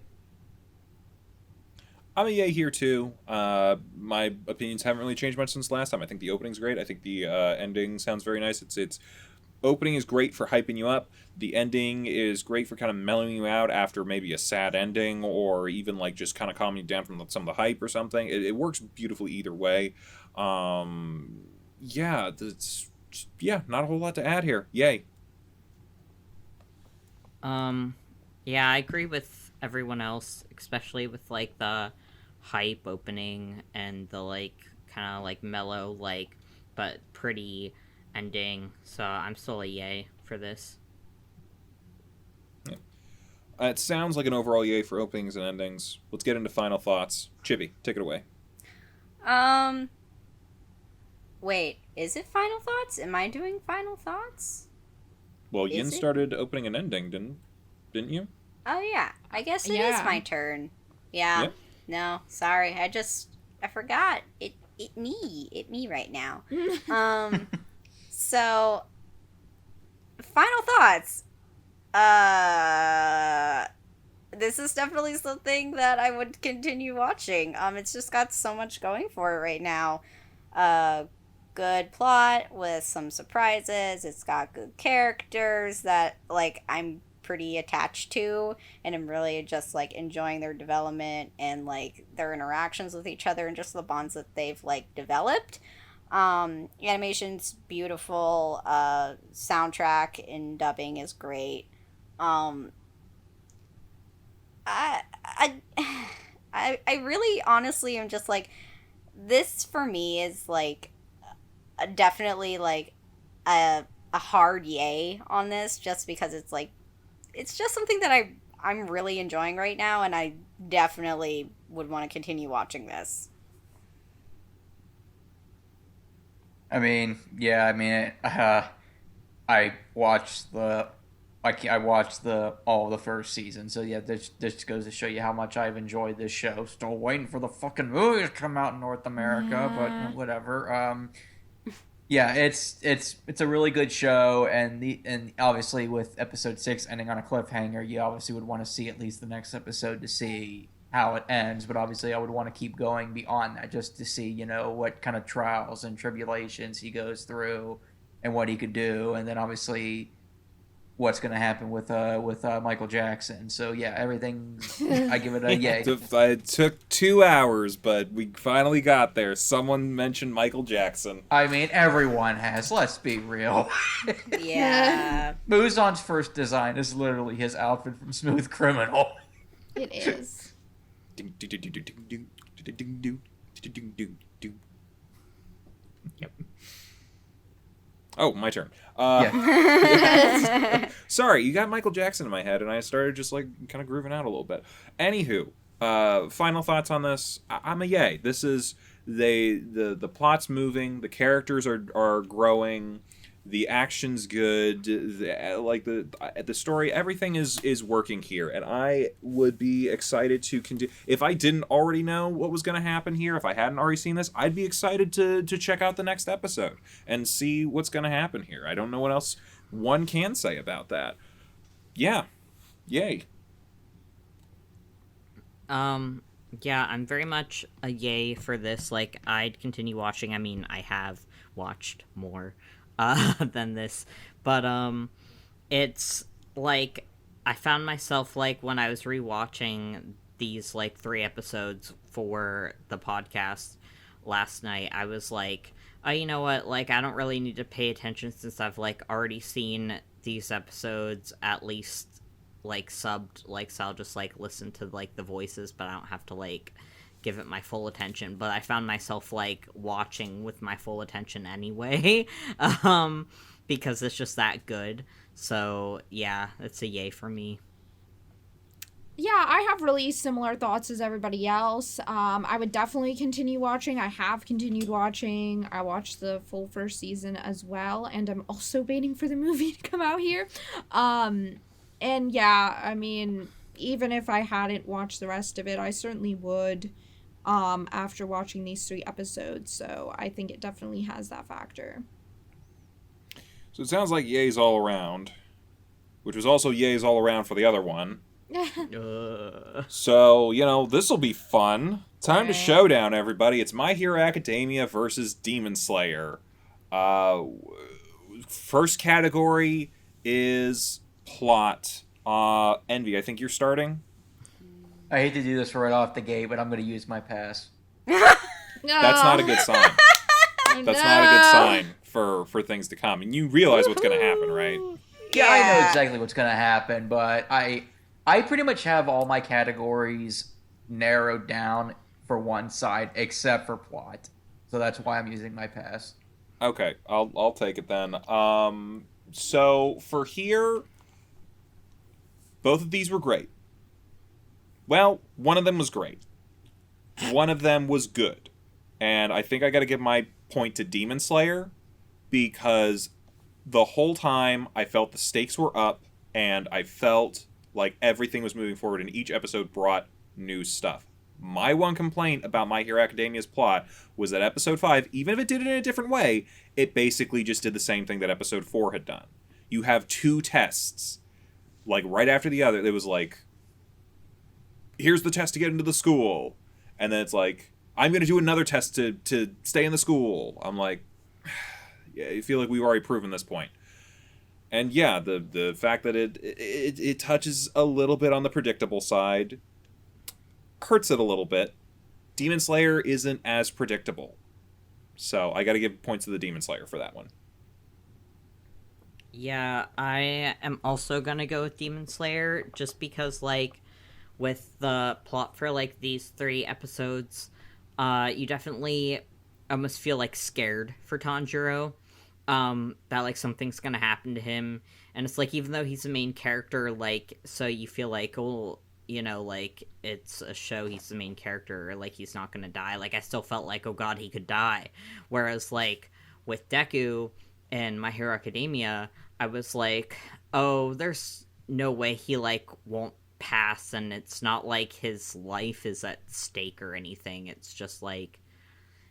I'm a yay here too. My opinions haven't really changed much since last time. I think the opening's great. I think the ending sounds very nice. It's opening is great for hyping you up. The ending is great for kind of mellowing you out after maybe a sad ending, or even like just kind of calming you down from some of the hype or something. It works beautifully either way. Yeah, not a whole lot to add here. Yay. Yeah, I agree with everyone else, especially with like the hype opening and the like kind of like mellow like but pretty ending. So I'm still a yay for this. Yeah. It sounds like an overall yay for openings and endings. Let's get into final thoughts. Chibi, take it away. Wait, is it final thoughts? Am I doing final thoughts? Well, Yin started opening and ending, didn't you? Oh yeah, I guess it is my turn. Yeah. Yep. No, sorry. I forgot. It me right now. So final thoughts. This is definitely something that I would continue watching. It's just got so much going for it right now. Good plot with some surprises. It's got good characters that like I'm pretty attached to, and I'm really just like enjoying their development and like their interactions with each other and just the bonds that they've like developed. Animation's beautiful. Soundtrack and dubbing is great. I really honestly am just like, this for me is like definitely like a hard yay on this, just because it's like it's just something that I'm really enjoying right now, and I definitely would want to continue watching this. I mean, yeah, I watched all of the first season, so yeah, this goes to show you how much I've enjoyed this show. Still waiting for the fucking movies to come out in North America, but whatever. Yeah, it's a really good show, and obviously with episode 6 ending on a cliffhanger, you obviously would want to see at least the next episode to see how it ends. But obviously, I would want to keep going beyond that just to see, what kind of trials and tribulations he goes through and what he could do, and then obviously what's going to happen with Michael Jackson. So yeah, everything, I give it a yay. It took 2 hours, but we finally got there. Someone mentioned Michael Jackson. I mean, everyone has. Let's be real. Yeah. Muzan's first design is literally his outfit from Smooth Criminal. It is. Yep. Oh, my turn. Yeah. Sorry, you got Michael Jackson in my head, and I started just like kind of grooving out a little bit. Anywho, final thoughts on this. I'm a yay. This is the plot's moving, the characters are growing, the action's good, the story, everything is working here, and I would be excited to continue. If I didn't already know what was going to happen here, if I hadn't already seen this, I'd be excited to check out the next episode and see what's going to happen here. I don't know what else one can say about that. Yeah, yay. Yeah, I'm very much a yay for this. Like, I'd continue watching. I mean, I have watched more than this, but it's like I found myself, like, when I was rewatching these like 3 episodes for the podcast last night, I was like, oh, you know what, like, I don't really need to pay attention since I've like already seen these episodes at least like subbed, like, so I'll just like listen to like the voices, but I don't have to like give it my full attention. But I found myself like watching with my full attention anyway, because it's just that good. So yeah, it's a yay for me. Yeah, I have really similar thoughts as everybody else. I would definitely continue watching. I have continued watching. I watched the full first season as well, and I'm also waiting for the movie to come out here. And yeah, I mean, even if I hadn't watched the rest of it, I certainly would, after watching these 3 episodes. So I think it definitely has that factor. So it sounds like yays all around, which was also yays all around for the other one. So, you know, this will be fun. Time to showdown, everybody. It's My Hero Academia versus Demon Slayer. First category is plot. Envy, I think you're starting. I hate to do this right off the gate, but I'm going to use my pass. That's not a good sign. That's not a good sign for things to come. And you realize what's going to happen, right? Yeah, I know exactly what's going to happen, but I pretty much have all my categories narrowed down for one side, except for plot. So that's why I'm using my pass. Okay, I'll take it then. So for here, both of these were great. Well, one of them was great. One of them was good. And I think I got to give my point to Demon Slayer, because the whole time I felt the stakes were up, and I felt like everything was moving forward, and each episode brought new stuff. My one complaint about My Hero Academia's plot was that episode 5, even if it did it in a different way, it basically just did the same thing that episode 4 had done. You have 2 tests, like right after the other. It was like, here's the test to get into the school, and then it's like, I'm going to do another test to stay in the school. I'm like, yeah, I feel like we've already proven this point. And yeah, the fact that it touches a little bit on the predictable side hurts it a little bit. Demon Slayer isn't as predictable. So I got to give points to the Demon Slayer for that one. Yeah, I am also gonna go with Demon Slayer, just because, like, with the plot for, like, these 3 episodes, you definitely almost feel, like, scared for Tanjiro. That, like, something's gonna happen to him, and it's like, even though he's the main character, like, so you feel like, oh, you know, like, it's a show, he's the main character, or, like, he's not gonna die. Like, I still felt like, oh god, he could die. Whereas, like, with Deku and My Hero Academia, I was like, oh, there's no way he, like, won't pass, and it's not like his life is at stake or anything. It's just, like,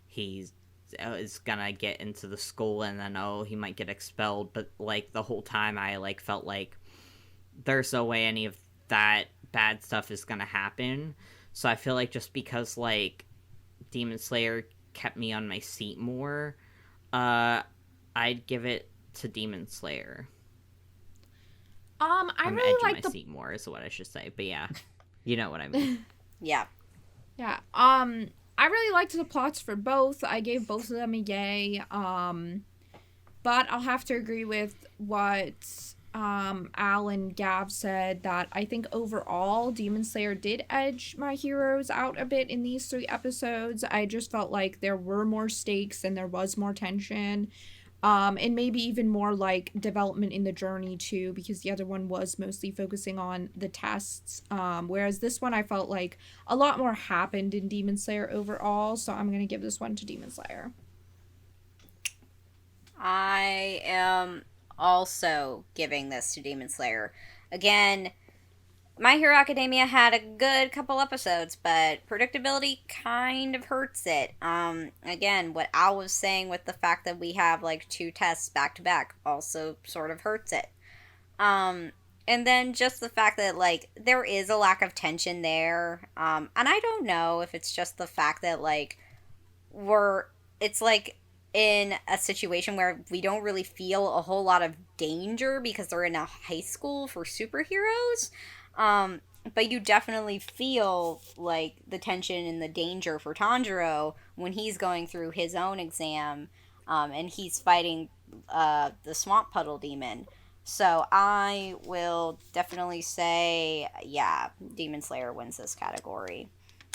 he's is gonna get into the school, and then he might get expelled. But like the whole time I like felt like there's no way any of that bad stuff is gonna happen. So I feel like just because like Demon Slayer kept me on my seat more, I'd give it to Demon Slayer. I really like my seat more is what I should say, but yeah, you know what I mean. Yeah. Yeah. I really liked the plots for both. I gave both of them a yay. But I'll have to agree with what Al and Gav said that I think overall Demon Slayer did edge My Heroes out a bit in these 3 episodes. I just felt like there were more stakes and there was more tension. And maybe even more like development in the journey too, because the other one was mostly focusing on the tests. Whereas this one I felt like a lot more happened in Demon Slayer overall, so I'm gonna give this one to Demon Slayer. I am also giving this to Demon Slayer. Again, My Hero Academia had a good couple episodes, but predictability kind of hurts it. Again, what Al was saying with the fact that we have like 2 tests back to back also sort of hurts it. And then just the fact that like there is a lack of tension there. And I don't know if it's just the fact that like it's like in a situation where we don't really feel a whole lot of danger because they're in a high school for superheroes. But you definitely feel like the tension and the danger for Tanjiro when he's going through his own exam, and he's fighting the swamp puddle demon. So I will definitely say, yeah, Demon Slayer wins this category.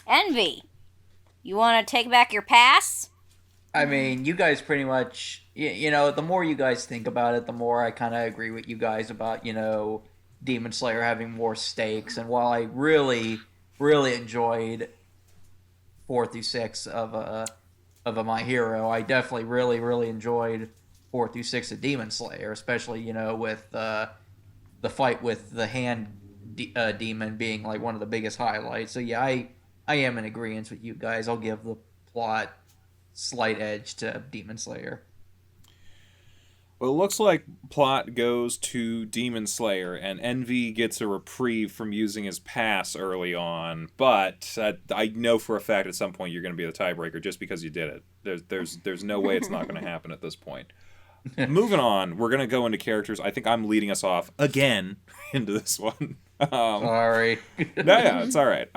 Envy, you want to take back your pass? I mean, you guys pretty much, you know, the more you guys think about it, the more I kind of agree with you guys about, you know, Demon Slayer having more stakes. And while I really, really enjoyed 4 through 6 of a My Hero, I definitely really, really enjoyed 4 through 6 of Demon Slayer, especially, you know, with the fight with the hand demon being like one of the biggest highlights. So yeah, I am in agreement with you guys. I'll give the plot slight edge to Demon Slayer. Well, it looks like plot goes to Demon Slayer, and Envy gets a reprieve from using his pass early on. But I know for a fact at some point you're going to be the tiebreaker just because you did it. There's no way it's not going to happen at this point. Moving on, we're going to go into characters. I think I'm leading us off again into this one. Sorry. Yeah, it's all right.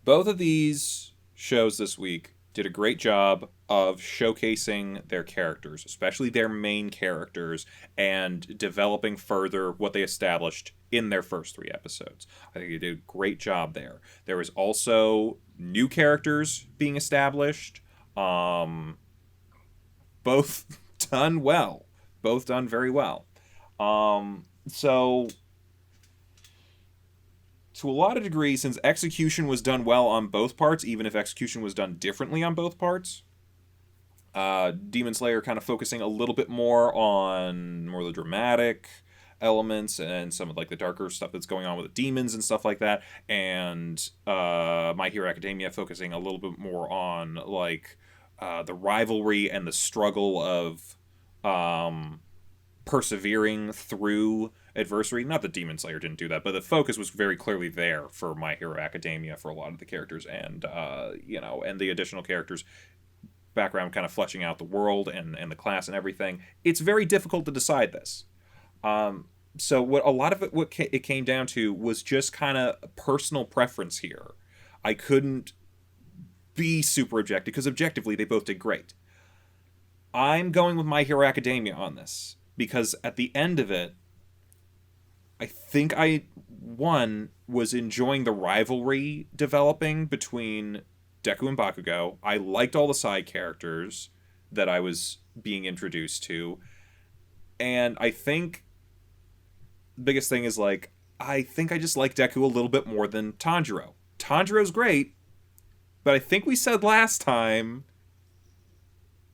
Both of these shows this week did a great job of showcasing their characters, especially their main characters, and developing further what they established in their first 3 episodes. I think they did a great job there. There was also new characters being established, both done well, both done very well. So to a lot of degrees, since execution was done well on both parts, even if execution was done differently on both parts, Demon Slayer kind of focusing a little bit more on more of the dramatic elements and some of like the darker stuff that's going on with the demons and stuff like that, and My Hero Academia focusing a little bit more on like the rivalry and the struggle of persevering through adversity. Not that Demon Slayer didn't do that, but the focus was very clearly there for My Hero Academia for a lot of the characters, and and the additional characters background kind of fleshing out the world and the class and everything. It's very difficult to decide this. So what a lot of it came down to was just kind of personal preference here. I couldn't be super objective because objectively they both did great. I'm going with My Hero Academia on this because at the end of it, I think I was enjoying the rivalry developing between Deku and Bakugo. I liked all the side characters that I was being introduced to. And I think the biggest thing is, like, I think I just like Deku a little bit more than Tanjiro. Tanjiro's great, but I think we said last time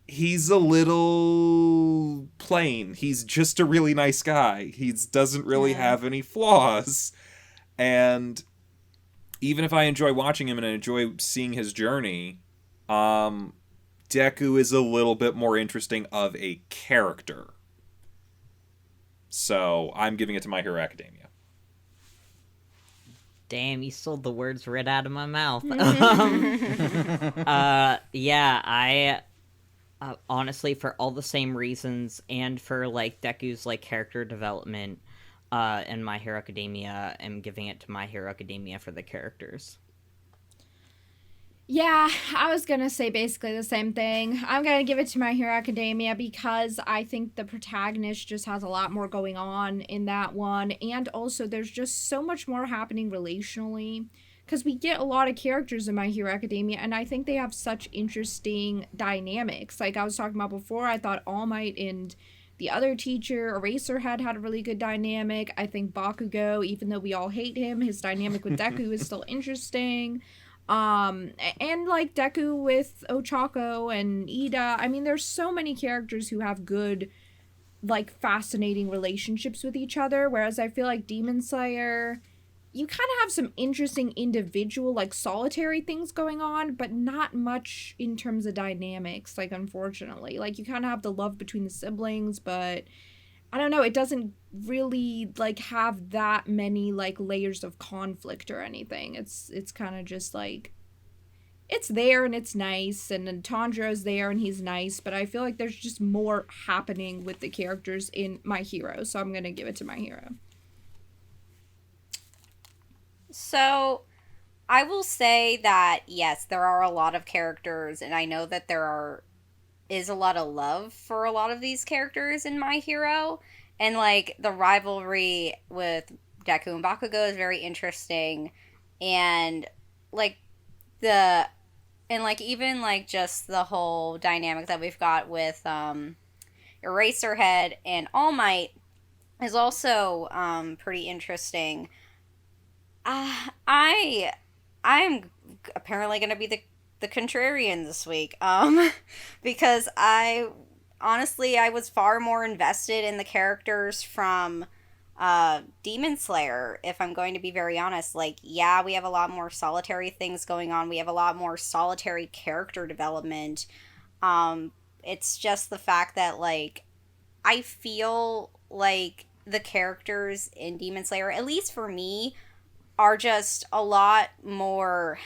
he's a little plain. He's just a really nice guy. He doesn't really have any flaws. And even if I enjoy watching him and I enjoy seeing his journey, Deku is a little bit more interesting of a character. So I'm giving it to My Hero Academia. Damn, you stole the words right out of my mouth. I honestly, for all the same reasons, and for like Deku's like character development in My Hero Academia, I'm giving it to My Hero Academia for the characters. Yeah, I was gonna say basically the same thing. I'm gonna give it to My Hero Academia because I think the protagonist just has a lot more going on in that one, and also there's just so much more happening relationally. Because we get a lot of characters in My Hero Academia, and I think they have such interesting dynamics. Like I was talking about before, I thought All Might and the other teacher, Eraserhead, had a really good dynamic. I think Bakugo, even though we all hate him, his dynamic with Deku is still interesting. And like Deku with Ochako and Ida. I mean, there's so many characters who have good, like, fascinating relationships with each other, whereas I feel like Demon Slayer, you kind of have some interesting individual, like, solitary things going on, but not much in terms of dynamics, like, unfortunately. Like, you kind of have the love between the siblings, but I don't know, it doesn't really, like, have that many, like, layers of conflict or anything. It's kind of just, like, it's there and it's nice, and then Tanjiro's there and he's nice, but I feel like there's just more happening with the characters in My Hero, so I'm gonna give it to My Hero. So, I will say that, yes, there are a lot of characters, and I know that is a lot of love for a lot of these characters in My Hero. And, like, the rivalry with Deku and Bakugo is very interesting. And, like, the... And, like, even, like, just the whole dynamic that we've got with Eraserhead and All Might is also pretty interesting. I'm apparently going to be the contrarian this week, because I was far more invested in the characters from Demon Slayer, if I'm going to be very honest. Like, yeah, we have a lot more solitary things going on. We have a lot more solitary character development. It's just the fact that, like, I feel like the characters in Demon Slayer, at least for me, are just a lot more...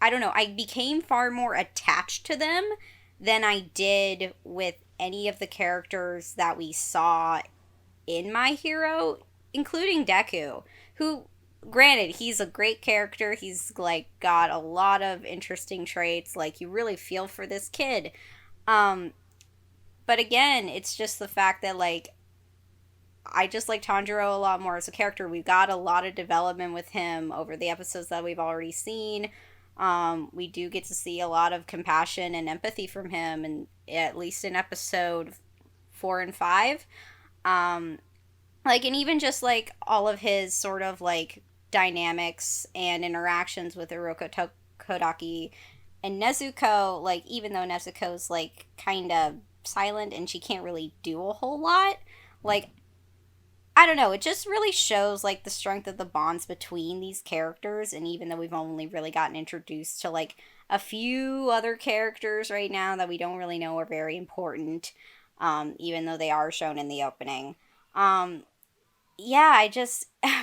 I don't know, I became far more attached to them than I did with any of the characters that we saw in My Hero, including Deku, who, granted, he's a great character. He's, like, got a lot of interesting traits. Like, you really feel for this kid. But again, it's just the fact that, like, I just like Tanjiro a lot more as a character. We've got a lot of development with him over the episodes that we've already seen. We do get to see a lot of compassion and empathy from him, and at least in episode 4 and 5. Like, and even just, like, all of his sort of, like, dynamics and interactions with Iroko Kodaki and Nezuko, like, even though Nezuko's, like, kind of silent and she can't really do a whole lot, like, I don't know, it just really shows, like, the strength of the bonds between these characters, and even though we've only really gotten introduced to, like, a few other characters right now that we don't really know are very important, even though they are shown in the opening. Yeah,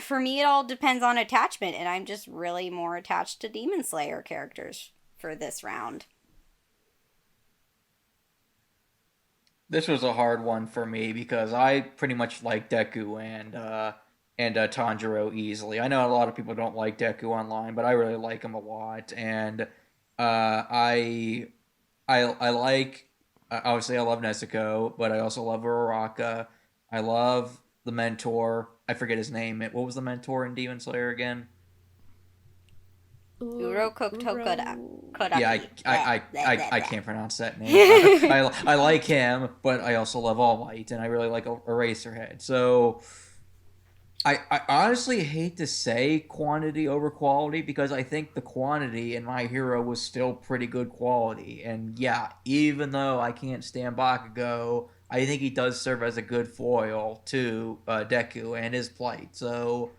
for me, it all depends on attachment, and I'm just really more attached to Demon Slayer characters for this round. This was a hard one for me because I pretty much like Deku and Tanjiro easily. I know a lot of people don't like Deku online, but I really like him a lot, and I like, obviously I love Nezuko, but I also love Uraraka. I love the mentor. I forget his name. What was the mentor in Demon Slayer again? Uroko Kodaki. Yeah, I can't pronounce that name. I like him, but I also love All Might, and I really like Eraserhead. So I honestly hate to say quantity over quality, because I think the quantity in My Hero was still pretty good quality. And yeah, even though I can't stand Bakugo, I think he does serve as a good foil to Deku and his plight. So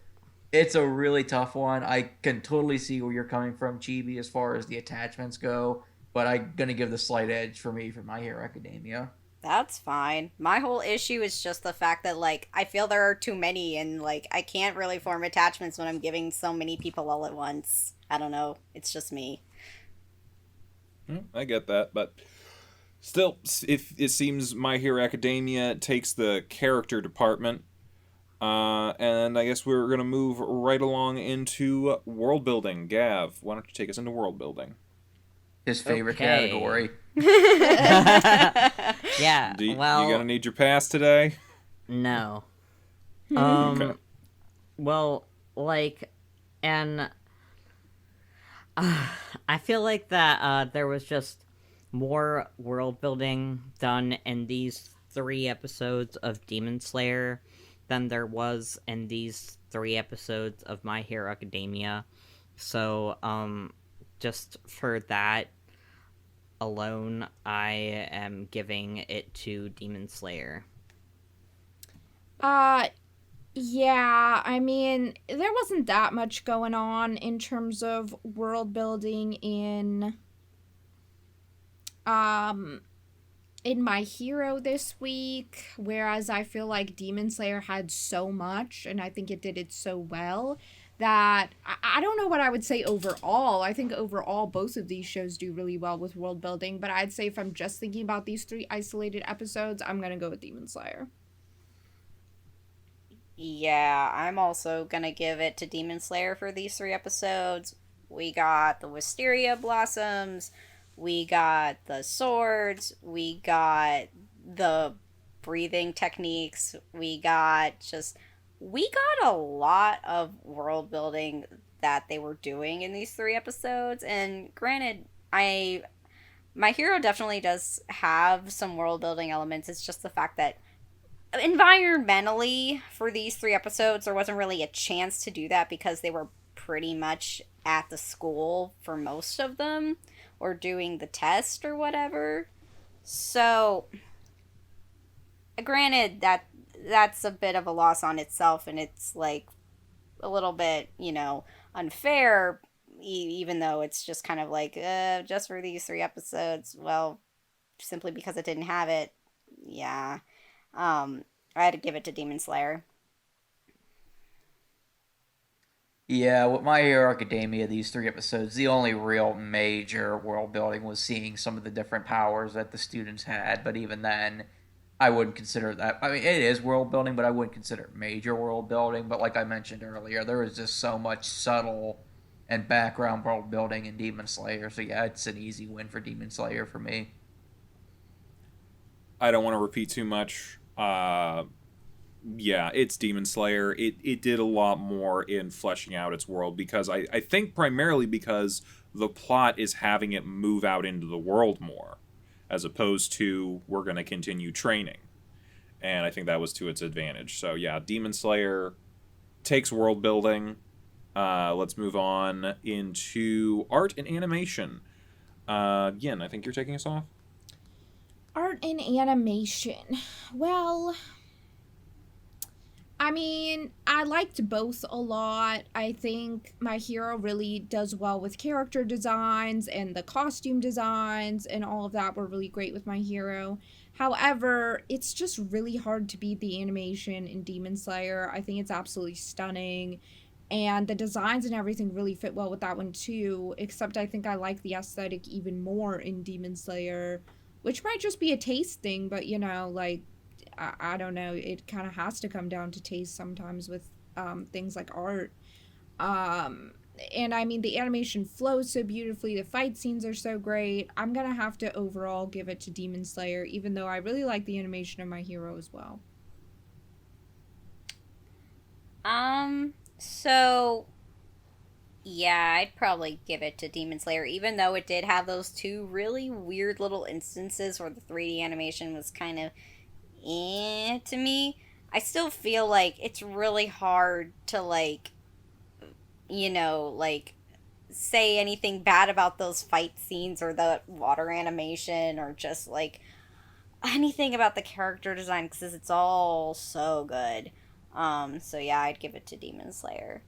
it's a really tough one. I can totally see where you're coming from, Chibi, as far as the attachments go, but I'm going to give the slight edge for me for My Hero Academia. That's fine. My whole issue is just the fact that, like, I feel there are too many, and, like, I can't really form attachments when I'm giving so many people all at once. I don't know. It's just me. I get that, but still, if it seems My Hero Academia takes the character department, And I guess we're going to move right along into world building. Gav, why don't you take us into world building? His favorite Okay. category. Yeah, You well, gonna need your pass today? no. Okay. Well, like, and I feel like that there was just more world building done in these 3 episodes of Demon Slayer than there was in these 3 episodes of My Hero Academia. So, just for that alone, I am giving it to Demon Slayer. Yeah, I mean, there wasn't that much going on in terms of world building in My Hero this week, whereas I feel like Demon Slayer had so much, and I think it did it so well, that I don't know what I would say overall. I think overall both of these shows do really well with world building, but I'd say if I'm just thinking about these 3 isolated episodes, I'm gonna go with Demon Slayer. Yeah, I'm also gonna give it to Demon Slayer for these 3 episodes. We got the Wisteria Blossoms, we got the swords, we got the breathing techniques, we got a lot of world building that they were doing in these 3 episodes. And granted, My Hero definitely does have some world building elements. It's just the fact that environmentally for these 3 episodes there wasn't really a chance to do that because they were pretty much at the school for most of them or doing the test or whatever. So granted that's a bit of a loss on itself, and it's like a little bit, unfair, even though it's just kind of like just for these 3 episodes, well, simply because it didn't have it. Yeah. I had to give it to Demon Slayer. Yeah, with My Hero Academia, these 3 episodes, the only real major world building was seeing some of the different powers that the students had. But even then, I wouldn't consider that. I mean, it is world building, but I wouldn't consider it major world building. But like I mentioned earlier, there is just so much subtle and background world building in Demon Slayer. So yeah, it's an easy win for Demon Slayer for me. I don't want to repeat too much. Yeah, it's Demon Slayer. It did a lot more in fleshing out its world because I think primarily because the plot is having it move out into the world more, as opposed to we're going to continue training. And I think that was to its advantage. So yeah, Demon Slayer takes world building. Let's move on into art and animation. Yin, I think you're taking us off. Art and animation. Well, I mean, I liked both a lot. I think My Hero really does well with character designs, and the costume designs and all of that were really great with My Hero. However, it's just really hard to beat the animation in Demon Slayer. I think it's absolutely stunning. And the designs and everything really fit well with that one too, except I think I like the aesthetic even more in Demon Slayer, which might just be a taste thing, but like, I don't know, it kind of has to come down to taste sometimes with things like art. And I mean, the animation flows so beautifully, the fight scenes are so great. I'm gonna have to overall give it to Demon Slayer, even though I really like the animation of My Hero as well. So yeah, I'd probably give it to Demon Slayer, even though it did have those 2 really weird little instances where the 3D animation was kind of to me. I still feel like it's really hard to like say anything bad about those fight scenes or the water animation or just like anything about the character design because it's all so good. So yeah, I'd give it to Demon Slayer.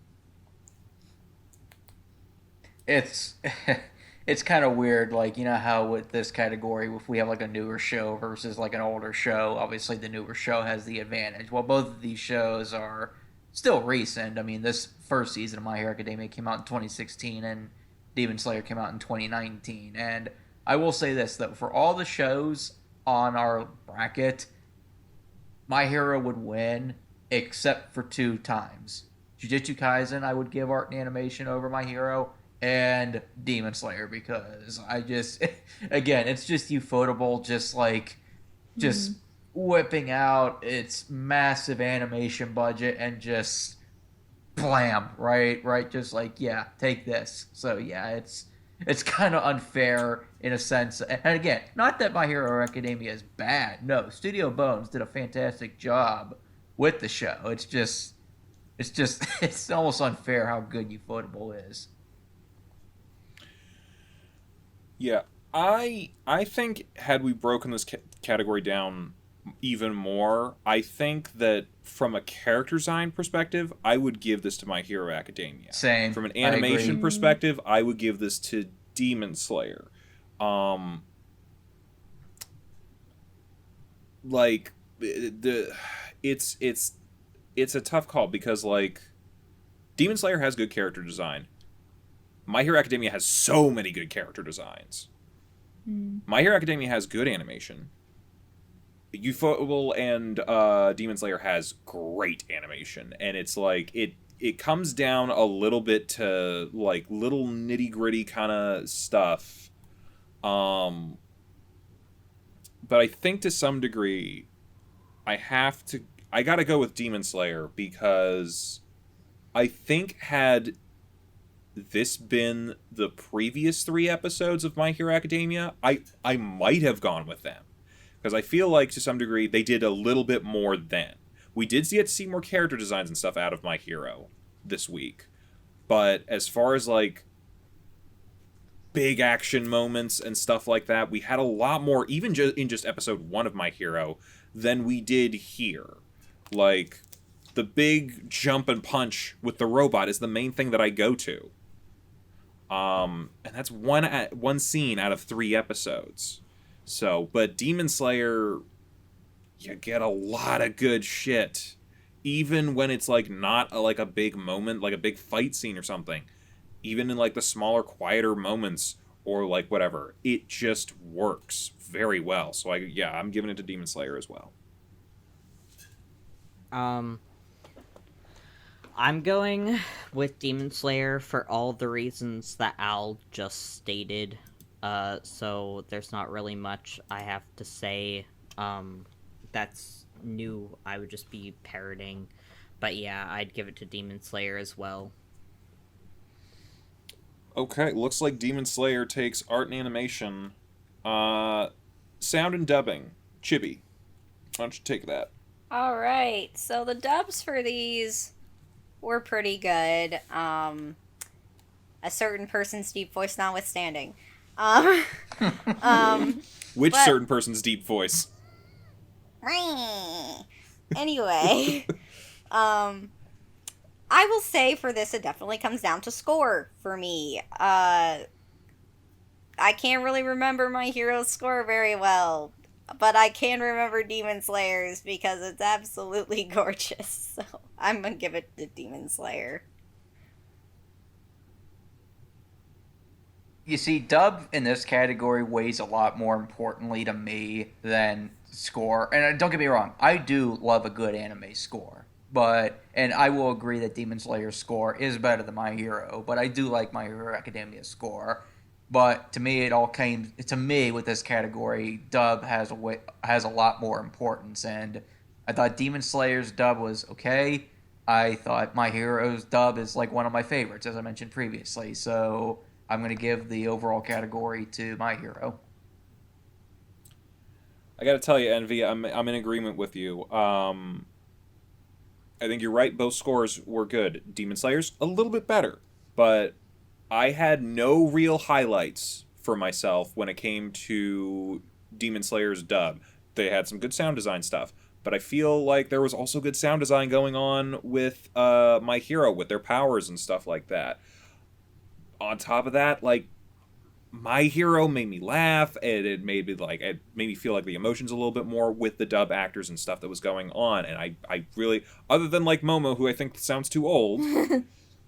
It's it's kind of weird, like how with this category, if we have like a newer show versus like an older show, obviously the newer show has the advantage. Well, both of these shows are still recent. I mean, this first season of My Hero Academia came out in 2016, and Demon Slayer came out in 2019. And I will say this, that for all the shows on our bracket, My Hero would win, except for 2 times. Jujutsu Kaisen, I would give art and animation over My Hero, and Demon Slayer, because I just, again, it's just ufotable, just whipping out its massive animation budget and just blam, right, just like, yeah, take this. So yeah, it's kind of unfair in a sense. And again, not that My Hero Academia is bad. No, Studio Bones did a fantastic job with the show. It's almost unfair how good Ufotable is. Yeah, I think had we broken this category down even more, I think that from a character design perspective, I would give this to My Hero Academia. Same. From an animation perspective, I would give this to Demon Slayer. Like it's a tough call because like Demon Slayer has good character design. My Hero Academia has so many good character designs. My Hero Academia has good animation. Ufotable and Demon Slayer has great animation, and it's like it comes down a little bit to like little nitty gritty kind of stuff. But I think to some degree, I gotta go with Demon Slayer because I think had this been the previous 3 episodes of My Hero Academia, I might have gone with them. Because I feel like, to some degree, they did a little bit more then. We did get to see more character designs and stuff out of My Hero this week. But as far as, like, big action moments and stuff like that, we had a lot more, even in just episode 1 of My Hero, than we did here. Like, the big jump and punch with the robot is the main thing that I go to. And that's one scene out of 3 episodes. So, but Demon Slayer, you get a lot of good shit. Even when it's, like, not a big moment, like a big fight scene or something. Even in, like, the smaller, quieter moments, or, like, whatever. It just works very well. So, I'm giving it to Demon Slayer as well. I'm going with Demon Slayer for all the reasons that Al just stated. So there's not really much I have to say that's new. I would just be parroting. But yeah, I'd give it to Demon Slayer as well. Okay, looks like Demon Slayer takes art and animation. Sound and dubbing. Chibi, why don't you take that? Alright, so the dubs for these were pretty good. A certain person's deep voice notwithstanding. Which certain person's deep voice? Anyway, I will say for this, it definitely comes down to score for me. I can't really remember My Hero's score very well, but I can remember Demon Slayer's because it's absolutely gorgeous. So I'm gonna give it to Demon Slayer. You see, dub in this category weighs a lot more importantly to me than score. And don't get me wrong, I do love a good anime score. And I will agree that Demon Slayer's score is better than My Hero, but I do like My Hero Academia's score. But to me, with this category, dub has a lot more importance. And I thought Demon Slayer's dub was okay. I thought My Hero's dub is like one of my favorites, as I mentioned previously. So I'm going to give the overall category to My Hero. I gotta tell you, Envy, I'm in agreement with you. I think you're right, both scores were good. Demon Slayer's a little bit better, but I had no real highlights for myself when it came to Demon Slayer's dub. They had some good sound design stuff, but I feel like there was also good sound design going on with My Hero, with their powers and stuff like that. On top of that, like, My Hero made me laugh, and it made me feel like the emotions a little bit more with the dub actors and stuff that was going on, and I really, other than like Momo, who I think sounds too old,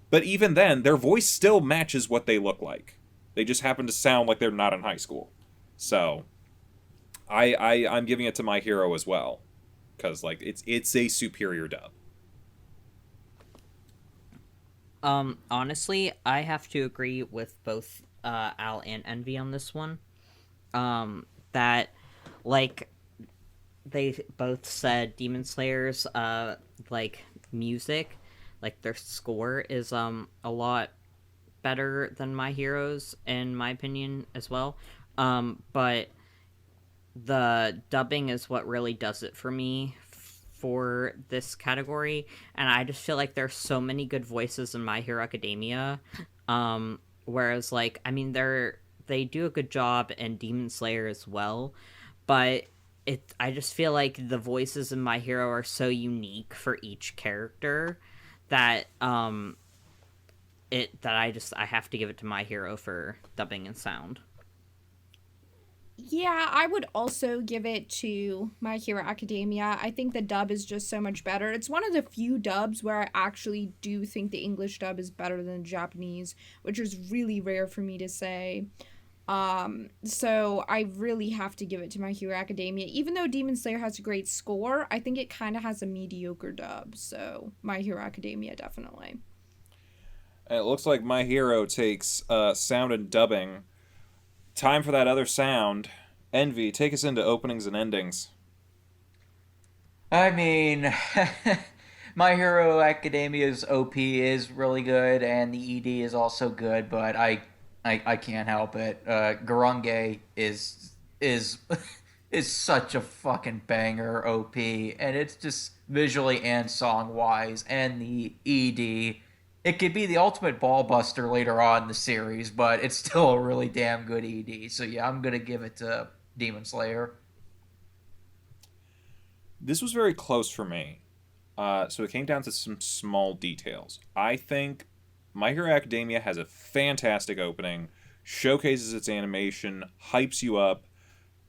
but even then, their voice still matches what they look like. They just happen to sound like they're not in high school. So, I'm giving it to My Hero as well, because like it's a superior dub. Honestly, I have to agree with both Al and Envy on this one. That, like, they both said Demon Slayer's like music, like their score is a lot better than My Hero's in my opinion as well. But the dubbing is what really does it for me for this category, and I just feel like there's so many good voices in My Hero Academia. Whereas, like, I mean, they do a good job in Demon Slayer as well, but I just feel like the voices in My Hero are so unique for each character that I have to give it to My Hero for dubbing and sound. Yeah, I would also give it to My Hero Academia. I think the dub is just so much better. It's one of the few dubs where I actually do think the English dub is better than the Japanese, which is really rare for me to say. So I really have to give it to My Hero Academia. Even though Demon Slayer has a great score, I think it kind of has a mediocre dub. So My Hero Academia, definitely. And it looks like My Hero takes sound and dubbing. Time for that other sound. Envy, take us into openings and endings. I mean, My Hero Academia's OP is really good, and the ED is also good, but I can't help it. Garange is is such a fucking banger OP, and it's just visually and song wise, and the ED. It could be the ultimate ball buster later on in the series, but it's still a really damn good ED. So yeah, I'm gonna give it to Demon Slayer. This was very close for me. So it came down to some small details. I think My Hero Academia has a fantastic opening, showcases its animation, hypes you up,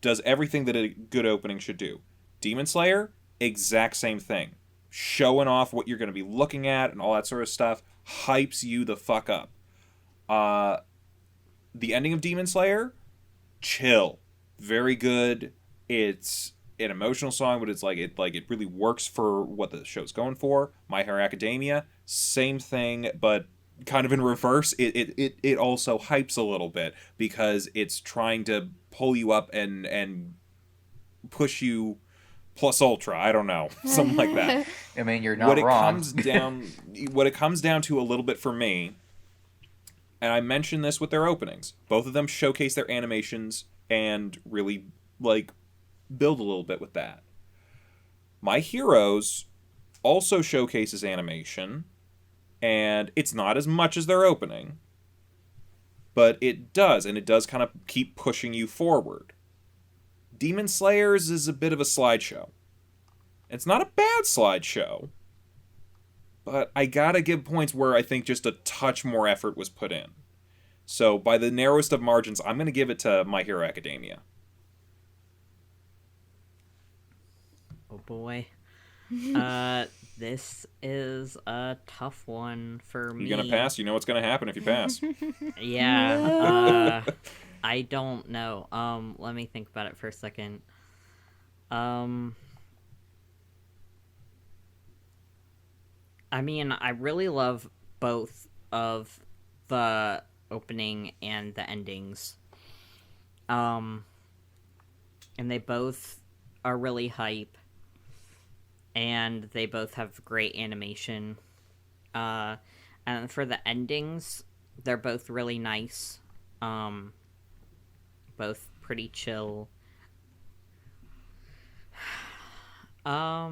does everything that a good opening should do. Demon Slayer, exact same thing. Showing off what you're going to be looking at and all that sort of stuff, hypes you the fuck up. The ending of Demon Slayer, chill. Very good. It's an emotional song, but it's it really works for what the show's going for. My Hero Academia, same thing, but kind of in reverse. It also hypes a little bit because it's trying to pull you up and push you plus ultra. I don't know, something like that. I mean, you're not wrong. What it comes down to a little bit for me, and I mentioned this with their openings. Both of them showcase their animations and really build a little bit with that. My Heroes also showcases animation, and it's not as much as their opening, but it does, and it does kind of keep pushing you forward. Demon Slayers is a bit of a slideshow. It's not a bad slideshow, but I gotta give points where I think just a touch more effort was put in. So by the narrowest of margins, I'm gonna give it to My Hero Academia. Oh boy. This is a tough one for me. You gonna pass? You know what's gonna happen if you pass. Yeah. I don't know. Let me think about it for a second. I mean, I really love both of the opening and the endings. And they both are really hype. And they both have great animation. And for the endings, they're both really nice. Both pretty chill. I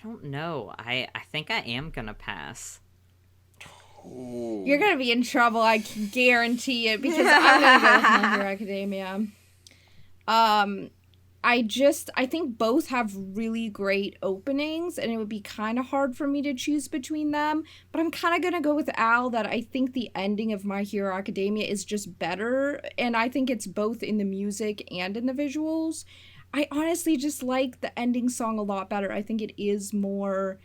don't know. I think I am gonna pass. Ooh. You're gonna be in trouble, I can guarantee it, because I'm gonna go with My Hero Academia. I think both have really great openings, and it would be kind of hard for me to choose between them, but I'm kind of going to go with Al that I think the ending of My Hero Academia is just better, and I think it's both in the music and in the visuals. I honestly just like the ending song a lot better. I think it is more,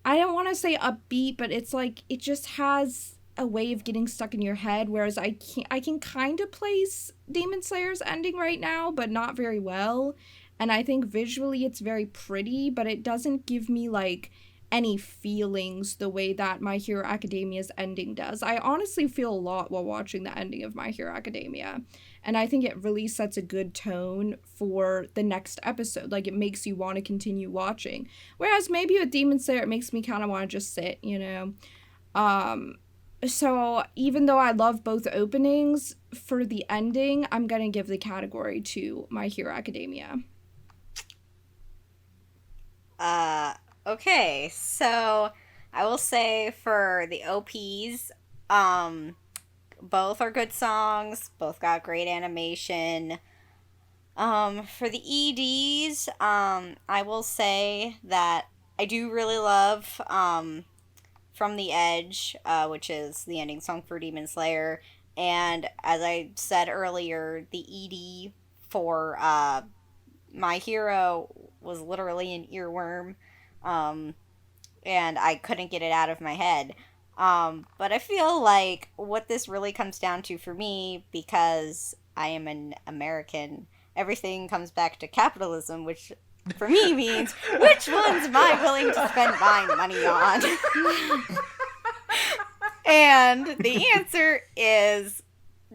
I don't want to say upbeat, but it's it just has a way of getting stuck in your head, whereas I can kind of place Demon Slayer's ending right now, but not very well. And I think visually it's very pretty, but it doesn't give me, like, any feelings the way that My Hero Academia's ending does. I honestly feel a lot while watching the ending of My Hero Academia. And I think it really sets a good tone for the next episode. Like, it makes you want to continue watching. Whereas maybe with Demon Slayer, it makes me kind of want to just sit, you know? So even though I love both openings, for the ending, I'm going to give the category to My Hero Academia. Okay, so I will say for the OPs, both are good songs, both got great animation. For the EDs, I will say that I do really love, From the Edge, which is the ending song for Demon Slayer, and as I said earlier, the ED for, My Hero was literally an earworm. And I couldn't get it out of my head. But I feel like what this really comes down to for me, because I am an American, everything comes back to capitalism, which for me means, which ones am I willing to spend my money on? And the answer is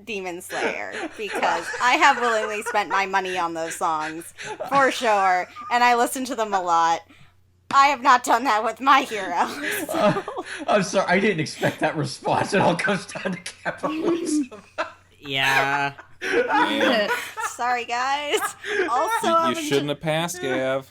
Demon Slayer, because I have willingly spent my money on those songs, for sure, and I listen to them a lot. I have not done that with My Hero. So. I'm sorry, I didn't expect that response. It all comes down to capitalism. Yeah. Man, Sorry, guys. Also, you shouldn't have passed, Gav.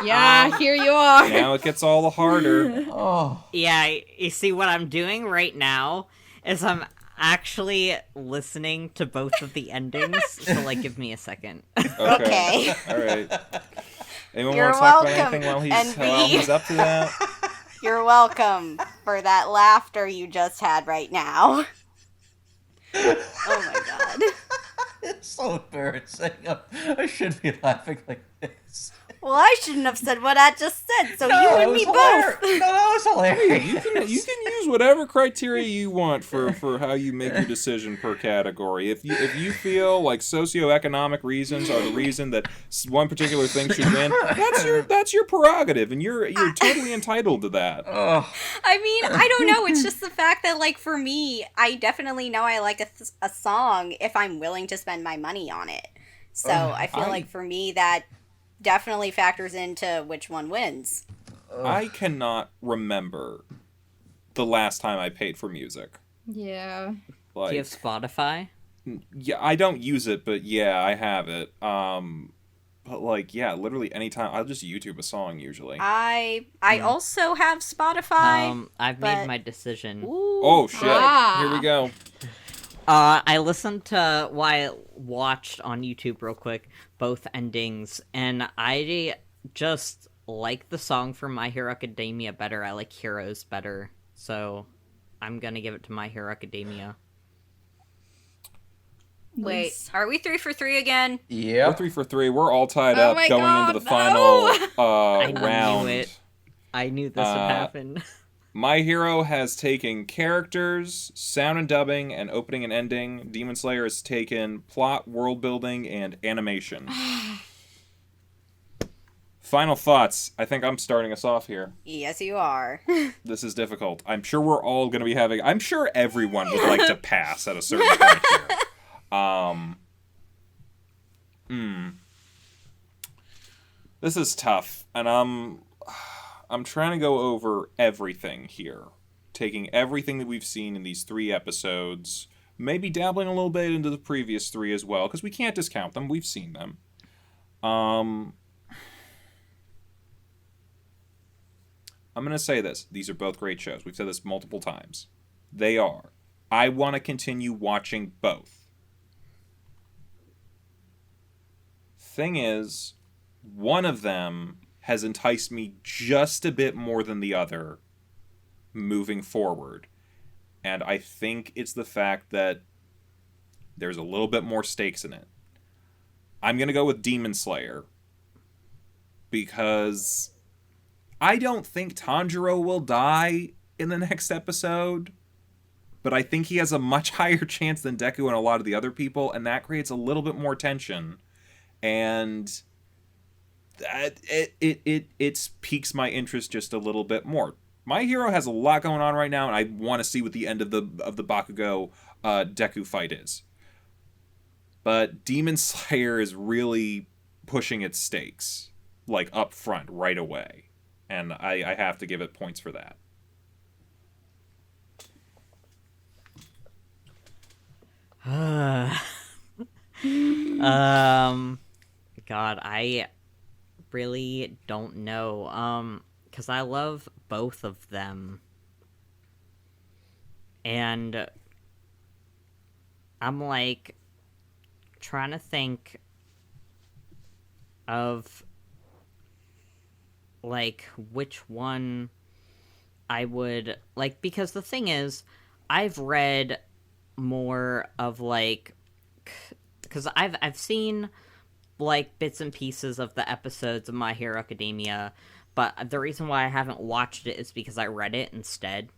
Yeah, here you are. Now it gets all the harder. Oh. Yeah, you see what I'm doing right now is I'm actually listening to both of the endings, so, like, give me a second. Okay. All right. Anyone You're want to talk welcome, about anything NB. while he's up to that? You're welcome for that laughter you just had right now. Oh my god. It's so embarrassing. I shouldn't be laughing like this. Well, I shouldn't have said what I just said, so No, you it and was me hilarious. both. No, that was hilarious. You can use whatever criteria you want for how you make your decision per category. If you feel like socioeconomic reasons are the reason that one particular thing should win, that's your prerogative, and you're totally entitled to that. Oh. I mean, I don't know. It's just the fact that, like, for me, I definitely know I like a song if I'm willing to spend my money on it. So I feel like for me that definitely factors into which one wins. I cannot remember the last time I paid for music. Yeah. Like, Do you have Spotify? yeah, I don't use it, but yeah, I have it. But like, yeah, literally anytime I'll just YouTube a song usually. I also have Spotify. I've but- made my decision. Oh shit! Ah. Here we go. I listened to I watched on YouTube real quick both endings, and I just like the song from My Hero Academia better. I like Heroes better, so I'm gonna give it to My Hero Academia. Wait, Nice. are we 3 for 3 again? We're Yep. 3 for 3. We're all tied Oh up my going God, into the no! final I knew round. it. I knew this would happen. My Hero has taken characters, sound and dubbing, and opening and ending. Demon Slayer has taken plot, world building, and animation. Final thoughts. I think I'm starting us off here. Yes, you are. This is difficult. I'm sure we're all going to be having... I'm sure everyone would like to pass at a certain point here. This is tough, and I'm trying to go over everything here. Taking everything that we've seen in these 3 episodes, maybe dabbling a little bit into the previous 3 as well, because we can't discount them. We've seen them. I'm going to say this. These are both great shows. We've said this multiple times. They are. I want to continue watching both. Thing is, one of them has enticed me just a bit more than the other moving forward. And I think it's the fact that there's a little bit more stakes in it. I'm going to go with Demon Slayer. Because I don't think Tanjiro will die in the next episode. But I think he has a much higher chance than Deku and a lot of the other people. And that creates a little bit more tension. and that it piques my interest just a little bit more. My Hero has a lot going on right now, and I want to see what the end of the Bakugo Deku fight is. But Demon Slayer is really pushing its stakes, like, up front right away. And I have to give it points for that. God, I really don't know. Because I love both of them. And I'm, like, trying to think of, like, which one I would, like, because the thing is, I've read more of, like, because I've seen, like, bits and pieces of the episodes of My Hero Academia, but the reason why I haven't watched it is because I read it instead.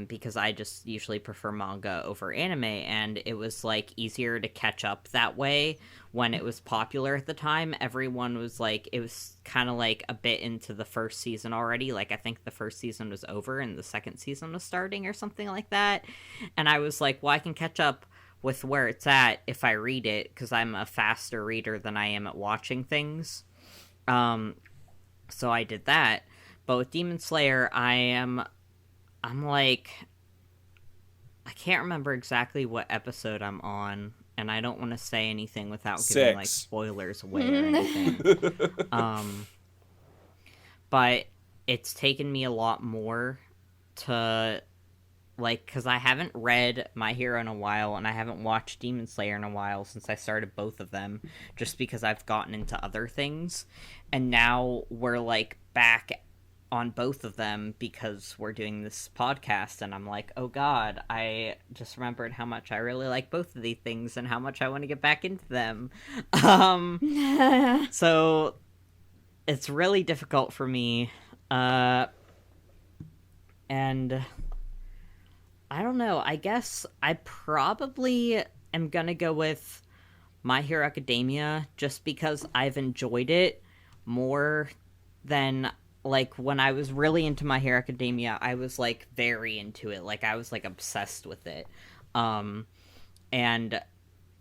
Because I just usually prefer manga over anime, and it was, like, easier to catch up that way when it was popular at the time. Everyone was, like, it was kind of, like, a bit into the first season already. Like, I think the first season was over and the second season was starting or something like that. And I was like, well, I can catch up with where it's at if I read it, because I'm a faster reader than I am at watching things. So I did that. But with Demon Slayer, I'm like, I can't remember exactly what episode I'm on, and I don't want to say anything without giving, like, spoilers away or anything. But it's taken me a lot more to, like, because I haven't read My Hero in a while, and I haven't watched Demon Slayer in a while since I started both of them, just because I've gotten into other things, and now we're, like, back on both of them because we're doing this podcast, and I'm like, oh god, I just remembered how much I really like both of these things and how much I want to get back into them. So it's really difficult for me, and I don't know, I guess I probably am gonna go with My Hero Academia just because I've enjoyed it more than, like, when I was really into My Hero Academia, I was, like, very into it. Like, I was, like, obsessed with it. And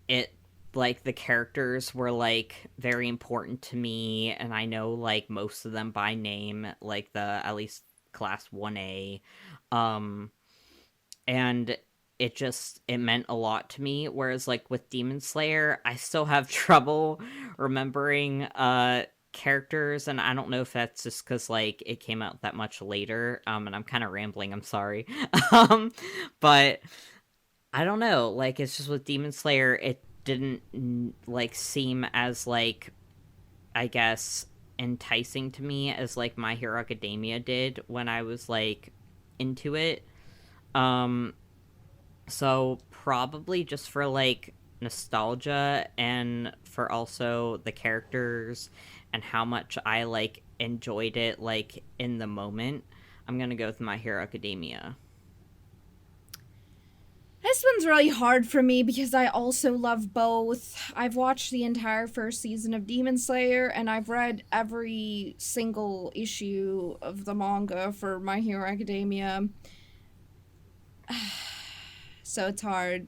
it, like, the characters were, like, very important to me, and I know, like, most of them by name, like, at least class 1A. And it meant a lot to me, whereas, like, with Demon Slayer, I still have trouble remembering, characters, and I don't know if that's just because, like, it came out that much later, and I'm kind of rambling, I'm sorry. But I don't know, like, it's just with Demon Slayer, it didn't, like, seem as, like, I guess, enticing to me as, like, My Hero Academia did when I was, like, into it. So probably just for, like, nostalgia and for also the characters and how much I, like, enjoyed it, like, in the moment, I'm gonna go with My Hero Academia. This one's really hard for me because I also love both. I've watched the entire first season of Demon Slayer, and I've read every single issue of the manga for My Hero Academia. So it's hard.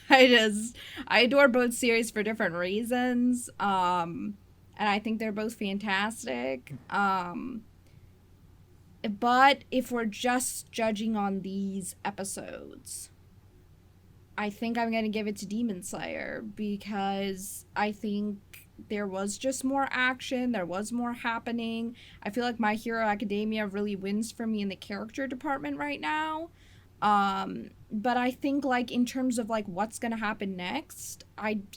I adore both series for different reasons. And I think they're both fantastic. But if we're just judging on these episodes, I think I'm going to give it to Demon Slayer because I think there was just more action, there was more happening. I feel like My Hero Academia really wins for me in the character department right now. But I think, like, in terms of, like, what's gonna happen next,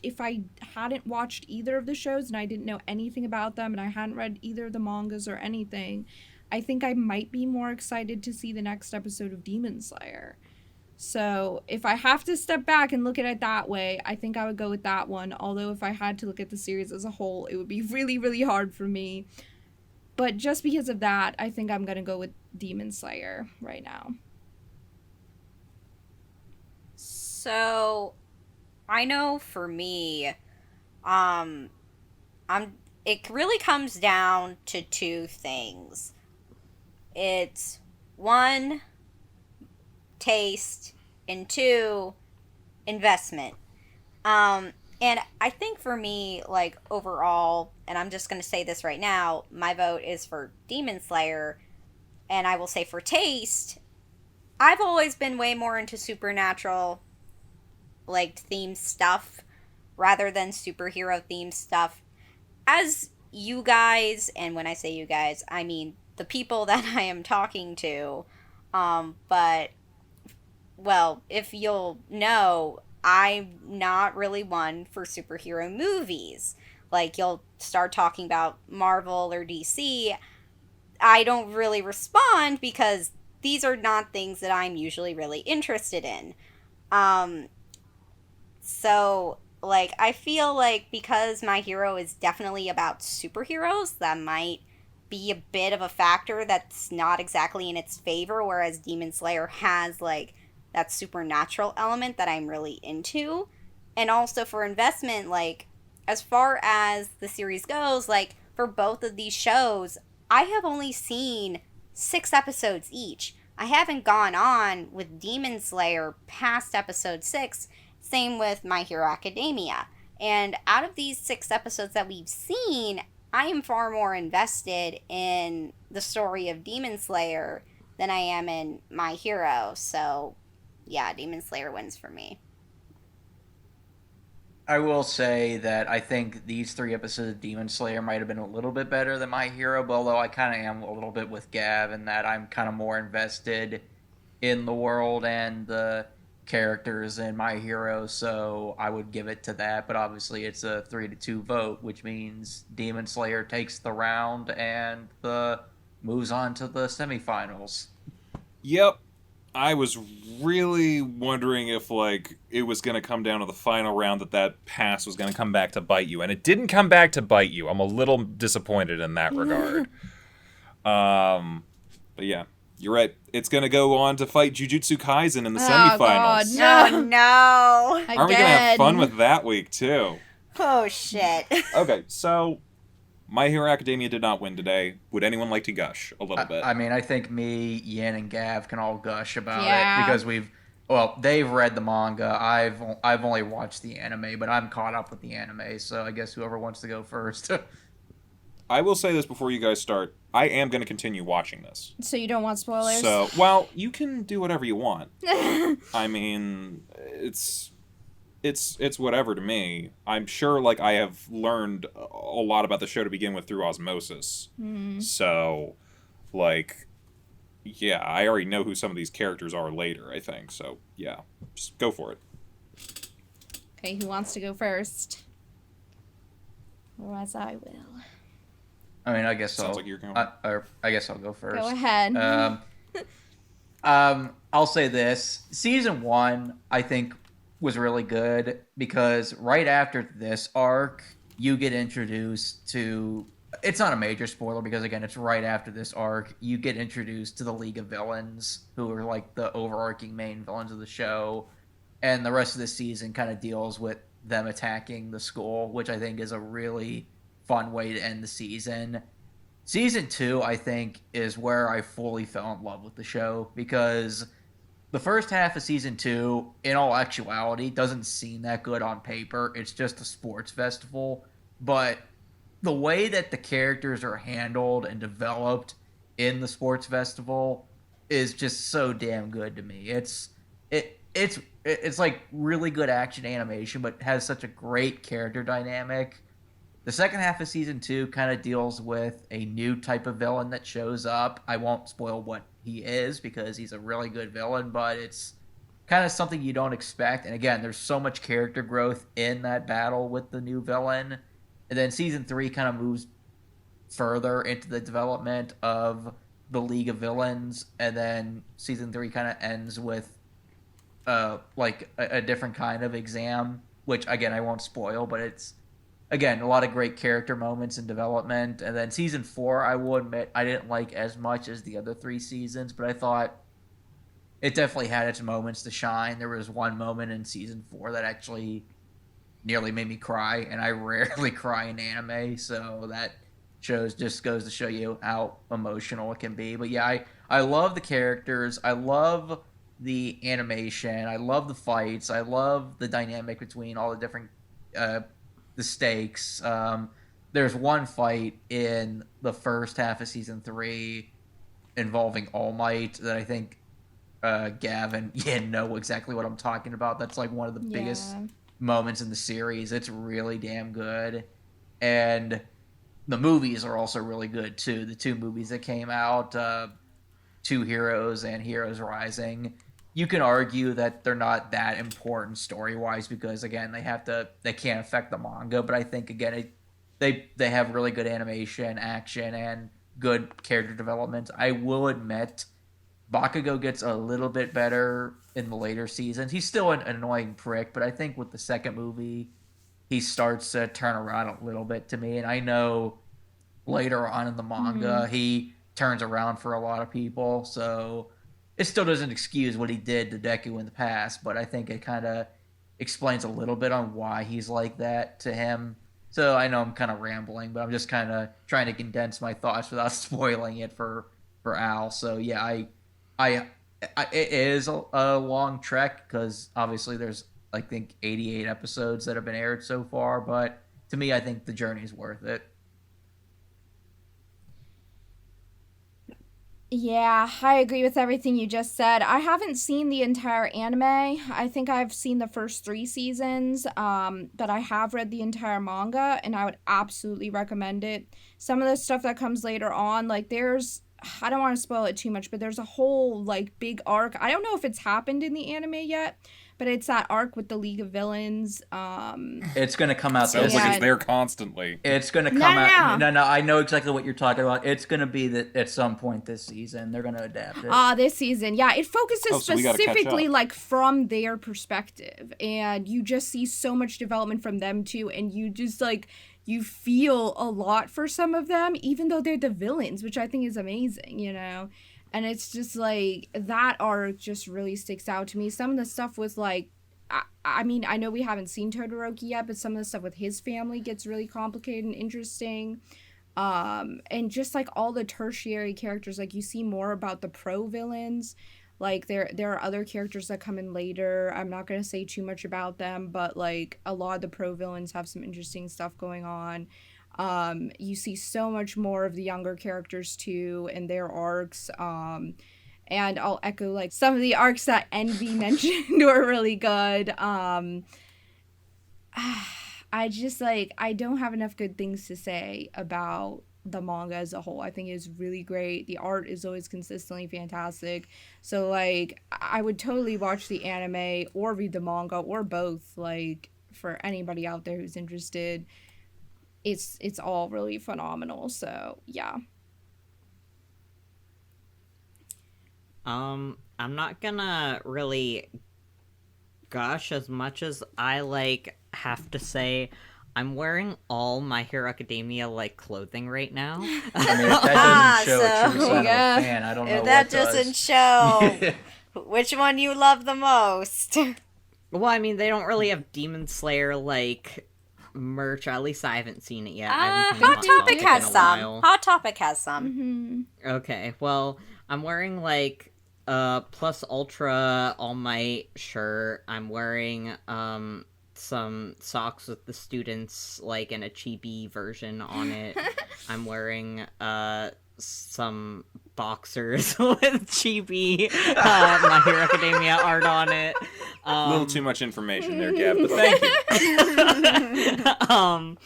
if I hadn't watched either of the shows and I didn't know anything about them and I hadn't read either of the mangas or anything, I think I might be more excited to see the next episode of Demon Slayer. So if I have to step back and look at it that way, I think I would go with that one. Although if I had to look at the series as a whole, it would be really, really hard for me. But just because of that, I think I'm gonna go with Demon Slayer right now. So, I know for me, It really comes down to two things. It's one, taste, and two, investment. And I think for me, like, overall, and I'm just going to say this right now, my vote is for Demon Slayer. And I will say for taste, I've always been way more into supernatural, like, themed stuff rather than superhero themed stuff. As you guys, and when I say you guys, I mean the people that I am talking to, but, well, if you'll know, I'm not really one for superhero movies. Like, you'll start talking about Marvel or DC, I don't really respond because these are not things that I'm usually really interested in. Um, so, like, I feel like because My Hero is definitely about superheroes, that might be a bit of a factor that's not exactly in its favor, whereas Demon Slayer has, like, that supernatural element that I'm really into. And also for investment, like, as far as the series goes, like, for both of these shows, I have only seen 6 episodes each. I haven't gone on with Demon Slayer past episode 6, same with My Hero Academia. And out of these 6 episodes that we've seen, I am far more invested in the story of Demon Slayer than I am in My Hero. So, yeah, Demon Slayer wins for me. I will say that I think these 3 episodes of Demon Slayer might have been a little bit better than My Hero, but although I kind of am a little bit with Gav in that I'm kind of more invested in the world and the characters in My Hero, so I would give it to that. But obviously it's a 3-2 vote, which means Demon Slayer takes the round and moves on to the semifinals. Yep. I was really wondering if, like, it was going to come down to the final round that pass was going to come back to bite you. And it didn't come back to bite you. I'm a little disappointed in that regard. But yeah, you're right. It's going to go on to fight Jujutsu Kaisen in the semifinals. God, No, no. Again. Aren't we going to have fun with that week, too? Oh, shit. Okay, so My Hero Academia did not win today. Would anyone like to gush a little bit? I mean, I think me, Yin, and Gav can all gush about Yeah. it because they've read the manga. I've only watched the anime, but I'm caught up with the anime. So I guess whoever wants to go first. I will say this before you guys start. I am going to continue watching this. So you don't want spoilers? So, well, you can do whatever you want. I mean, it's whatever to me. I'm sure, like, I have learned a lot about the show to begin with through osmosis. So, like, yeah, I already know who some of these characters are later, I think. So, yeah, just go for it. Okay, who wants to go first? Otherwise, I will. I mean, I guess Sounds like you're going. I guess I'll go first. Go ahead. I'll say this: season 1, I think, was really good because right after this arc, you get introduced to. It's not a major spoiler because again, it's right after this arc. You get introduced to the League of Villains, who are like the overarching main villains of the show, and the rest of the season kind of deals with them attacking the school, which I think is a really fun way to end the season. Season 2, I think, is where I fully fell in love with the show because the first half of season 2, in all actuality, doesn't seem that good on paper. It's just a sports festival. But the way that the characters are handled and developed in the sports festival is just so damn good to me. It's like really good action animation, but has such a great character dynamic. The second half of season 2 kind of deals with a new type of villain that shows up. I won't spoil what he is because he's a really good villain, but it's kind of something you don't expect. And again, there's so much character growth in that battle with the new villain. And then season 3 kind of moves further into the development of the League of Villains. And then season 3 kind of ends with like a different kind of exam, which again, I won't spoil, but it's, again, a lot of great character moments and development. And then season 4, I will admit, I didn't like as much as the other 3 seasons, but I thought it definitely had its moments to shine. There was one moment in season 4 that actually nearly made me cry, and I rarely cry in anime, so that just goes to show you how emotional it can be. But yeah, I love the characters. I love the animation. I love the fights. I love the dynamic between all the different the stakes. There's one fight in the first half of season 3 involving All Might that I think Gavin, know exactly what I'm talking about. That's like one of the biggest moments in the series. It's really damn good. And the movies are also really good too. The two movies that came out, Two Heroes and Heroes Rising. You can argue that they're not that important story wise because again they can't affect the manga. But I think again they have really good animation, action, and good character development. I will admit Bakugo gets a little bit better in the later seasons. He's still an annoying prick, but I think with the second movie, he starts to turn around a little bit to me. And I know later on in the manga, he turns around for a lot of people. So it still doesn't excuse what he did to Deku in the past, but I think it kind of explains a little bit on why he's like that to him. So I know I'm kind of rambling, but I'm just kind of trying to condense my thoughts without spoiling it for Al. So yeah, I it is a long trek because obviously there's I think 88 episodes that have been aired so far, but to me I think the journey is worth it. Yeah, I agree with everything you just said. I haven't seen the entire anime. I think I've seen the first 3 seasons, but I have read the entire manga, and I would absolutely recommend it. Some of the stuff that comes later on, like I don't want to spoil it too much, but there's a whole, like, big arc. I don't know if it's happened in the anime yet, but it's that arc with the League of Villains. It's going to come out. Sounds like it's there constantly. It's going to come out. No, I know exactly what you're talking about. It's going to be that at some point this season. They're going to adapt it. This season. Yeah, it focuses specifically, like, from their perspective. And you just see so much development from them, too. And you just, like, you feel a lot for some of them, even though they're the villains, which I think is amazing, you know? And it's just, like, that arc just really sticks out to me. Some of the stuff with, like, I mean, I know we haven't seen Todoroki yet, but some of the stuff with his family gets really complicated and interesting. And just, like, all the tertiary characters, like, you see more about the pro-villains. Like, there are other characters that come in later. I'm not going to say too much about them, but, like, a lot of the pro-villains have some interesting stuff going on. You see so much more of the younger characters too and their arcs. And I'll echo like some of the arcs that Envy mentioned were really good. I just like I don't have enough good things to say about the manga as a whole. I think it's really great. The art is always consistently fantastic. So like I would totally watch the anime or read the manga or both, like for anybody out there who's interested. It's all really phenomenal. So yeah. I'm not gonna really gush as much as I like have to say. I'm wearing all My Hero Academia like clothing right now. I mean, if that doesn't show a true sign of a fan, I don't know if what that does. Doesn't show which one you love the most. Well, I mean, they don't really have Demon Slayer like merch. At least I haven't seen it yet. Hot Topic has some. Hot Topic has some. Mm-hmm. Okay, well, I'm wearing like Plus Ultra All Might shirt. I'm wearing some socks with the students like in a chibi version on it. I'm wearing some boxers with chibi My Hero Academia art on it. A little too much information there, Gab, but thank you.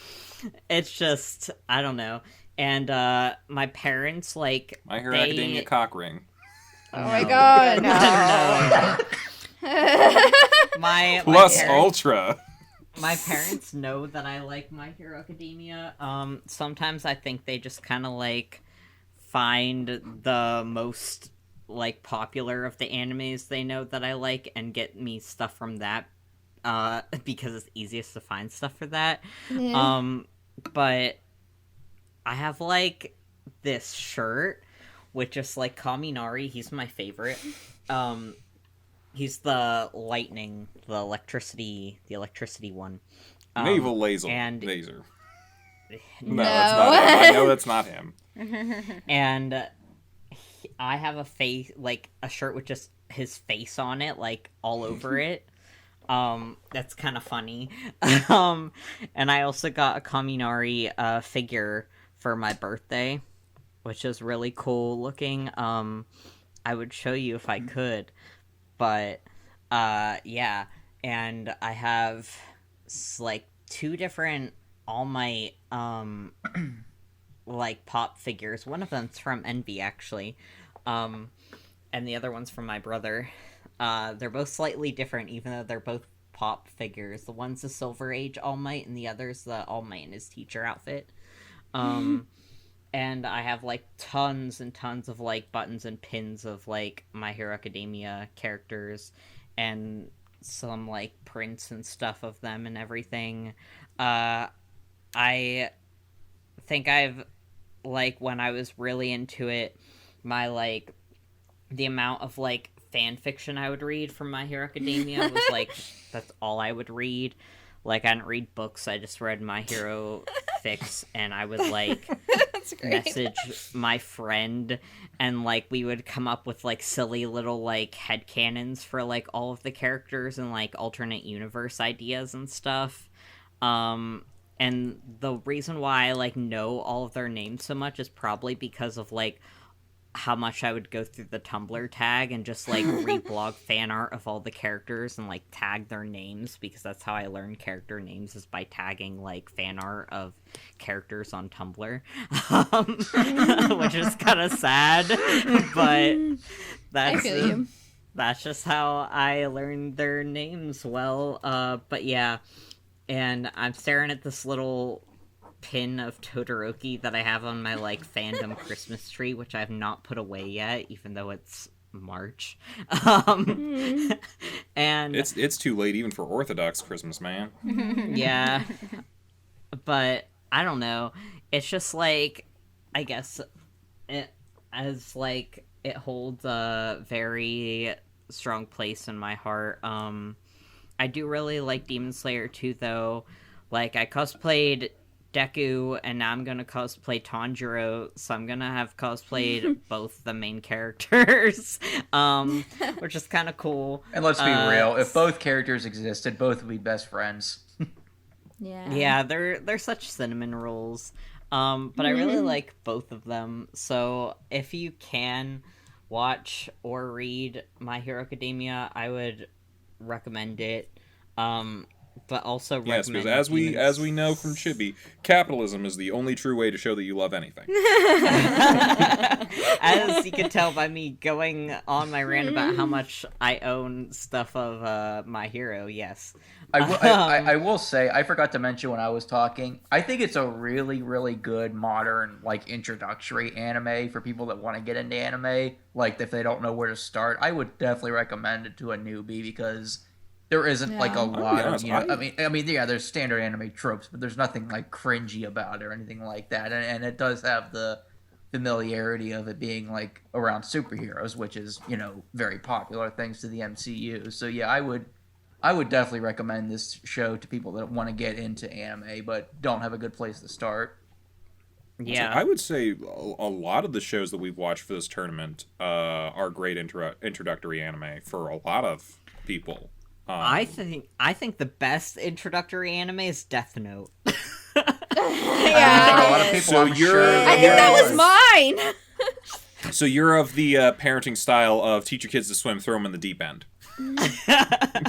It's just I don't know. And my parents like My Hero Academia cock ring. Oh my god, no. my Plus parents, Ultra. My parents know that I like My Hero Academia. Sometimes I think they just kind of like find the most like popular of the animes they know that I like and get me stuff from that because it's easiest to find stuff for that. Yeah. But I have like this shirt with just like Kaminari. He's my favorite. He's the lightning, the electricity one. Naval laser. and Laser. no, That's not him. I know that's not him. and I have a face, like a shirt with just his face on it, like all over it. That's kind of funny. And I also got a Kaminari figure for my birthday, which is really cool looking. I would show you if I could, but yeah. And I have like 2 different All Might like pop figures. One of them's from Envy actually, and the other one's from my brother. They're both slightly different, even though they're both pop figures. The one's the Silver Age All Might, and the other's the All Might in his teacher outfit. And I have like tons and tons of like buttons and pins of like My Hero Academia characters, and some like prints and stuff of them and everything. I think I've, like, when I was really into it, my like the amount of like fan fiction I would read from My Hero Academia was like that's all I would read. Like, I didn't read books, I just read My Hero fics, and I would like message my friend, and like we would come up with like silly little like headcanons for like all of the characters and like alternate universe ideas and stuff. And the reason why I like know all of their names so much is probably because of like how much I would go through the Tumblr tag and just like reblog fan art of all the characters and like tag their names, because that's how I learned character names, is by tagging like fan art of characters on Tumblr, which is kind of sad, but that's just how I learned their names well. But yeah, and I'm staring at this little pin of Todoroki that I have on my like fandom Christmas tree, which I have not put away yet, even though it's March. And it's too late even for Orthodox Christmas, man. Yeah, but I don't know. It's just like, I guess it as like it holds a very strong place in my heart. I do really like Demon Slayer too, though. Like, I cosplayed Deku, and now I'm gonna cosplay Tanjiro, so I'm gonna have cosplayed both the main characters, which is kind of cool. And let's be real, if both characters existed, both would be best friends. Yeah, they're such cinnamon rolls. But I really like both of them, so if you can watch or read My Hero Academia, I would recommend it. But also yes, recommend because as we know from Chibi, capitalism is the only true way to show that you love anything. As you can tell by me going on my rant about how much I own stuff of My Hero, yes. I will say, I forgot to mention when I was talking, I think it's a really, really good modern, like, introductory anime for people that want to get into anime. Like, if they don't know where to start, I would definitely recommend it to a newbie, because there isn't like a lot of, you know, I mean, yeah, there's standard anime tropes, but there's nothing like cringy about it or anything like that, and it does have the familiarity of it being like around superheroes, which is, you know, very popular thanks to the MCU. So yeah, I would definitely recommend this show to people that want to get into anime but don't have a good place to start. Yeah, so I would say a lot of the shows that we've watched for this tournament are great introductory anime for a lot of people. I think the best introductory anime is Death Note. Yeah, a lot of people. So I think that was mine. So you're of the parenting style of teach your kids to swim, throw them in the deep end.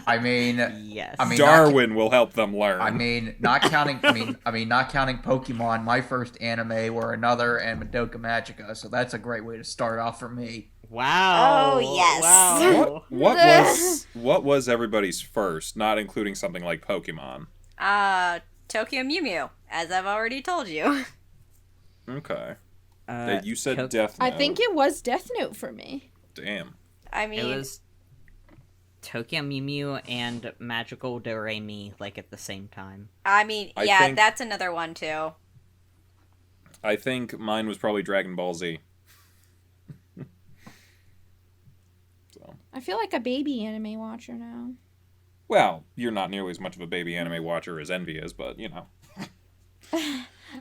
I mean, yes. Darwin will help them learn. I mean, not counting Pokemon. My first anime were Another and Madoka Magica, so that's a great way to start off for me. Wow. Oh, yes. Wow. What was everybody's first, not including something like Pokemon? Tokyo Mew Mew, as I've already told you. Okay. You said Death Note. I think it was Death Note for me. Damn. I mean, It was Tokyo Mew Mew and Magical Do-Re-Mi, like, at the same time. I mean, yeah, that's another one, too. I think mine was probably Dragon Ball Z. I feel like a baby anime watcher now. Well, you're not nearly as much of a baby anime watcher as Envy is, but, you know.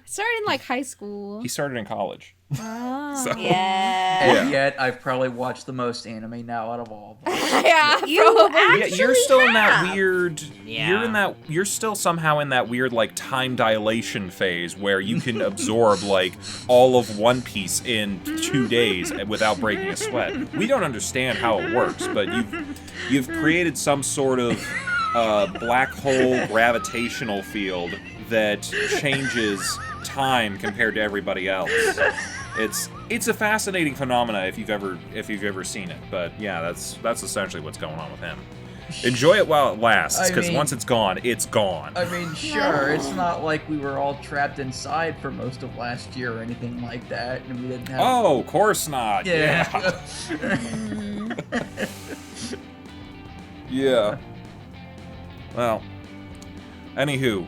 Started in like high school. He started in college. Oh. So- Yeah. And yet, I've probably watched the most anime now out of all of us. Yeah, You probably. Yeah, you're still in that have. weird. Yeah. You're still somehow in that weird like time dilation phase where you can absorb like all of One Piece in 2 days without breaking a sweat. We don't understand how it works, but you've created some sort of black hole gravitational field that changes time compared to everybody else. It's a fascinating phenomena if you've ever seen it. But yeah, that's essentially what's going on with him. Enjoy it while it lasts, because once it's gone, it's gone. I mean, sure, it's not like we were all trapped inside for most of last year or anything like that, and we didn't have... Oh, of course not. Yeah. Yeah. Well, anywho,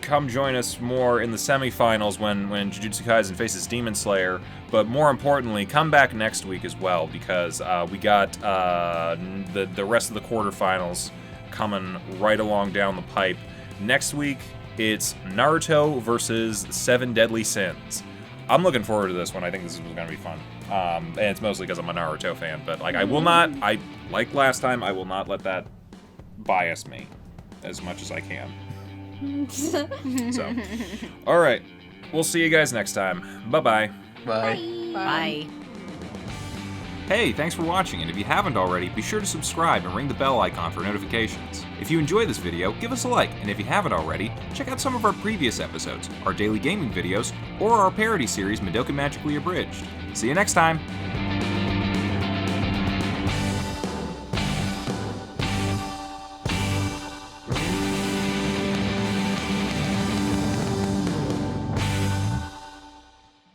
come join us more in the semifinals when Jujutsu Kaisen faces Demon Slayer. But more importantly, come back next week as well, because we got the rest of the quarterfinals coming right along down the pipe. Next week, it's Naruto versus Seven Deadly Sins. I'm looking forward to this one. I think this is going to be fun. And it's mostly because I'm a Naruto fan. But like, like last time, I will not let that bias me as much as I can. So, all right. We'll see you guys next time. Bye-bye. Bye. Bye. Hey, thanks for watching, and if you haven't already, be sure to subscribe and ring the bell icon for notifications. If you enjoy this video, give us a like, and if you haven't already, check out some of our previous episodes, our daily gaming videos, or our parody series Madoka Magically Abridged. See you next time!